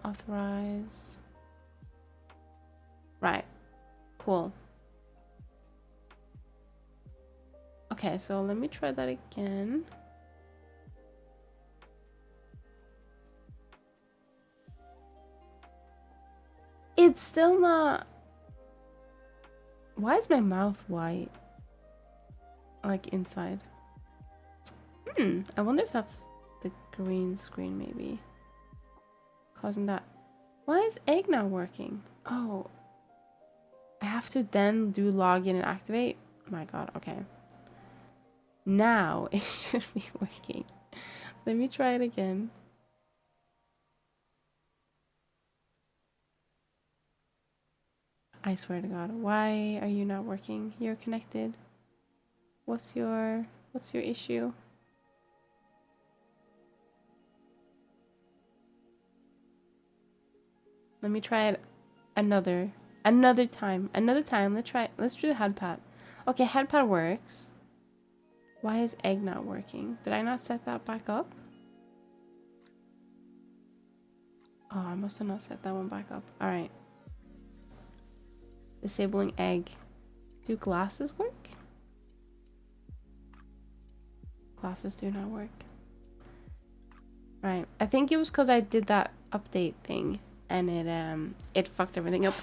Authorize. Right. Cool. Okay, so let me try that again. It's still not... Why is my mouth white? Like inside. I wonder if that's the green screen maybe. Causing that. Why is egg not working? Oh. I have to then do login and activate? My God, okay. Now it should be working. Let me try it again. I swear to God, why are you not working? You're connected. What's your issue? Let me try it another time. Let's do the head pat. Okay, head pat works. Why is egg not working? Did I not set that back up? Oh, I must have not set that one back up. All right. Disabling egg. Do glasses work? Glasses do not work. Right. I think it was because I did that update thing and it fucked everything up.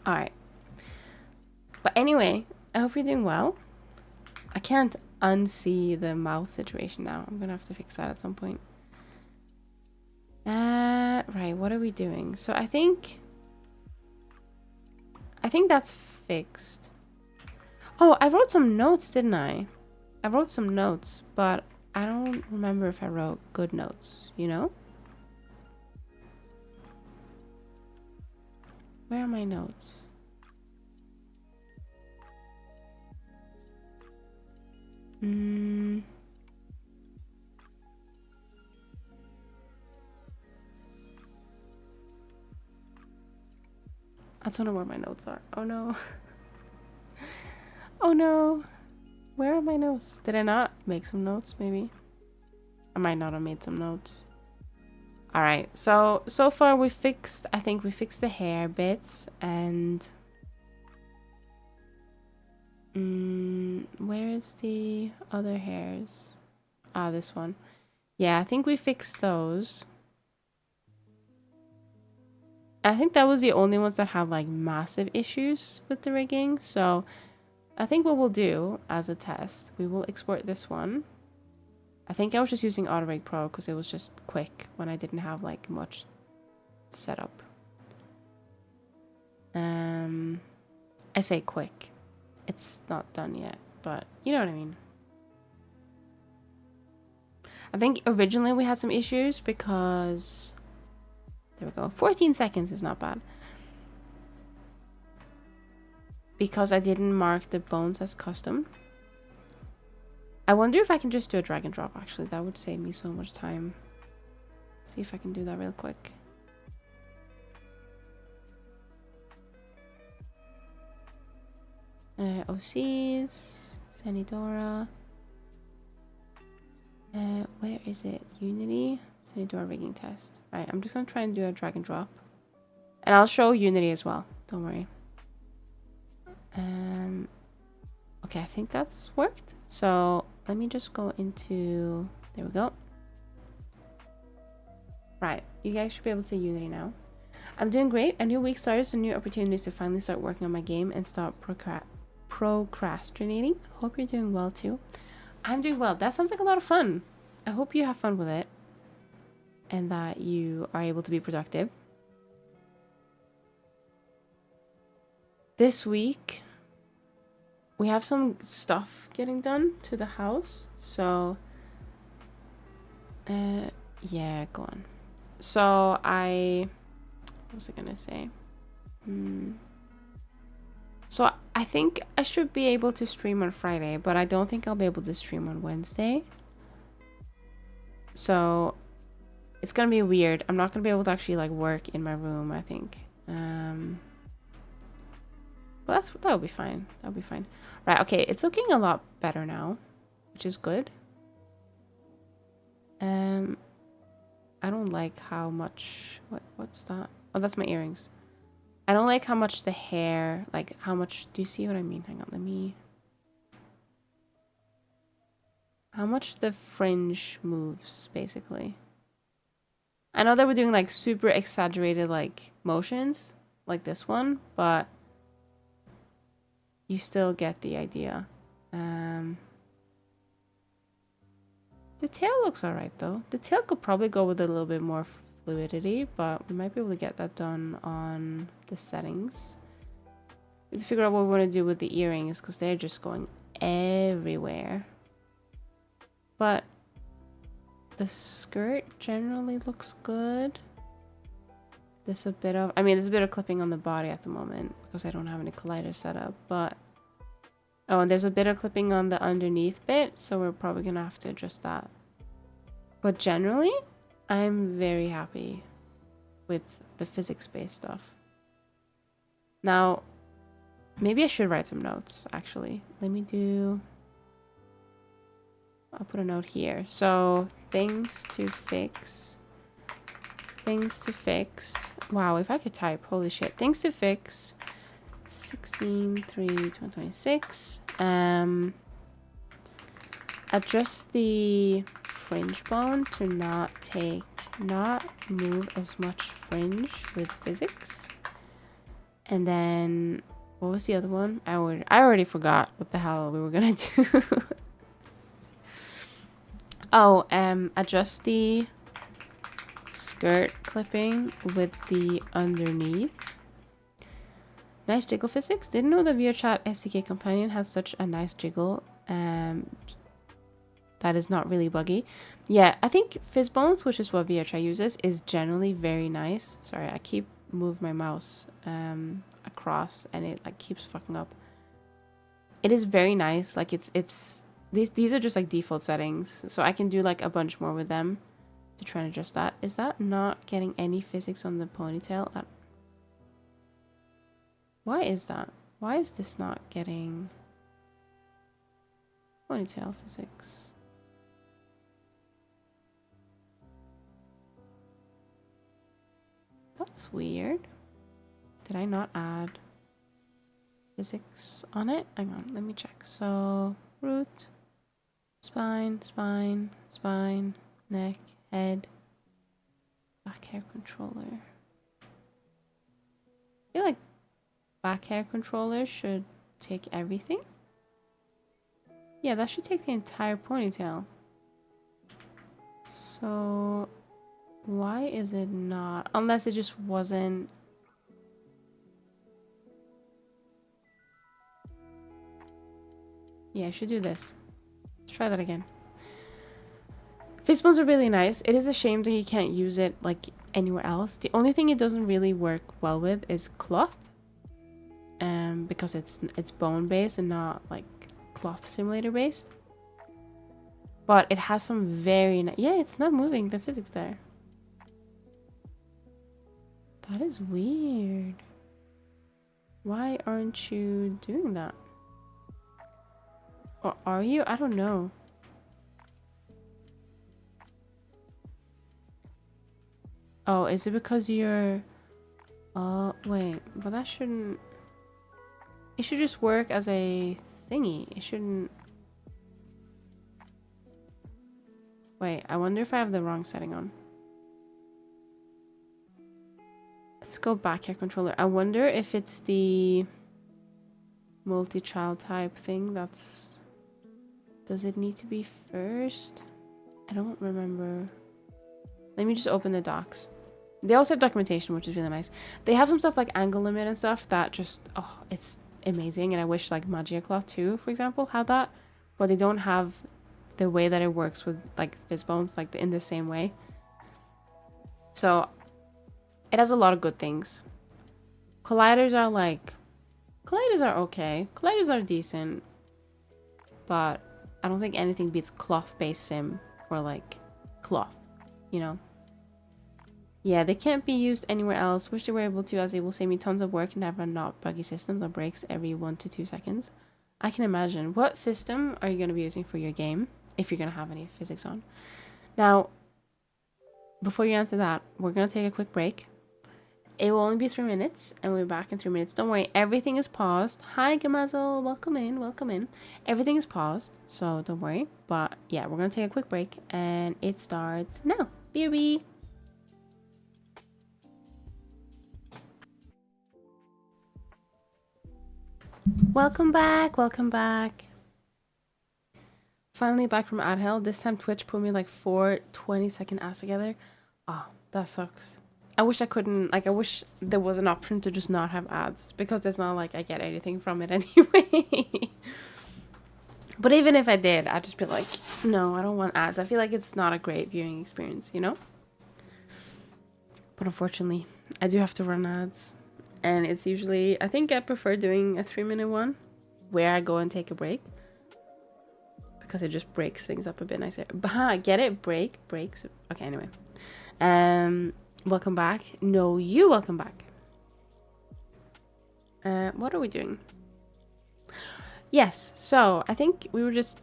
All right. But anyway, I hope you're doing well. I can't unsee the mouth situation now. I'm gonna have to fix that at some point. Right, what are we doing? So I think that's fixed. Oh, I wrote some notes, didn't I? I wrote some notes, but I don't remember if I wrote good notes, you know? Where are my notes? I don't know where my notes are. Oh no. Oh no. Where are my notes? Did I not make some notes maybe? I might not have made some notes. All right. So far we fixed, I think we fixed the hair bits and where is the other hairs? Ah, this one. Yeah, I think we fixed those. I think that was the only ones that had like massive issues with the rigging. So I think what we'll do as a test, we will export this one. I think I was just using AutoRig Pro because it was just quick when I didn't have like much setup. I say quick. It's not done yet, but you know what I mean. I think originally we had some issues because... There we go. 14 seconds is not bad. Because I didn't mark the bones as custom. I wonder if I can just do a drag and drop, actually. That would save me so much time. See if I can do that real quick. OCs, Zenidora. Where is it? Unity, Zenidora rigging test. Right, I'm just gonna try and do a drag and drop. And I'll show Unity as well. Don't worry. Okay, I think that's worked. So let me just go into, there we go. Right, you guys should be able to see Unity now. I'm doing great. A new week started, so new opportunities to finally start working on my game and stop procrastinating. Hope you're doing well too. I'm doing well. That sounds like a lot of fun. I hope you have fun with it and that you are able to be productive. This week, we have some stuff getting done to the house. So, yeah, go on. So what was I gonna say? So I think I should be able to stream on Friday, but I don't think I'll be able to stream on Wednesday. So it's gonna be weird. I'm not gonna be able to actually like work in my room, I think. But that'll be fine. That'll be fine. Right, okay, it's looking a lot better now, which is good. I don't like how much what's that? Oh, that's my earrings. I don't like how much the hair, like how much, do you see what I mean? Hang on, how much the fringe moves, basically. I know that we're doing like super exaggerated like motions, like this one, but you still get the idea. The tail looks alright though. The tail could probably go with a little bit more fluidity, but we might be able to get that done on the settings. We need to figure out what we want to do with the earrings because they're just going everywhere. But the skirt generally looks good. There's a bit of, there's a bit of clipping on the body at the moment because I don't have any collider set up, but oh, and there's a bit of clipping on the underneath bit, so we're probably gonna have to adjust that. But generally, I'm very happy with the physics-based stuff. Now, maybe I should write some notes, actually. I'll put a note here. So, things to fix. Wow, if I could type, holy shit. Things to fix. 16/3/2026. Adjust the fringe bone to not move as much fringe with physics. And then what was the other one? I already forgot what the hell we were gonna do. Oh, adjust the skirt clipping with the underneath. Nice jiggle physics. Didn't know the VRChat SDK companion has such a nice jiggle. That is not really buggy. Yeah, I think Fizzbones, which is what VRChat uses, is generally very nice. Sorry, I keep moving my mouse across and it like keeps fucking up. It is very nice. Like these are just like default settings, so I can do like a bunch more with them to try and adjust that. Is that not getting any physics on the ponytail? Why is that? Why is this not getting ponytail physics? That's weird. Did I not add physics on it? Hang on, let me check. So, root, spine, neck, head, back hair controller. I feel like back hair controller should take everything. Yeah, that should take the entire ponytail. So why is it not? Unless it just wasn't. Yeah, I should do this. Let's try that again. Fist bumps are really nice. It is a shame that you can't use it like anywhere else. The only thing it doesn't really work well with is cloth. Because it's bone based and not like cloth simulator based. But it has some very yeah, it's not moving, the physics there. That is weird. Why aren't you doing that? Or are you? I don't know. Oh, is it because you're... Oh, wait. But that shouldn't... It should just work as a thingy. It shouldn't... Wait, I wonder if I have the wrong setting on. Let's go back here, controller. I wonder if it's the multi-child type thing that's... Does it need to be first? I don't remember. Let me just open the docs. They also have documentation, which is really nice. They have some stuff like angle limit and stuff that just... Oh, it's amazing. And I wish like Magia Cloth 2, for example, had that. But they don't have the way that it works with like fist bones, like in the same way. So it has a lot of good things. Colliders are like... Colliders are okay. Colliders are decent. But I don't think anything beats cloth-based sim for like cloth, you know? Yeah, they can't be used anywhere else. Wish they were able to, as they will save me tons of work and have a not buggy system that breaks every 1 to 2 seconds. I can imagine. What system are you going to be using for your game, if you're going to have any physics on? Now, before you answer that, we're going to take a quick break. It will only be 3 minutes, and we'll be back in 3 minutes. Don't worry, everything is paused. Hi, Gamazel. Welcome in, welcome in. Everything is paused, so don't worry. But yeah, we're going to take a quick break, and it starts now. BRB. Welcome back, welcome back. Finally back from ad hell. This time Twitch put me like 4 20-second ads together. Oh, that sucks. I wish I couldn't, like, I wish there was an option to just not have ads, because it's not like I get anything from it anyway. But even if I did, I'd just be like, no, I don't want ads. I feel like it's not a great viewing experience, you know? But unfortunately, I do have to run ads. And it's usually, I think I prefer doing a 3-minute one where I go and take a break, because it just breaks things up a bit nicer. Bah, get it? Breaks. Okay, anyway. Welcome back. No, you welcome back. What are we doing? Yes, so I think we were just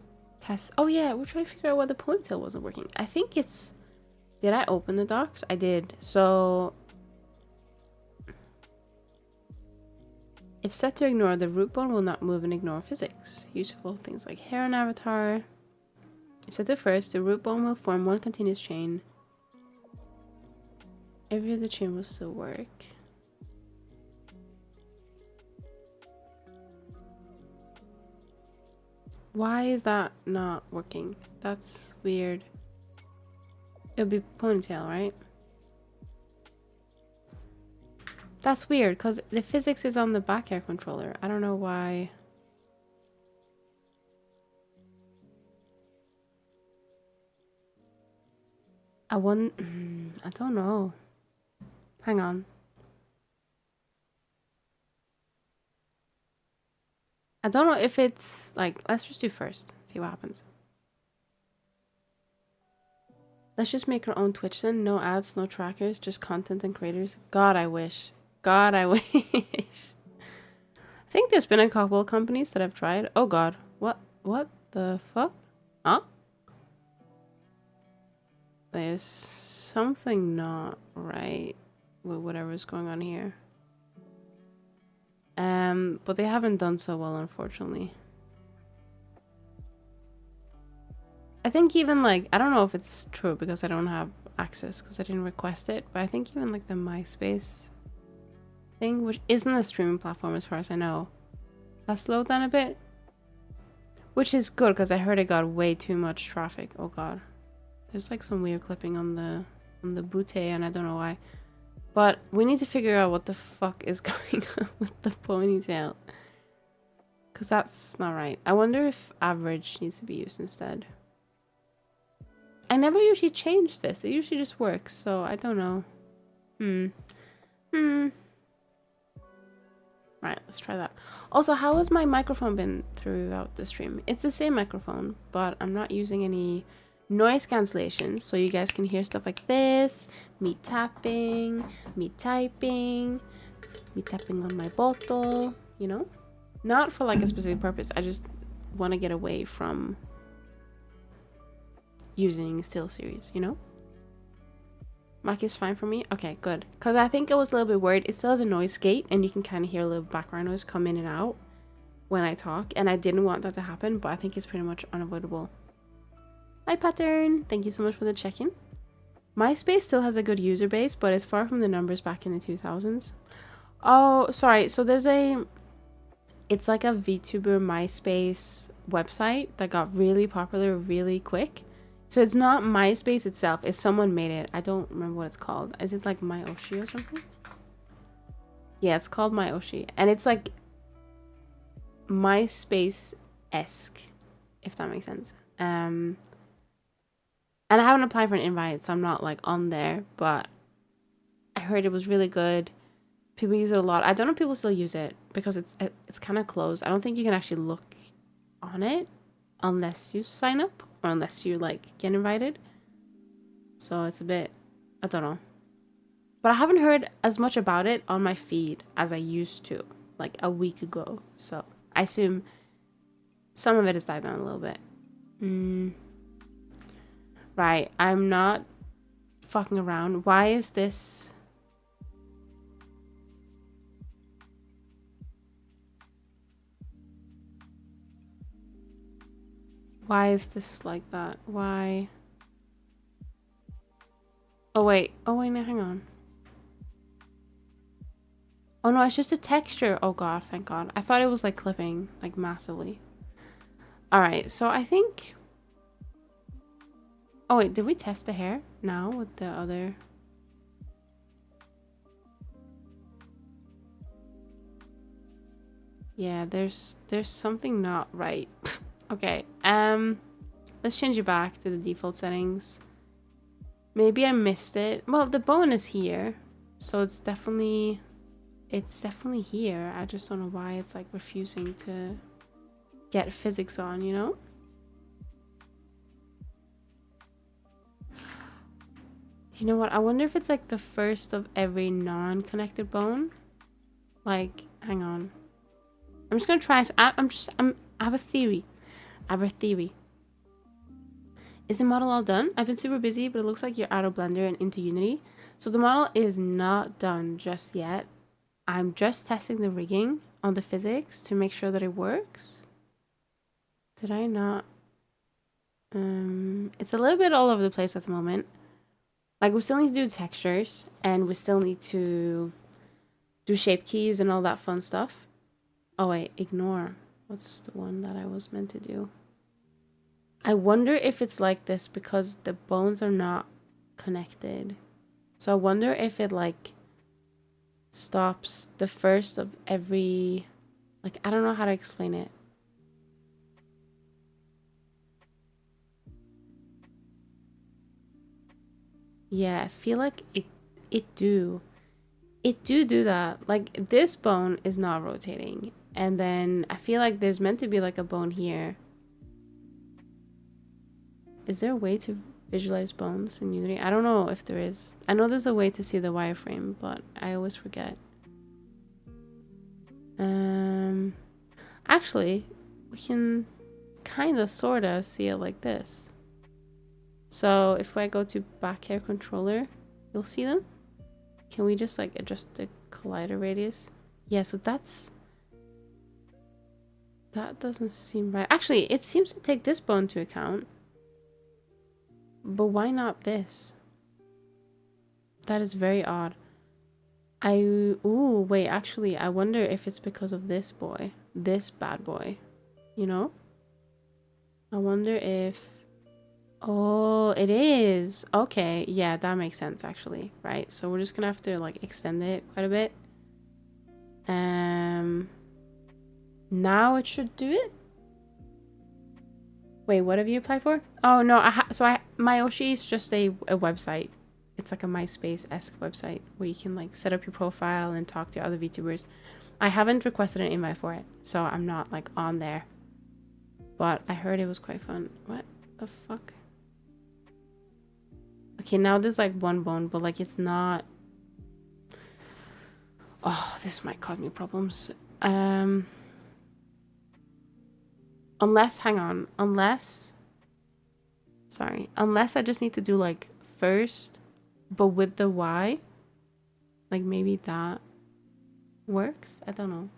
oh yeah, we're trying to figure out why the ponytail wasn't working. I think it's... Did I open the docs? I did. So if set to ignore, the root bone will not move and ignore physics. Useful things like hair and avatar. If set to first, the root bone will form one continuous chain. Every other chain will still work. Why is that not working? That's weird. It'll be ponytail, right? That's weird, because the physics is on the back air controller. I don't know why. I don't know. Hang on. I don't know if it's like, let's just do first. See what happens. Let's just make our own Twitch then. No ads, no trackers, just content and creators. God, I wish. God, I wish. I think there's been a couple of companies that I've tried. Oh God. What the fuck? Huh? There's something not right with whatever's going on here. But they haven't done so well, unfortunately. I think even like, I don't know if it's true because I don't have access because I didn't request it, but I think even like the MySpace thing, which isn't a streaming platform as far as I know, has slowed down a bit. Which is good because I heard it got way too much traffic. Oh God. There's like some weird clipping on the bootay and I don't know why. But we need to figure out what the fuck is going on with the ponytail. Because that's not right. I wonder if average needs to be used instead. I never usually change this. It usually just works, so I don't know. Right, let's try that. Also, how has my microphone been throughout the stream? It's the same microphone, but I'm not using any noise cancellation, so you guys can hear stuff like this, me tapping, me typing, me tapping on my bottle, you know? Not for like a specific purpose. I just want to get away from using still series, you know? Mic is fine for me? Okay, good. Because I think I was a little bit worried. It still has a noise gate, and you can kind of hear a little background noise come in and out when I talk. And I didn't want that to happen, but I think it's pretty much unavoidable. Hi, Pattern. Thank you so much for the check-in. MySpace still has a good user base, but it's far from the numbers back in the 2000s. Oh, sorry. So there's it's like a VTuber MySpace website that got really popular really quick. So it's not MySpace itself. It's someone made it. I don't remember what it's called. Is it like MyOshi or something? Yeah, it's called MyOshi. And it's like MySpace-esque, if that makes sense. And I haven't applied for an invite, so I'm not like on there. But I heard it was really good. People use it a lot. I don't know if people still use it because it's kind of closed. I don't think you can actually look on it unless you sign up. Or unless you like get invited. So it's a bit, I don't know. But I haven't heard as much about it on my feed as I used to, like a week ago. So I assume some of it has died down a little bit. Right, I'm not fucking around. Why is this? Why is this like that? Why? Oh wait, no, hang on. Oh no, it's just a texture. Oh god, thank god. I thought it was like clipping, like massively. Alright, so I think... Oh wait, did we test the hair now with the other... Yeah, there's something not right. Okay, let's change it back to the default settings. Maybe I missed it. Well, the bone is here, so it's definitely here. I just don't know why it's like refusing to get physics on, you know? You know what? I wonder if it's like the first of every non-connected bone. Like, hang on. I'm just gonna try. I have a theory. Is the model all done? I've been super busy, but it looks like you're out of Blender and into Unity. So the model is not done just yet. I'm just testing the rigging on the physics to make sure that it works. Did I not? It's a little bit all over the place at the moment. Like, we still need to do textures, and we still need to do shape keys and all that fun stuff. Oh wait, ignore. What's the one that I was meant to do? I wonder if it's like this because the bones are not connected. So I wonder if it like stops the first of every... Like, I don't know how to explain it. Yeah, I feel like it do that. Like, this bone is not rotating. And then I feel like there's meant to be like a bone here. Is there a way to visualize bones in Unity? I don't know if there is. I know there's a way to see the wireframe, but I always forget. Actually, we can kind of sort of see it like this. So if I go to back hair controller, you'll see them. Can we just like adjust the collider radius? Yeah, so that doesn't seem right. Actually, it seems to take this bone into account. But why not this? That is very odd. Ooh, wait, actually, I wonder if it's because of this boy. This bad boy. You know? I wonder if... Oh, it is. Okay, yeah, that makes sense, actually. Right, so we're just gonna have to, like, extend it quite a bit. Now it should do it. Wait, what have you applied for? Oh no, my Oshi is just a website. It's like a MySpace-esque website where you can like set up your profile and talk to other VTubers. I haven't requested an invite for it, so I'm not like on there. But I heard it was quite fun. What the fuck? Okay, now there's like one bone, but like it's not. Oh, this might cause me problems. Unless, hang on, unless I just need to do like first, but with the Y, like maybe that works. I don't know.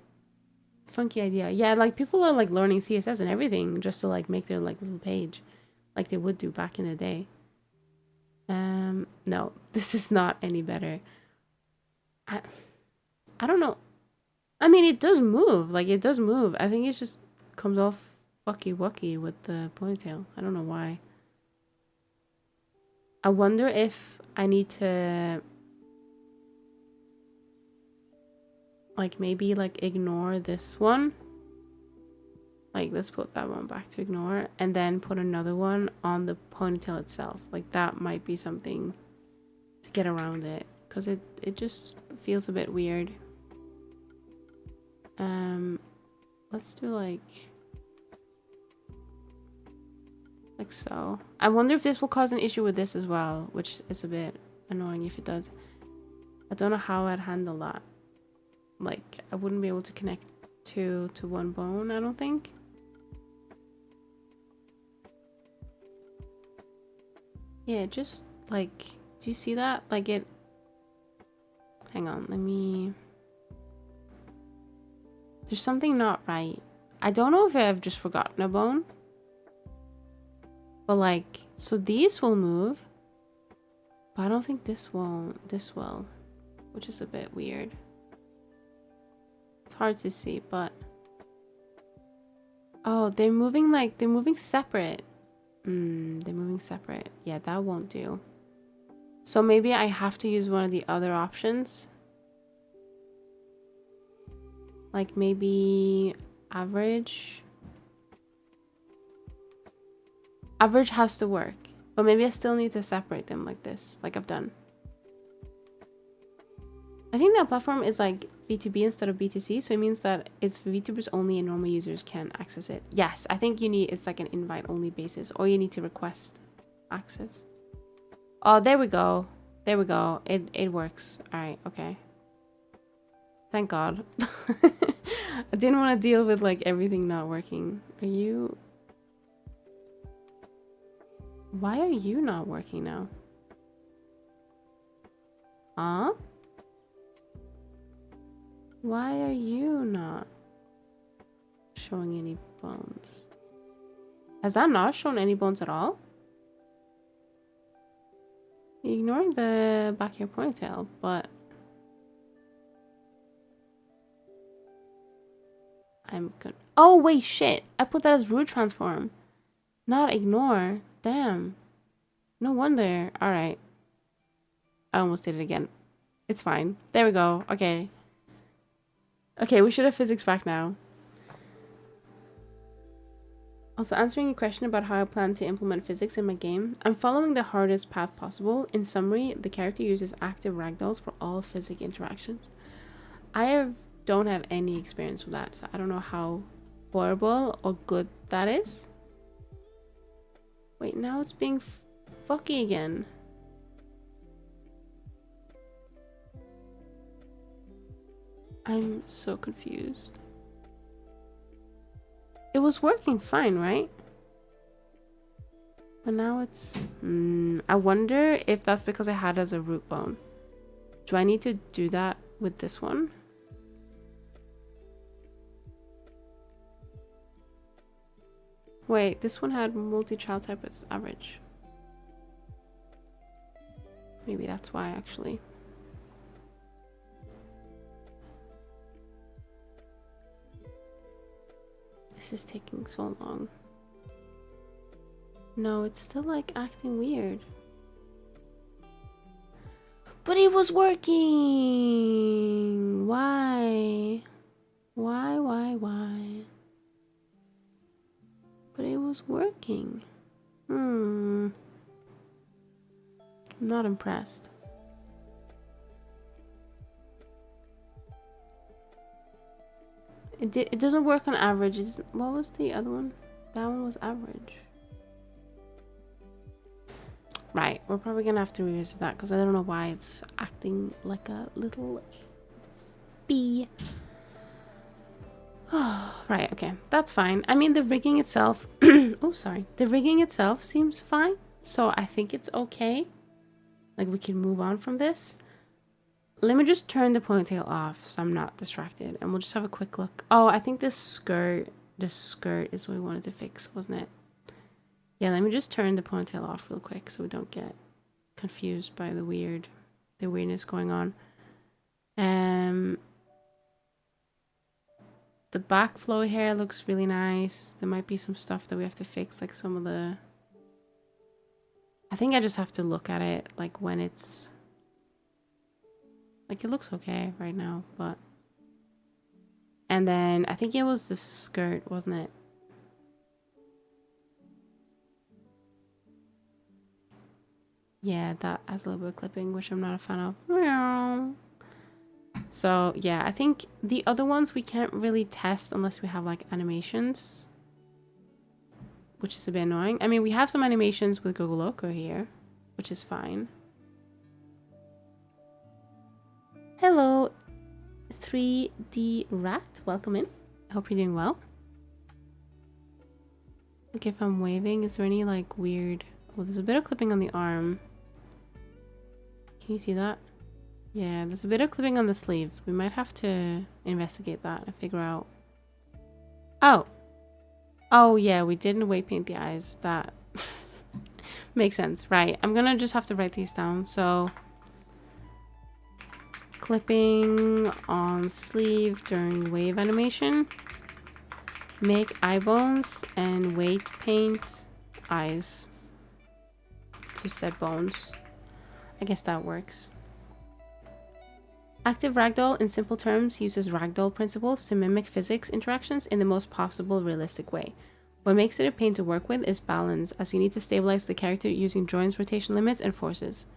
Funky idea. Yeah, like people are like learning CSS and everything just to like make their like little page, like they would do back in the day. No, this is not any better. I don't know. I mean, it does move. Like it does move. I think it just comes off fucky wucky with the ponytail. I don't know why. I wonder if I need to like maybe like ignore this one. Like let's put that one back to ignore and then put another one on the ponytail itself. Like that might be something to get around it because it just feels a bit weird. Let's do like so. I wonder if this will cause an issue with this as well, which is a bit annoying if it does. I don't know how I'd handle that. Like I wouldn't be able to connect two to one bone, I don't think. Yeah, just like, do you see that? Like it, hang on, there's something not right. I don't know if I've just forgotten a bone. But like, so these will move. But I don't think this won't, this will. Which is a bit weird. It's hard to see, but... Oh, they're moving like, they're moving separate. They're moving separate. Yeah, that won't do. So maybe I have to use one of the other options. Like maybe average. Average has to work. But maybe I still need to separate them like this, like I've done. I think that platform is like B2B instead of B2C, so it means that it's for VTubers only and normal users can access it. Yes, I think you need, it's like an invite only basis, or you need to request access. Oh, there we go. There we go. It works. All right, okay. Thank God. I didn't want to deal with like everything not working. Are you... Why are you not working now? Huh? Why are you not showing any bones? Has that not shown any bones at all? You're ignoring the back of your ponytail, but... I'm good. Oh, wait, shit. I put that as root transform. Not ignore. Damn. No wonder. Alright. I almost did it again. It's fine. There we go. Okay. Okay, we should have physics back now. Also, answering your question about how I plan to implement physics in my game, I'm following the hardest path possible. In summary, the character uses active ragdolls for all physics interactions. Don't have any experience with that, so I don't know how horrible or good that is. Wait, now it's being fucky again. I'm so confused. It was working fine, right? But now it's... I wonder if that's because I had it as a root bone. Do I need to do that with this one? Wait, this one had multi-child type as average. Maybe that's why, actually. This is taking so long. No, it's still like acting weird. But it was working! Why? Why? But it was working. I'm not impressed. It doesn't work on average. What was the other one? That one was average. Right, we're probably gonna have to revisit that because I don't know why it's acting like a little bee. Right, okay, that's fine. I mean, the rigging itself, oh, sorry. The rigging itself seems fine. So I think it's okay. Like, we can move on from this. Let me just turn the ponytail off so I'm not distracted. And we'll just have a quick look. Oh, I think the skirt is what we wanted to fix, wasn't it? Yeah, let me just turn the ponytail off real quick so we don't get confused by the weirdness going on. The back flow hair looks really nice. There might be some stuff that we have to fix, like some of the... I think I just have to look at it, like when it's... Like, it looks okay right now, but... And then, I think it was the skirt, wasn't it? Yeah, that has a little bit of clipping, which I'm not a fan of. So, yeah, I think the other ones we can't really test unless we have, like, animations. Which is a bit annoying. I mean, we have some animations with Google Loco here, which is fine. Hello, 3D Rat. Welcome in. I hope you're doing well. Like, if I'm waving, is there any, like, weird... Oh, there's a bit of clipping on the arm. Can you see that? Yeah, there's a bit of clipping on the sleeve. We might have to investigate that and figure out... Oh! Oh, yeah, we didn't weight paint the eyes. That makes sense. Right, I'm gonna just have to write these down. So, clipping on sleeve during wave animation. Make eye bones and weight paint eyes to set bones. I guess that works. Active Ragdoll, in simple terms, uses Ragdoll principles to mimic physics interactions in the most possible realistic way. What makes it a pain to work with is balance, as you need to stabilize the character using joints, rotation limits, and forces.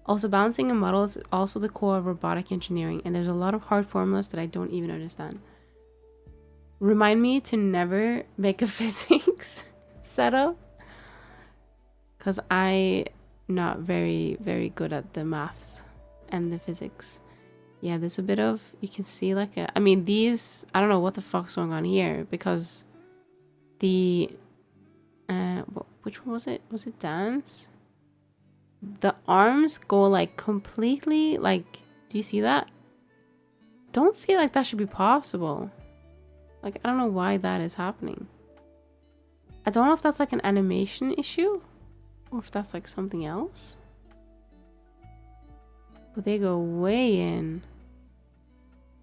Also, balancing a model is also the core of robotic engineering, and there's a lot of hard formulas that I don't even understand. Remind me to never make a physics setup, because I'm not very, very good at the maths and the physics. Yeah, there's a bit of, you can see like a, I mean, these, I don't know what the fuck's going on here, because the, which one was it? Was it dance? The arms go like completely, like, do you see that? Don't feel like that should be possible. Like, I don't know why that is happening. I don't know if that's like an animation issue or if that's like something else. But they go way in.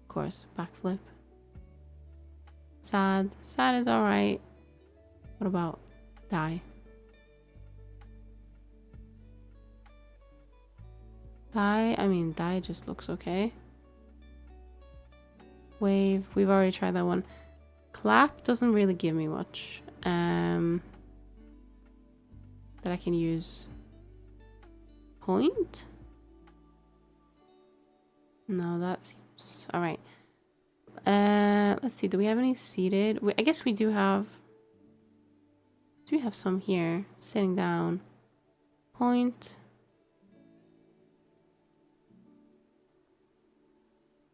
Of course, backflip. Sad. Sad is alright. What about die? Die, I mean, die just looks okay. Wave, we've already tried that one. Clap doesn't really give me much. That I can use. Point? No, that seems... Alright. Let's see, do we have any seated? I guess we do have... Do we have some here? Sitting down. Point.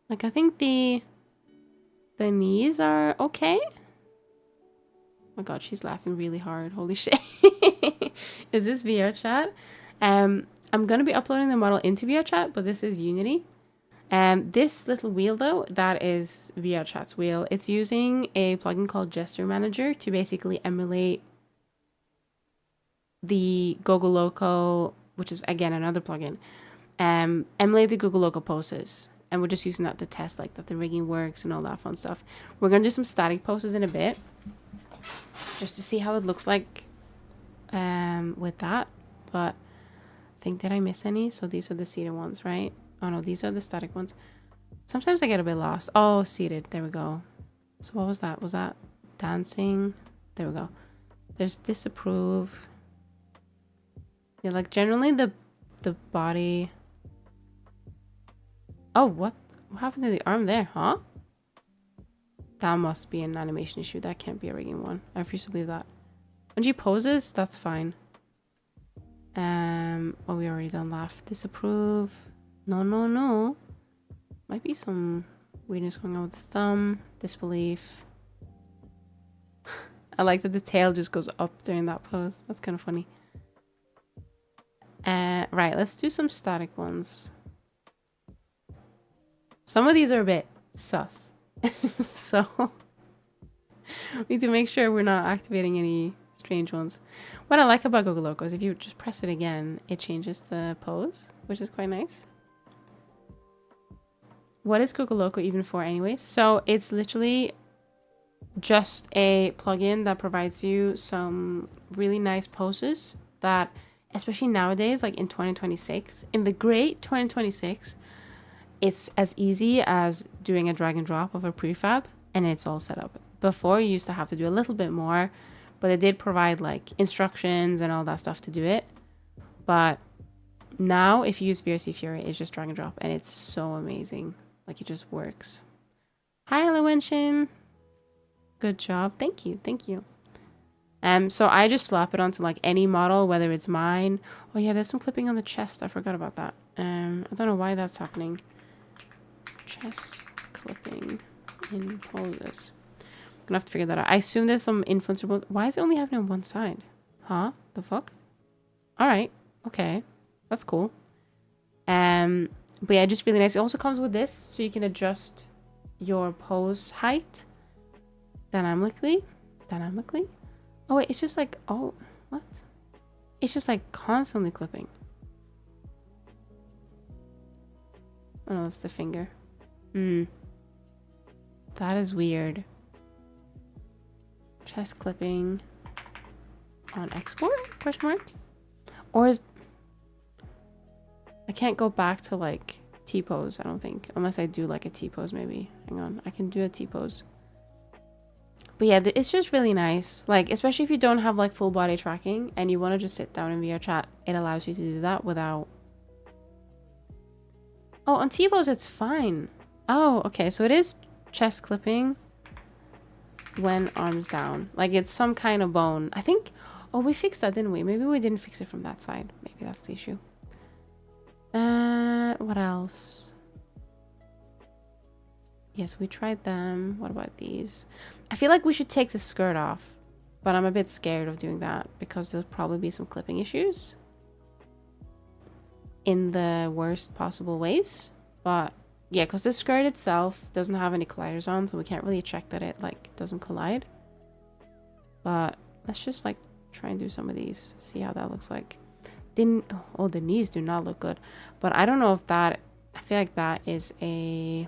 Like, I think the knees are okay. Oh my god, she's laughing really hard. Holy shit. Is this VR chat? I'm gonna be uploading the model into VR chat, but this is Unity. This little wheel though, that is VR chat's wheel. It's using a plugin called Gesture Manager to basically emulate the Google Loco, which is again another plugin. Emulate the Google Loco poses. And we're just using that to test like that the rigging works and all that fun stuff. We're gonna do some static poses in a bit, just to see how it looks like with that. But I think, did I miss any? So these are the seated ones, right? Oh no, these are the static ones. Sometimes I get a bit lost. Oh, seated, there we go. So what was that? Was that dancing? There we go. There's disapprove. Yeah, like generally the body. Oh, what happened to the arm there, huh? That must be an animation issue. That can't be a rigging one. I refuse to believe that. When she poses, that's fine. Oh, we already done laugh. Disapprove. No, no, no. Might be some weirdness going on with the thumb. Disbelief. I like that the tail just goes up during that pose. That's kind of funny. Right, let's do some static ones. Some of these are a bit sus. So we need to make sure we're not activating any strange ones. What I like about Google Loco is if you just press it again, it changes the pose, which is quite nice. What is Google Loco even for anyways? So it's literally just a plugin that provides you some really nice poses that, especially nowadays, like in 2026, in the great 2026, it's as easy as doing a drag and drop of a prefab and it's all set up. Before you used to have to do a little bit more, but it did provide like instructions and all that stuff to do it. But now if you use VRC Fury, it's just drag and drop and it's so amazing. Like it just works. Hi, Lewenshin. Good job. Thank you. Thank you. So I just slap it onto like any model, whether it's mine. Oh yeah, there's some clipping on the chest. I forgot about that. I don't know why that's happening. Chest clipping in poses. I'm gonna have to figure that out. I assume there's some influencer. Why is it only happening on one side? Huh? The fuck? All right. Okay. That's cool. But yeah, just really nice. It also comes with this, so you can adjust your pose height dynamically. Oh wait, it's just like, oh, what? It's just like constantly clipping. Oh no, that's the finger. That is weird. Chest clipping on export? Question mark? Or is... I can't go back to like T-pose, I don't think. Unless I do like a T-pose maybe. Hang on, I can do a T-pose. But yeah, it's just really nice. Like, especially if you don't have like full body tracking and you want to just sit down in VR chat, it allows you to do that without... Oh, on T-pose it's fine. Oh, okay, so it is chest clipping when arms down. Like it's some kind of bone. I think... Oh, we fixed that, didn't we? Maybe we didn't fix it from that side. Maybe that's the issue. What else? Yes, we tried them. What about these? I feel like we should take the skirt off, but I'm a bit scared of doing that because there'll probably be some clipping issues in the worst possible ways. But yeah, because the skirt itself doesn't have any colliders on, so we can't really check that it like doesn't collide. But let's just like try and do some of these, see how that looks like. Oh, the knees do not look good, but I don't know if that... I feel like that is a...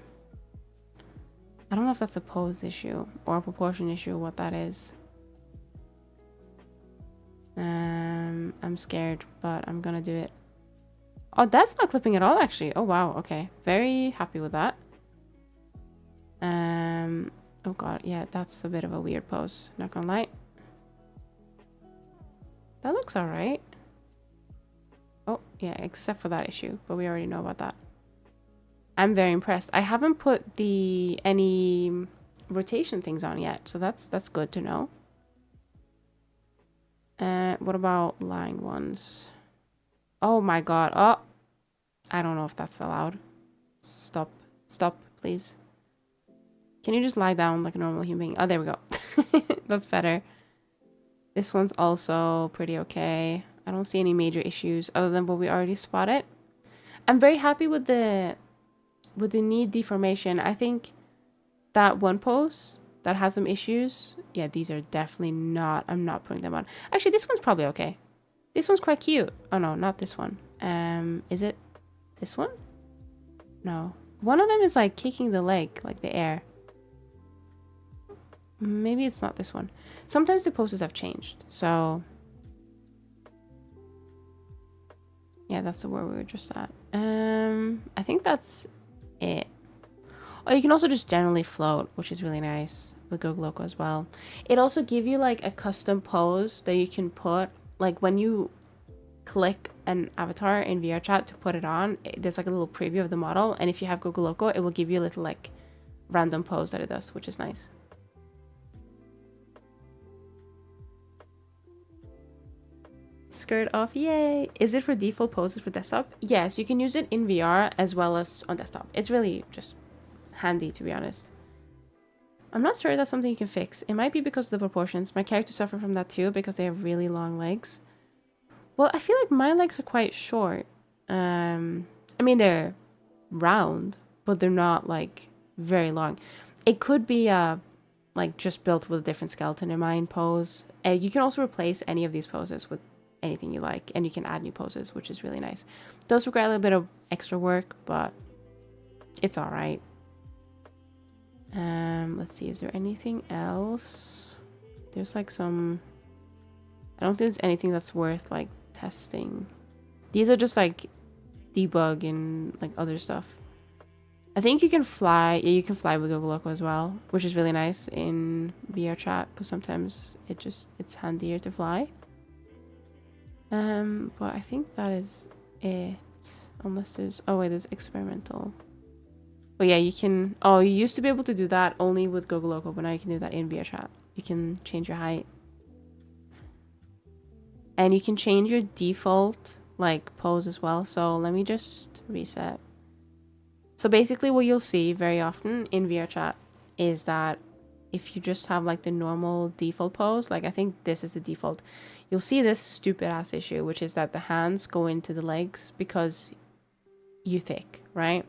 I don't know if that's a pose issue or a proportion issue, what that is. I'm scared, but I'm gonna do it. Oh, that's not clipping at all, actually. Oh, wow. Okay. Very happy with that. Oh, God. Yeah, that's a bit of a weird pose. Not gonna lie. That looks all right. Oh, yeah, except for that issue, but we already know about that. I'm very impressed. I haven't put any rotation things on yet, so that's good to know. What about lying ones? Oh my God. Oh, I don't know if that's allowed. Stop, please. Can you just lie down like a normal human being? Oh, there we go. That's better. This one's also pretty okay. I don't see any major issues other than what we already spotted. I'm very happy with the knee deformation. I think that one pose that has some issues, yeah, these are definitely not... I'm not putting them on. Actually, this one's probably okay. This one's quite cute. Oh no, not this one. Is it this one? No. One of them is like kicking the leg, like the air. Maybe it's not this one. Sometimes the poses have changed, so... Yeah, that's the word we were just at. I think that's it. Or you can also just generally float, which is really nice with Google Loco as well. It also gives you like a custom pose that you can put, like when you click an avatar in VRChat to put it on, there's like a little preview of the model, and if you have Google Loco, it will give you a little like random pose that it does, which is nice. Skirt off, yay! Is it for default poses for desktop? Yes, you can use it in VR as well as on desktop. It's really just handy, to be honest. I'm not sure that's something you can fix. It might be because of the proportions. My characters suffer from that too because they have really long legs. Well, I feel like my legs are quite short. I mean, they're round, but they're not like very long. It could be like just built with a different skeleton in mind pose. You can also replace any of these poses with anything you like, and you can add new poses, which is really nice. It does require a little bit of extra work, but it's all right. Let's see, is there anything else? There's like some, I don't think there's anything that's worth like testing. These are just like debug and like other stuff. I think you can fly. Yeah, you can fly with Google Loco as well, which is really nice in VR chat because sometimes it's handier to fly. But I think that is it. Unless there's, oh wait, there's experimental. But yeah, you can, oh, you used to be able to do that only with Google Loco, but now you can do that in VR chat. You can change your height. And you can change your default like pose as well. So let me just reset. So basically what you'll see very often in VR chat is that if you just have like the normal default pose, like I think this is the default, you'll see this stupid ass issue, which is that the hands go into the legs because you're thick, right?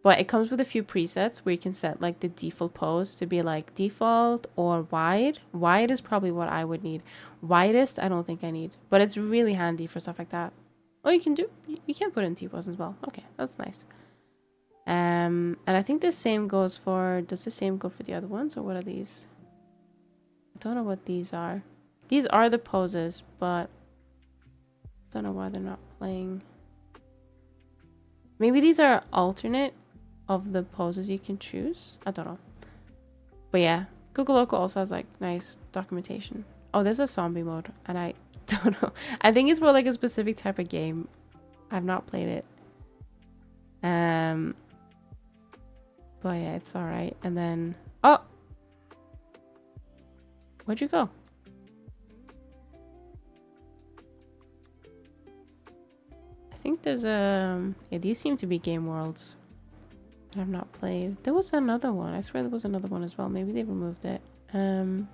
But it comes with a few presets where you can set like the default pose to be like default or wide. Wide is probably what I would need. Widest, I don't think I need, but it's really handy for stuff like that. Oh, you can put in T-pose as well. Okay, that's nice. And I think the same goes for, does the same go for the other ones, or what are these? I don't know what these are. These are the poses, but I don't know why they're not playing. Maybe these are alternate of the poses you can choose. I don't know. But yeah, Google Loco also has like nice documentation. Oh, there's a zombie mode, and I don't know. I think it's for like a specific type of game. I've not played it. But yeah, it's all right. And then, oh, where'd you go? I think there's a, yeah, these seem to be game worlds that I've not played. There was another one. I swear there was another one as well. Maybe they removed it. I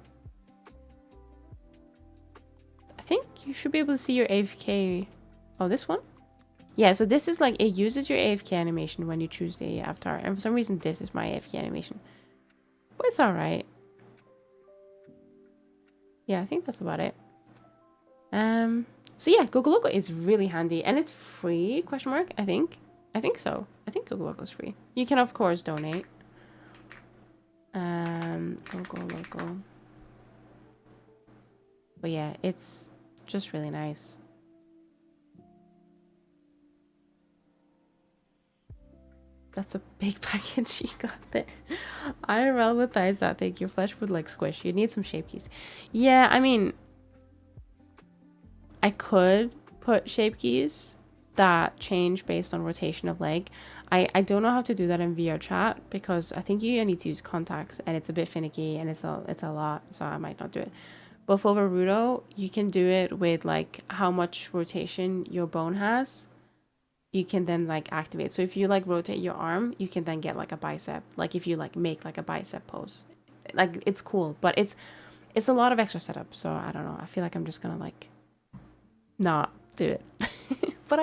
think you should be able to see your AFK. Oh, this one? Yeah, so this is like, it uses your AFK animation when you choose the avatar. And for some reason, this is my AFK animation. But it's all right. Yeah, I think that's about it. So yeah, Google Loco is really handy. And it's free, question mark, I think. I think so. I think Google Loco is free. You can, of course, donate. Google Loco. But yeah, it's just really nice. That's a big package you got there. IRL with thighs that thick, your flesh would like squish. You need some shape keys. Yeah, I mean, I could put shape keys that change based on rotation of leg. I don't know how to do that in VR chat because I think you need to use contacts and it's a bit finicky and it's a lot, so I might not do it. But for Varudo, you can do it with like how much rotation your bone has. You can then like activate. So if you like rotate your arm, you can then get like a bicep. Like if you like make like a bicep pose, like it's cool, but it's a lot of extra setup. So I don't know. I feel like I'm just gonna like not do it. But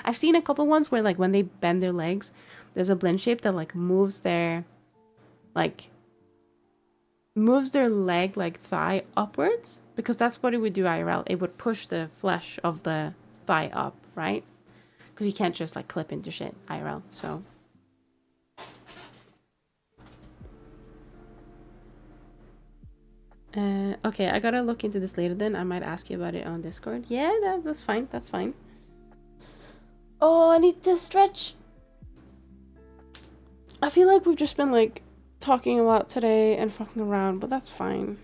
I've seen a couple ones where like when they bend their legs, there's a blend shape that like moves their leg like thigh upwards, because that's what it would do IRL. It would push the flesh of the thigh up, right? Because you can't just like clip into shit IRL. So okay, I gotta look into this later then. I might ask you about it on Discord. Yeah, that's fine. That's fine. Oh, I need to stretch. I feel like we've just been like talking a lot today and fucking around, but that's fine.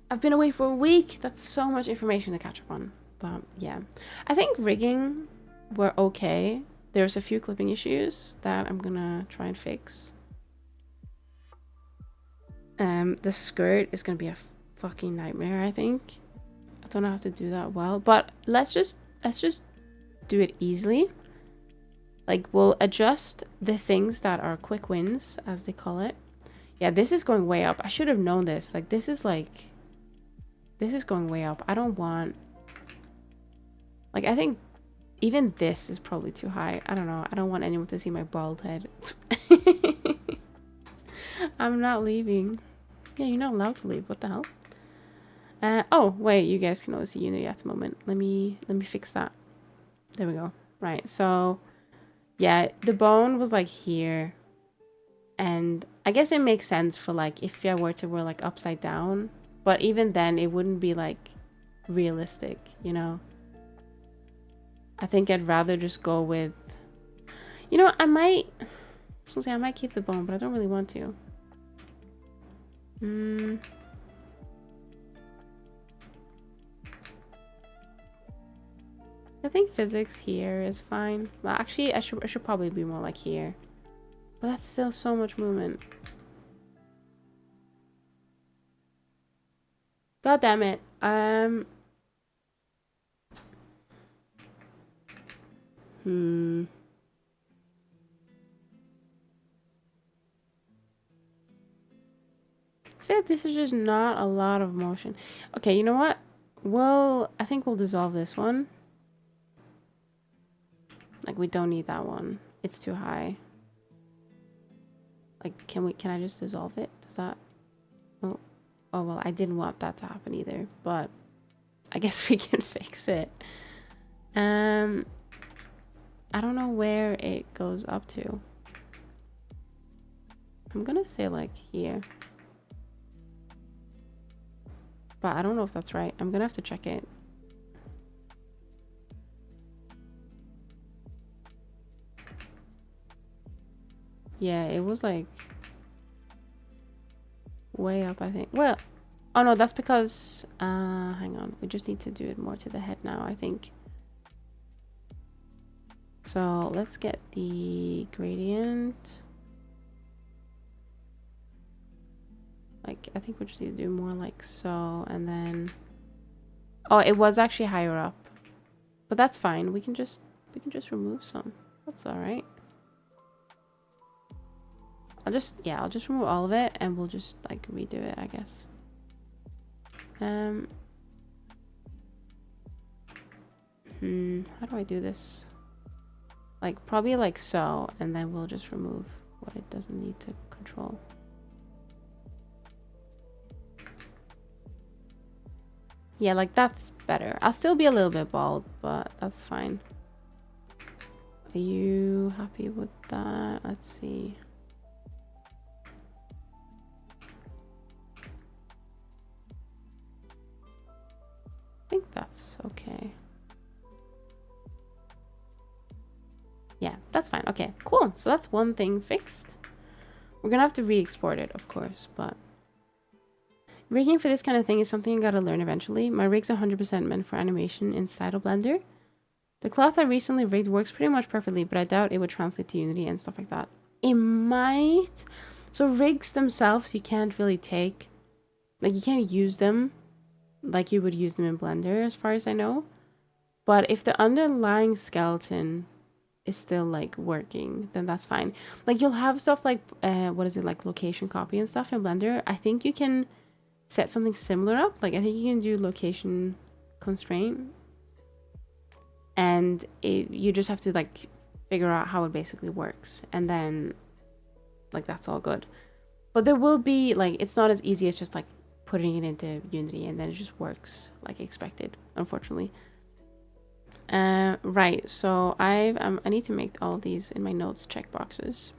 I've been away for a week. That's so much information to catch up on. But yeah, I think rigging were okay. There's a few clipping issues that I'm gonna try and fix. The skirt is gonna be a fucking nightmare, I think. I don't know how to do that well, but let's just do it easily. Like, we'll adjust the things that are quick wins, as they call it. Yeah, this is going way up. I should have known this. Like, this is going way up. I don't want... Like, I think even this is probably too high. I don't know. I don't want anyone to see my bald head. I'm not leaving. Yeah, you're not allowed to leave. What the hell? Oh, wait. You guys can only see Unity at the moment. Let me fix that. There we go. Right. So, yeah, the bone was like here. And I guess it makes sense for like if I were to wear like upside down. But even then, it wouldn't be like realistic, you know? I think I'd rather just go with... You know, I might keep the bone, but I don't really want to. I think physics here is fine. Well, actually, I should probably be more like here. But that's still so much movement. God damn it. I feel like this is just not a lot of motion. Okay, you know what? Well, I think we'll dissolve this one. Like, we don't need that one. It's too high. Like, can I just dissolve it? Does that... Oh, well, I didn't want that to happen either, but I guess we can fix it. I don't know where it goes up to. I'm gonna say like here. But I don't know if that's right. I'm gonna have to check it. Yeah, it was like way up, I think. Well, oh no, that's because hang on, we just need to do it more to the head now, I think. So let's get the gradient. Like, I think we just need to do more like so, and then... Oh, it was actually higher up. But that's fine. We can just remove some. That's all right. I'll just remove all of it, and we'll just like redo it, I guess. How do I do this? Like, probably like so, and then we'll just remove what it doesn't need to control. Yeah, like that's better. I'll still be a little bit bald, but that's fine. Are you happy with that? Let's see. I think that's okay. Yeah, that's fine. Okay, cool. So that's one thing fixed. We're gonna have to re-export it, of course, but... Rigging for this kind of thing is something you gotta learn eventually. My rig's 100% meant for animation inside of Blender. The cloth I recently rigged works pretty much perfectly, but I doubt it would translate to Unity and stuff like that. It might. So rigs themselves, you can't really take... Like, you can't use them like you would use them in Blender, as far as I know. But if the underlying skeleton is still, like, working, then that's fine. Like, you'll have stuff like, what is it, like, location copy and stuff in Blender. I think you can... set something similar up. Like, I think you can do location constraint, and you just have to like figure out how it basically works, and then like that's all good. But there will be like, it's not as easy as just like putting it into Unity and then it just works like expected, unfortunately. Right, so I need to make all of these in my notes checkboxes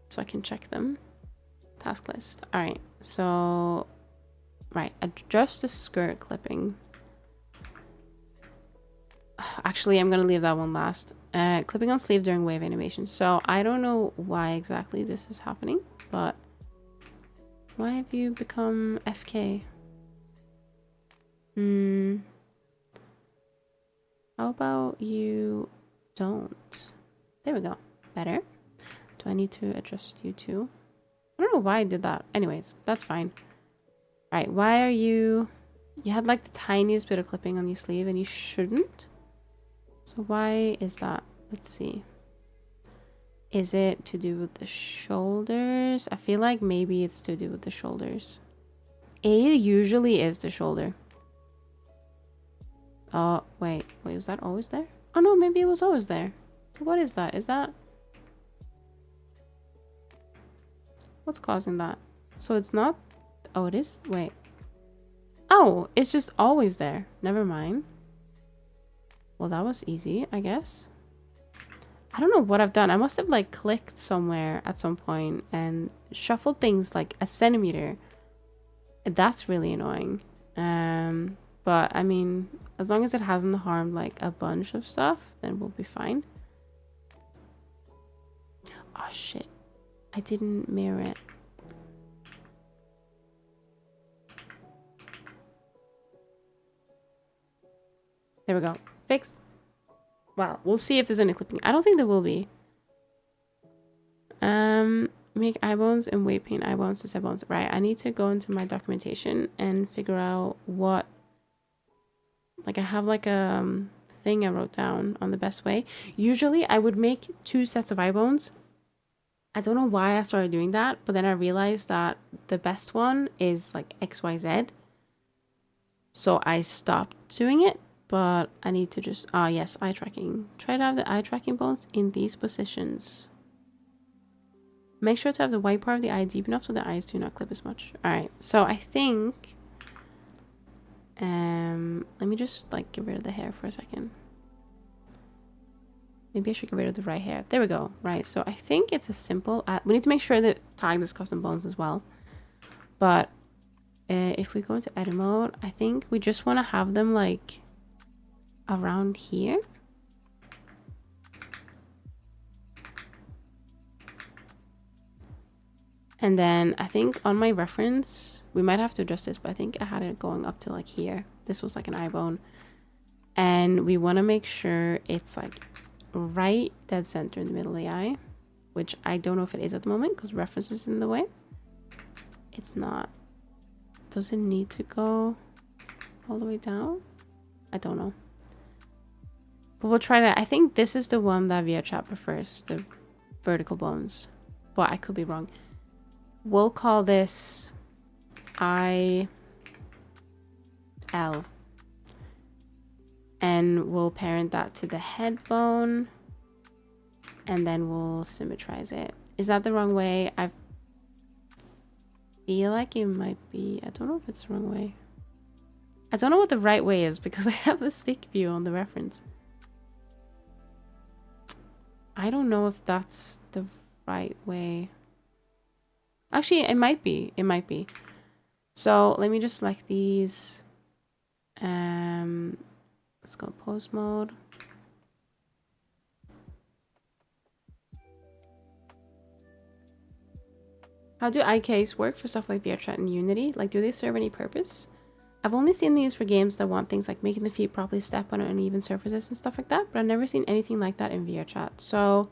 so I can check them. Task list. All right, so right, adjust the skirt clipping. Actually, I'm gonna leave that one last. Clipping on sleeve during wave animation. So I don't know why exactly this is happening, but why have you become FK? How about you don't? There we go. Better. Do I need to adjust you too? I don't know why I did that. Anyways, that's fine. All right, why are you... You had like the tiniest bit of clipping on your sleeve and you shouldn't. So why is that? Let's see. Is it to do with the shoulders? I feel like maybe it's to do with the shoulders. A usually is the shoulder. Oh, wait. Wait, was that always there? Oh no, maybe it was always there. So what is that? Is that... What's causing that? So it's not... Oh, it is? Wait. Oh, it's just always there. Never mind. Well, that was easy, I guess. I don't know what I've done. I must have like clicked somewhere at some point and shuffled things like a centimeter. That's really annoying. But I mean, as long as it hasn't harmed like a bunch of stuff, then we'll be fine. Oh shit. I didn't mirror it. There we go. Fixed. Well, we'll see if there's any clipping. I don't think there will be. Make eye bones and weight paint eye bones to set bones. Right, I need to go into my documentation and figure out what... Like, I have like a thing I wrote down on the best way. Usually, I would make 2 sets of eye bones. I don't know why I started doing that, but then I realized that the best one is like XYZ. So I stopped doing it. But I need to just... Ah, yes, eye tracking. Try to have the eye tracking bones in these positions. Make sure to have the white part of the eye deep enough so the eyes do not clip as much. Alright, so I think... let me just, like, get rid of the hair for a second. Maybe I should get rid of the right hair. There we go. Right, so I think it's a simple... we need to make sure that tag this custom bones as well. But if we go into edit mode, I think we just want to have them, like... around here. And then I think on my reference, we might have to adjust this, but I think I had it going up to like here. This was like an eye bone. And we want to make sure it's like right dead center in the middle of the eye, which I don't know if it is at the moment because reference is in the way. It's not. Does it need to go all the way down? I don't know. But we'll try that. I think this is the one that VRChat prefers, the vertical bones. But I could be wrong. We'll call this IL. And we'll parent that to the head bone. And then we'll symmetrize it. Is that the wrong way? I feel like it might be. I don't know if it's the wrong way. I don't know what the right way is because I have the stick view on the reference. I don't know if that's the right way. Actually, it might be. It might be. So let me just select these. Let's go pose mode. How do IKs work for stuff like VRChat and Unity? Like, do they serve any purpose? I've only seen them used for games that want things like making the feet properly step on uneven surfaces and stuff like that, but I've never seen anything like that in VRChat. So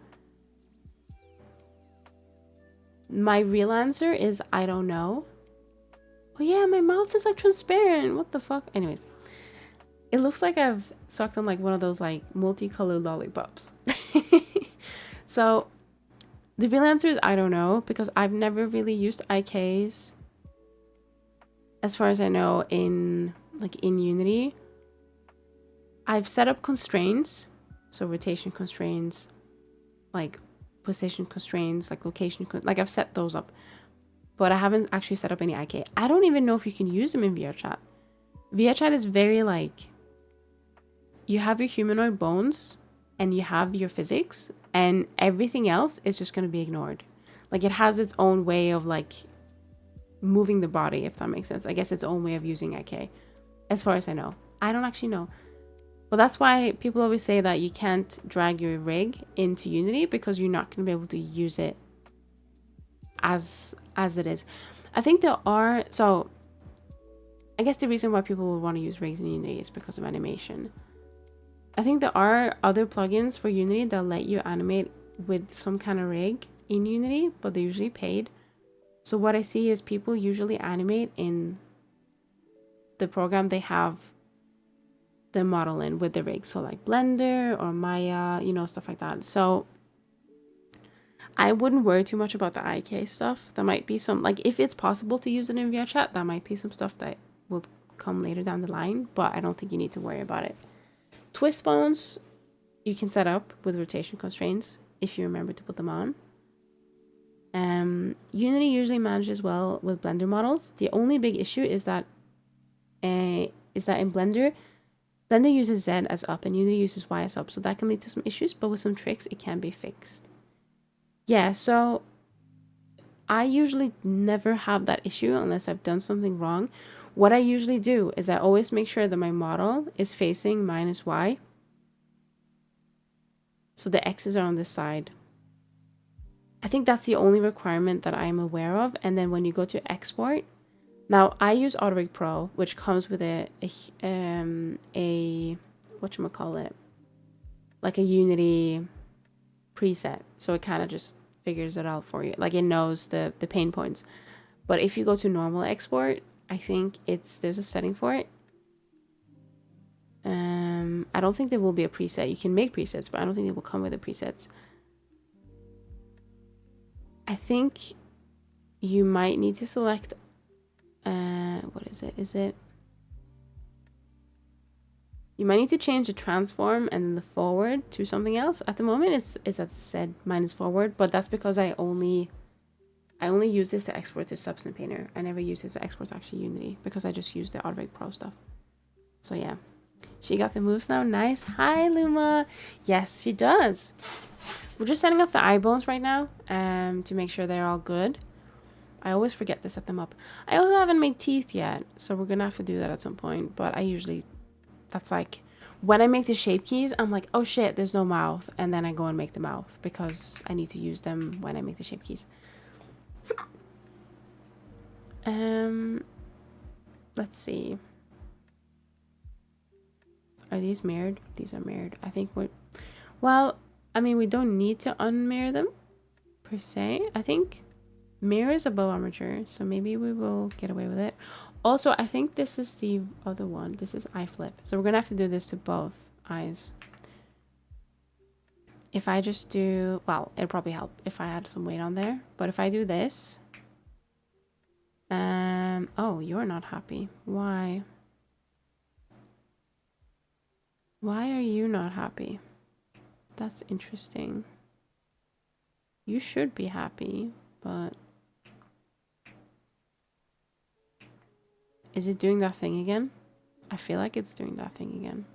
my real answer is I don't know. Oh yeah, my mouth is like transparent. What the fuck? Anyways, it looks like I've sucked on like one of those like multicolored lollipops. So the real answer is I don't know because I've never really used IKs. As far as I know, in Unity, I've set up constraints, so rotation constraints, like position constraints, like location, like I've set those up, but I haven't actually set up any IK. I don't even know if you can use them in VRChat. VRChat is very like, you have your humanoid bones and you have your physics and everything else is just going to be ignored. Like it has its own way of like moving the body, if that makes sense. I guess its own way of using IK, as far as I know. I don't actually know. Well, that's why people always say that you can't drag your rig into Unity because you're not going to be able to use it as it is. I think there are, so I guess the reason why people would want to use rigs in Unity is because of animation. I think there are other plugins for Unity that let you animate with some kind of rig in Unity, but they're usually paid. So what I see is people usually animate in the program they have the model in with the rig. So like Blender or Maya, you know, stuff like that. So I wouldn't worry too much about the IK stuff. There might be some, like if it's possible to use it in VRChat, that might be some stuff that will come later down the line, but I don't think you need to worry about it. Twist bones, you can set up with rotation constraints if you remember to put them on. Unity usually manages well with Blender models. The only big issue is that in Blender uses Z as up and Unity uses Y as up, so that can lead to some issues, but with some tricks it can be fixed. Yeah, so I usually never have that issue unless I've done something wrong. What I usually do is I always make sure that my model is facing -Y. So the X's are on this side. I think that's the only requirement that I'm aware of. And then when you go to export, now I use AutoRig Pro, which comes with a whatchamacallit, like a Unity preset. So it kind of just figures it out for you. Like it knows the pain points. But if you go to normal export, I think there's a setting for it. I don't think there will be a preset. You can make presets, but I don't think they will come with the presets. I think you might need to select, what is it? You might need to change the transform and then the forward to something else. At the moment, it's at Z minus forward, but that's because I only use this to export to Substance Painter. I never use this to export to actually Unity because I just use the AutoRig Pro stuff. So yeah, she got the moves now. Nice. Hi, Luma. Yes, she does. We're just setting up the eye bones right now to make sure they're all good. I always forget to set them up. I also haven't made teeth yet, so we're gonna have to do that at some point. But I usually, that's like, when I make the shape keys, I'm like, oh shit, there's no mouth. And then I go and make the mouth because I need to use them when I make the shape keys. Let's see. Are these mirrored? These are mirrored. I think well, I mean, we don't need to unmirror them per se. I think mirror is above armature, so maybe we will get away with it. Also, I think this is the other one. This is eye flip. So we're gonna have to do this to both eyes. If I just do, well, it'd probably help if I had some weight on there. But if I do this, oh, you're not happy. Why? Why are you not happy? That's interesting. You should be happy, but is it doing that thing again? I feel like it's doing that thing again.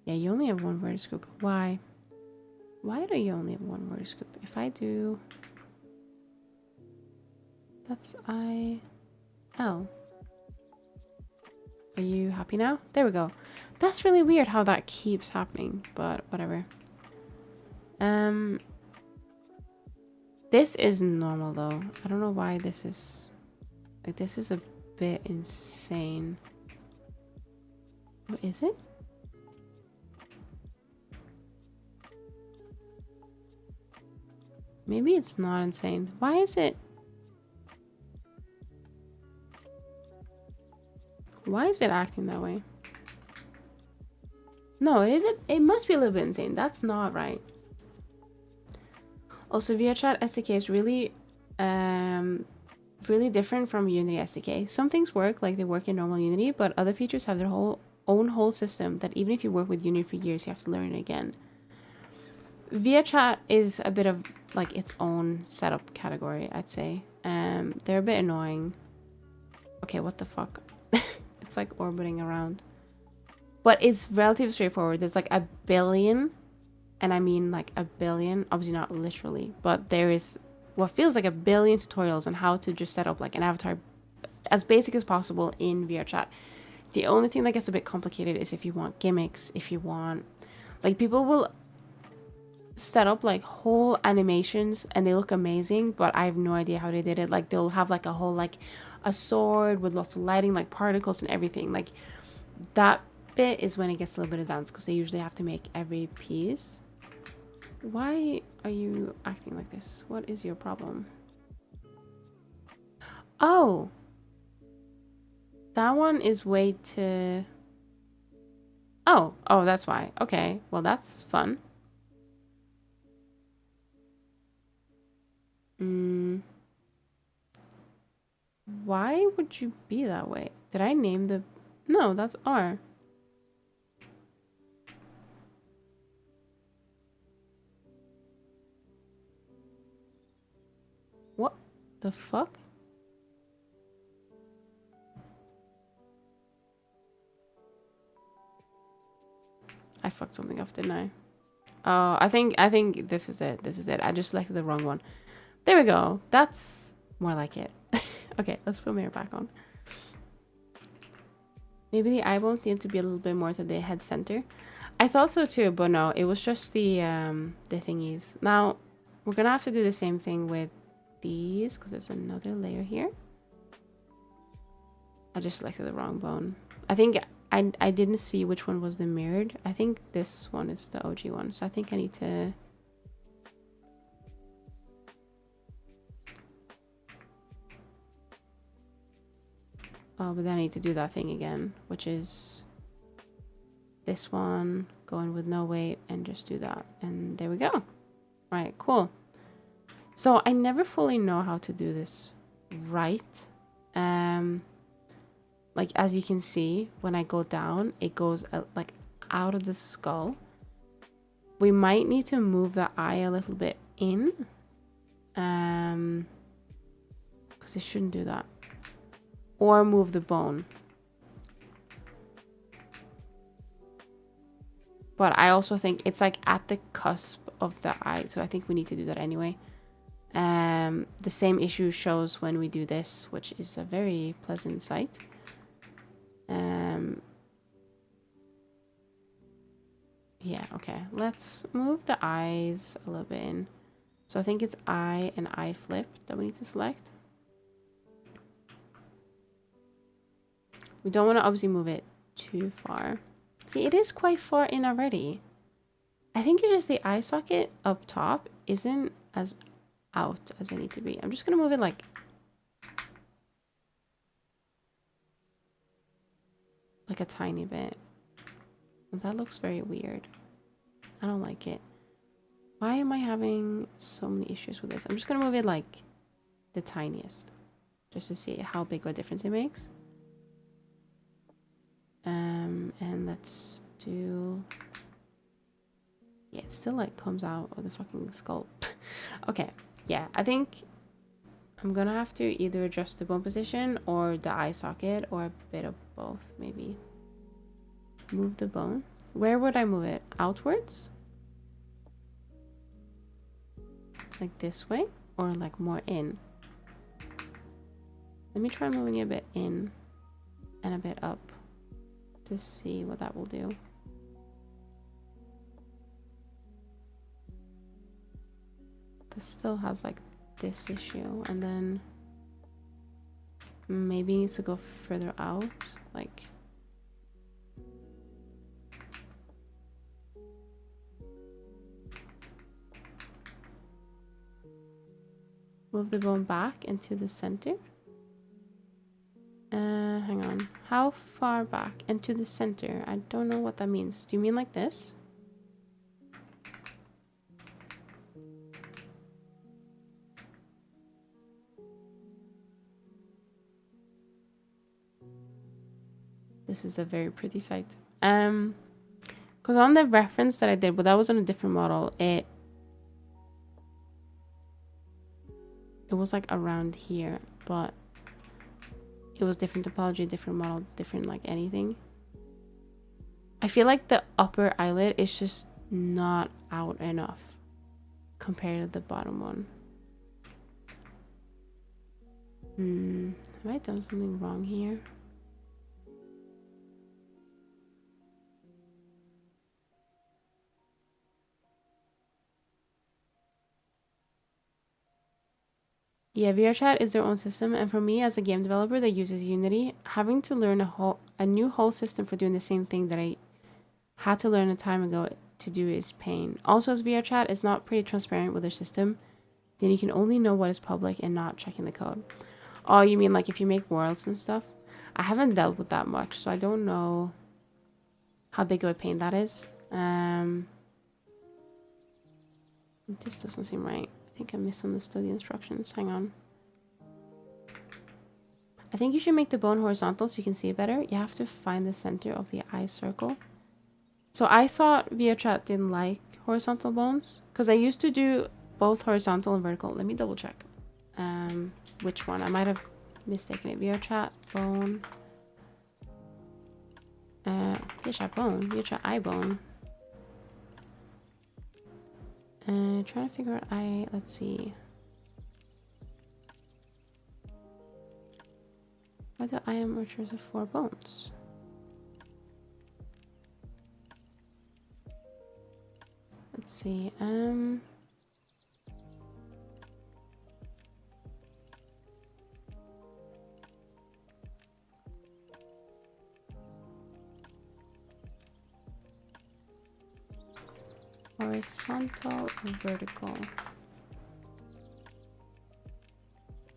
Yeah, you only have one vertex group. Why? Why do you only have one vertex group? If I do, that's L. Are you happy now? There we go. That's really weird how that keeps happening, but whatever. This is normal though. I don't know why this is, like, this is a bit insane. What is it? Maybe it's not insane. Why is it? Why is it acting that way? No, it isn't. It must be a little bit insane. That's not right. Also, VRChat SDK is really, really different from Unity SDK. Some things work like they work in normal Unity, but other features have their own whole system that even if you work with Unity for years, you have to learn it again. VRChat is a bit of like its own setup category, I'd say. They're a bit annoying. Okay, what the fuck? It's like orbiting around. But it's relatively straightforward. There's like a billion, and I mean like a billion, obviously not literally, but there is what feels like a billion tutorials on how to just set up like an avatar as basic as possible in VRChat. The only thing that gets a bit complicated is if you want gimmicks, if you want, like, people will set up like whole animations and they look amazing, but I have no idea how they did it. Like, they'll have like a whole, like a sword with lots of lighting, like particles and everything. Like, that bit is when it gets a little bit advanced, because they usually have to make every piece. Why are you acting like this? What is your problem? Oh, that one is way to... Oh, that's why. Okay, well, that's fun. Why would you be that way? Did I name the... No, that's R. What the fuck? I fucked something up, didn't I? Oh, I think this is it. This is it. I just selected the wrong one. There we go. That's more like it. Okay, let's put mirror back on. Maybe the eye bones need to be a little bit more to the head center. I thought so too, but no, it was just the thingies. Now, we're gonna have to do the same thing with these, because there's another layer here. I just selected the wrong bone. I think I didn't see which one was the mirrored. I think this one is the OG one, so I think I need to... Oh, but then I need to do that thing again, which is this one, going with no weight, and just do that. And there we go. All right, cool. So I never fully know how to do this right. Like, as you can see, when I go down, it goes like out of the skull. We might need to move the eye a little bit in, because it shouldn't do that. Or move the bone. But I also think it's like at the cusp of the eye, so I think we need to do that anyway. The same issue shows when we do this, which is a very pleasant sight. Yeah, okay. Let's move the eyes a little bit in. So I think it's eye and eye flip that we need to select. We don't want to obviously move it too far. See, it is quite far in already. I think it's just the eye socket up top isn't as out as it needs to be. I'm just going to move it like a tiny bit. That looks very weird. I don't like it. Why am I having so many issues with this? I'm just going to move it like the tiniest, just to see how big of a difference it makes. And let's do... Yeah, it still like comes out of the fucking skull. Okay, yeah, I think I'm gonna have to either adjust the bone position or the eye socket, or a bit of both, maybe. Move the bone. Where would I move it? Outwards? Like this way? Or like more in? Let me try moving it a bit in and a bit up to see what that will do. This still has like this issue, and then maybe needs to go further out, like move the bone back into the center. Hang on. How far back? Into the center. I don't know what that means. Do you mean like this? This is a very pretty sight. Because on the reference that I did, but that was on a different model, it was like around here, but it was different topology, different model, different like anything. I feel like the upper eyelid is just not out enough compared to the bottom one. Have I done something wrong here? Yeah, VRChat is their own system, and for me as a game developer that uses Unity, having to learn a new whole system for doing the same thing that I had to learn a time ago to do is pain. Also, as VRChat is not pretty transparent with their system, then you can only know what is public and not checking the code. Oh, you mean like if you make worlds and stuff? I haven't dealt with that much, so I don't know how big of a pain that is. This doesn't seem right. I think I misunderstood the instructions. Hang on. I think you should make the bone horizontal so you can see it better. You have to find the center of the eye circle. So I thought VRChat didn't like horizontal bones because I used to do both horizontal and vertical. Let me double check. Which one? I might have mistaken it. VRChat bone. VRChat bone. VRChat eye bone. Trying to figure out eye. Let's see. Why do eye amateurs have 4 bones? Let's see. Horizontal or vertical?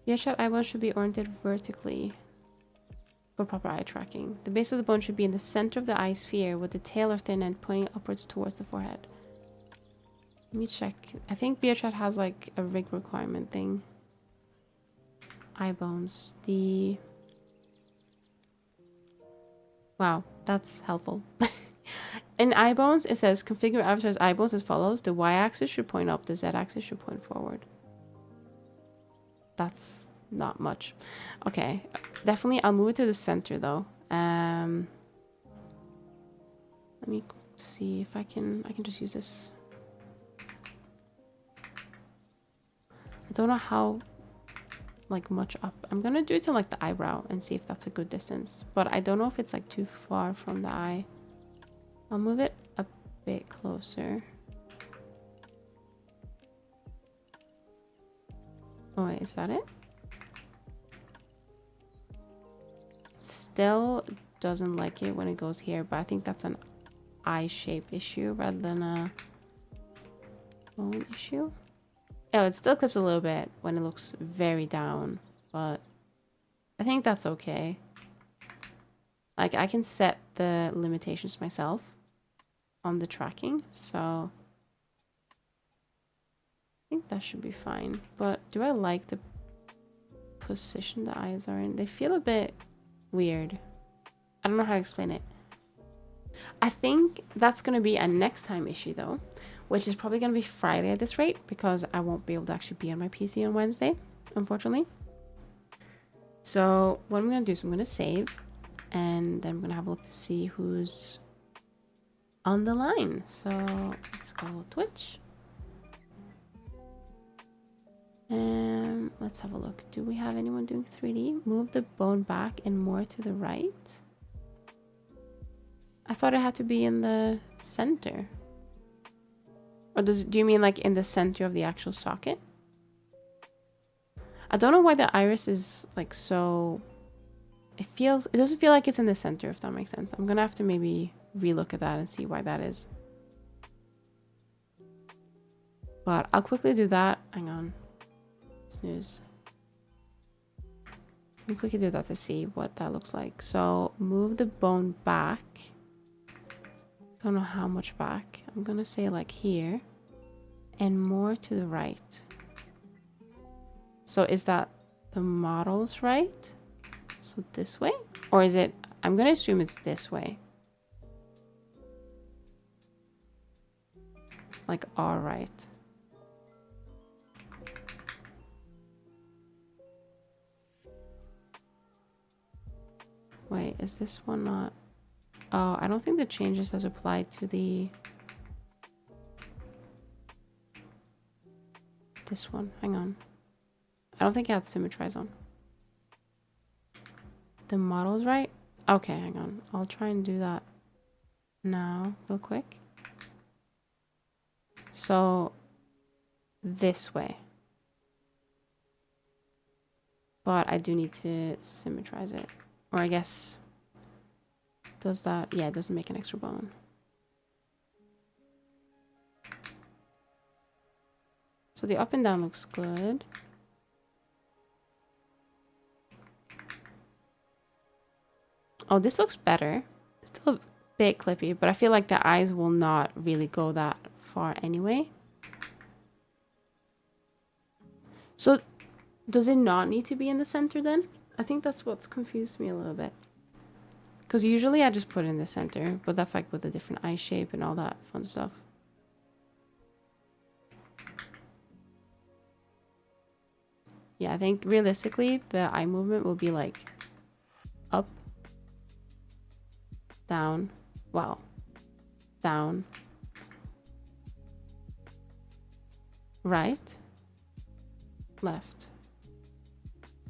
VRChat eye bone should be oriented vertically for proper eye tracking. The base of the bone should be in the center of the eye sphere with the tail or thin end pointing upwards towards the forehead. Let me check. I think VRChat has like a rig requirement thing. Eye bones. Wow, that's helpful. In eye bones, it says configure avatar's eye bones as follows. The y-axis should point up, the z-axis should point forward. That's not much. Okay, definitely I'll move it to the center though. Let me see if I can just use this. I don't know how like much up. I'm gonna do it to like the eyebrow and see if that's a good distance. But I don't know if it's like too far from the eye. I'll move it a bit closer. Oh wait, is that it? Still doesn't like it when it goes here, but I think that's an eye shape issue rather than a bone issue. Oh, it still clips a little bit when it looks very down, but I think that's okay. Like I can set the limitations myself on the tracking, so I think that should be fine. But do I like the position the eyes are in? They feel a bit weird. I don't know how to explain it. I think that's going to be a next time issue though, which is probably going to be Friday at this rate because I won't be able to actually be on my PC on Wednesday, unfortunately. So what I'm going to do is I'm going to save and then I'm going to have a look to see who's on the line. So let's go Twitch. Let's have a look. Do we have anyone doing 3D? Move the bone back and more to the right. I thought it had to be in the center. Or do you mean like in the center of the actual socket? I don't know why the iris is like so... It doesn't feel like it's in the center, if that makes sense. I'm gonna have to maybe relook at that and see why that is. But I'll quickly do that. Hang on. Snooze. Let me quickly do that to see what that looks like. So move the bone back. Don't know how much back. I'm gonna say like here. And more to the right. So is that the model's right? So this way? Or is it... I'm gonna assume it's this way. Like our right. Wait, is this one not... Oh, I don't think the changes has applied to the... This one. Hang on. I don't think it had symmetrize on. The model's right? Okay, hang on. I'll try and do that now real quick. So this way. But I do need to symmetrize it. Or I guess, does that? Yeah, it doesn't make an extra bone. So the up and down looks good. Oh, this looks better. It's still a bit clippy, but I feel like the eyes will not really go that far anyway. So does it not need to be in the center then? I think that's what's confused me a little bit. Because usually I just put it in the center, but that's like with a different eye shape and all that fun stuff. Yeah, I think realistically the eye movement will be like up, down, well, down, right, left.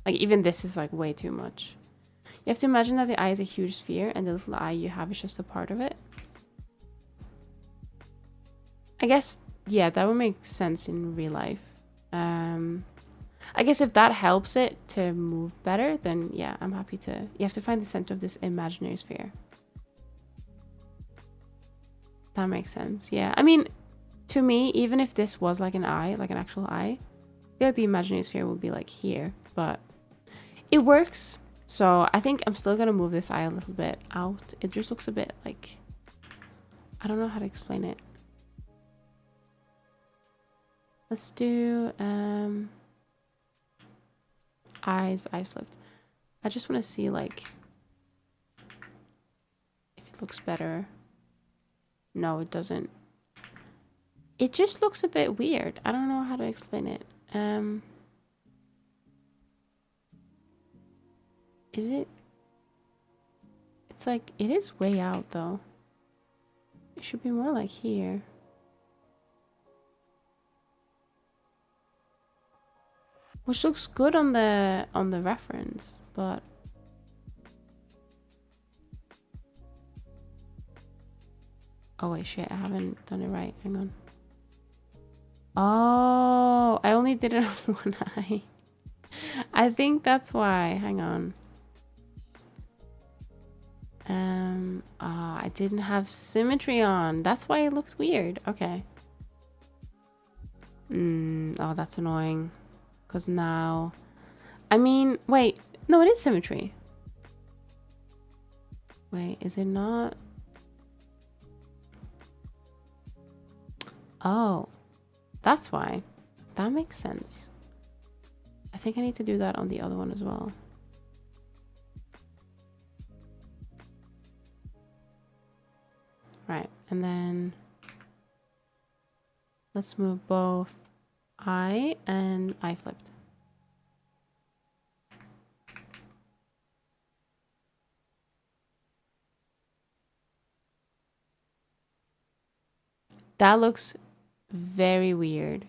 Like even this is like way too much. You have to imagine that the eye is a huge sphere and the little eye you have is just a part of it. I guess, yeah, that would make sense in real life. I guess if that helps it to move better, then yeah, I'm happy to. You have to find the center of this imaginary sphere. That makes sense. Yeah. I mean, to me, even if this was like an eye, like an actual eye, I feel like the imaginary sphere would be like here, but it works. So I think I'm still going to move this eye a little bit out. It just looks a bit like, I don't know how to explain it. Let's do eyes flipped. I just want to see like if it looks better. No, it doesn't. It just looks a bit weird. I don't know how to explain it. Is it? It's like, it is way out though. It should be more like here. Which looks good on the reference, but oh wait, shit, I haven't done it right. Hang on. Oh, I only did it on one eye. I think that's why. Hang on. I didn't have symmetry on. That's why it looks weird. Okay. Oh, that's annoying. Because now... I mean, wait. No, it is symmetry. Wait, is it not? Oh. That's why. That makes sense. I think I need to do that on the other one as well. Right, and then let's move both eye and eye flipped. That looks very weird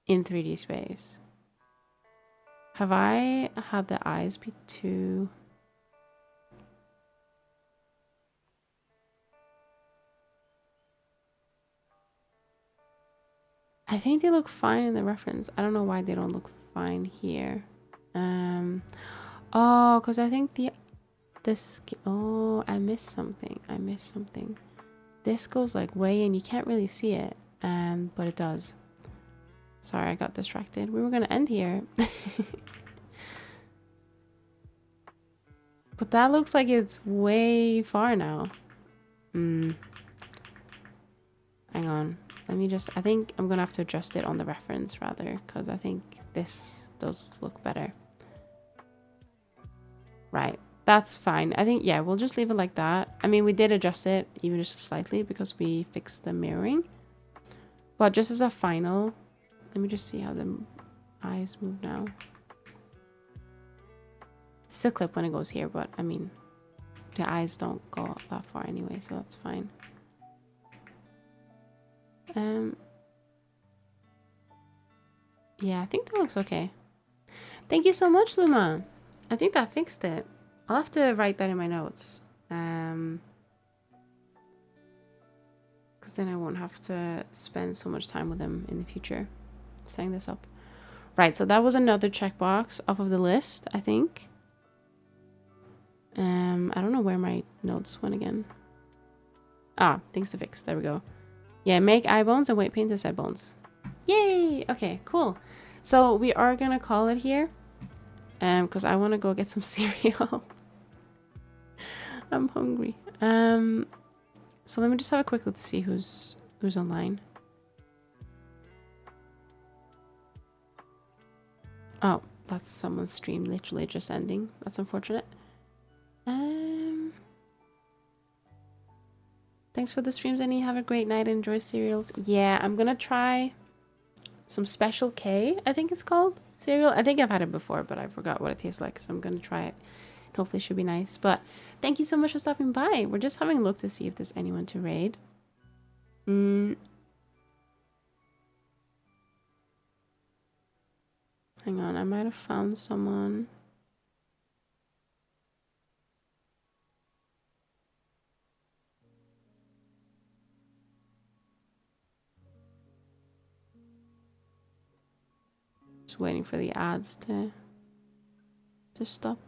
in 3D space. Have I had the eyes be too... I think they look fine in the reference. I don't know why they don't look fine here. Oh, because I think oh, I missed something. I missed something. This goes like way in. You can't really see it, but it does. Sorry, I got distracted. We were gonna end here. But that looks like it's way far now. Hang on. Let me just... I think I'm gonna have to adjust it on the reference rather, because I think this does look better. Right. That's fine. I think, yeah, we'll just leave it like that. I mean, we did adjust it even just slightly because we fixed the mirroring. But just as a final... Let me just see how the eyes move now. Still clip when it goes here, but I mean, the eyes don't go that far anyway, so that's fine. Yeah, I think that looks okay. Thank you so much, Luma. I think that fixed it. I'll have to write that in my notes. Because then I won't have to spend so much time with them in the future. Setting this up. Right, so that was another checkbox off of the list, I think. I don't know where my notes went again. Ah, things to fix. There we go. Yeah, make eye bones and weight paint the side bones. Yay! Okay, cool. So we are gonna call it here. Because I want to go get some cereal. I'm hungry. So let me just have a quick look to see who's online. Oh, that's someone's stream literally just ending. That's unfortunate. Thanks for the streams, Annie. Have a great night. Enjoy cereals. Yeah, I'm gonna try some Special K, I think it's called, cereal. I think I've had it before, but I forgot what it tastes like, so I'm gonna try it. Hopefully it should be nice. But thank you so much for stopping by. We're just having a look to see if there's anyone to raid. Hang on, I might have found someone. Just waiting for the ads to stop.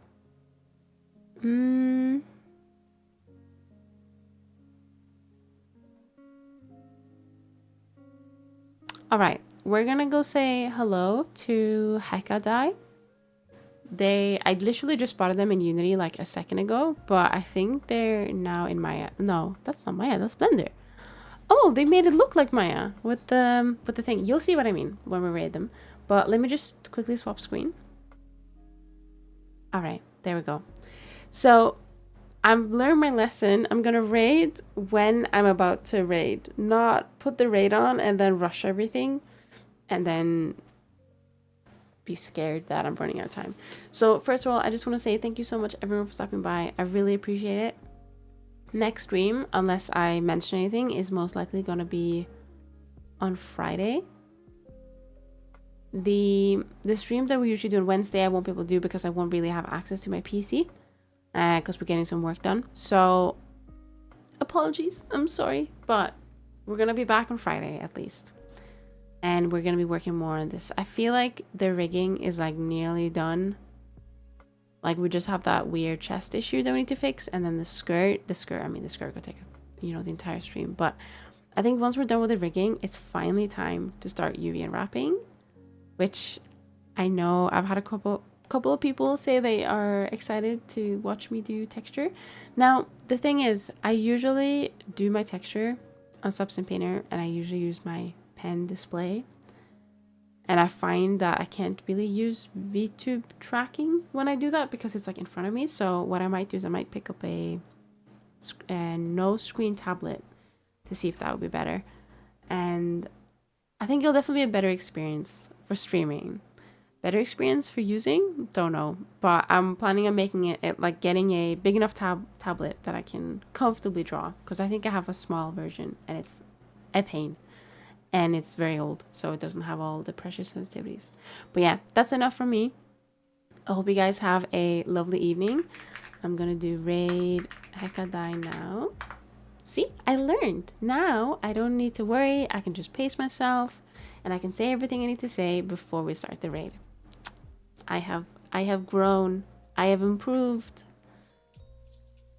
All right, we're gonna go say hello to Hekadai. I literally just spotted them in Unity like a second ago, but I think they're now in Maya. No, that's not Maya, that's Blender. Oh, they made it look like Maya with the thing. You'll see what I mean when we raid them. But let me just quickly swap screen. All right, there we go. So I've learned my lesson. I'm gonna raid when I'm about to raid, not put the raid on and then rush everything and then be scared that I'm running out of time. So first of all, I just want to say thank you so much everyone for stopping by. I really appreciate it. Next stream, unless I mention anything, is most likely gonna be on Friday. The stream that we usually do on Wednesday I won't be able to do because I won't really have access to my PC because we're getting some work done. So apologies, I'm sorry, but we're gonna be back on Friday at least. And we're gonna be working more on this. I feel like the rigging is like nearly done. Like we just have that weird chest issue that we need to fix, and then the skirt could take, the entire stream. But I think once we're done with the rigging, it's finally time to start UV and wrapping, which I know I've had a couple of people say they are excited to watch me do texture. Now, the thing is, I usually do my texture on Substance Painter, and I usually use my pen display. And I find that I can't really use VTuber tracking when I do that because it's like in front of me. So what I might do is I might pick up a no screen tablet to see if that would be better. And I think it'll definitely be a better experience for streaming. Better experience for using? Don't know. But I'm planning on making it like getting a big enough tablet that I can comfortably draw. Because I think I have a small version and it's a pain. And it's very old, so it doesn't have all the precious sensitivities. But yeah, that's enough from me. I hope you guys have a lovely evening. I'm gonna do raid Hekadai now. See, I learned. Now I don't need to worry. I can just pace myself and I can say everything I need to say before we start the raid. I have grown. I have improved.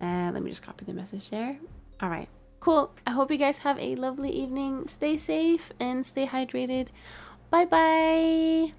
Let me just copy the message there. All right. Cool. I hope you guys have a lovely evening. Stay safe and stay hydrated. Bye bye.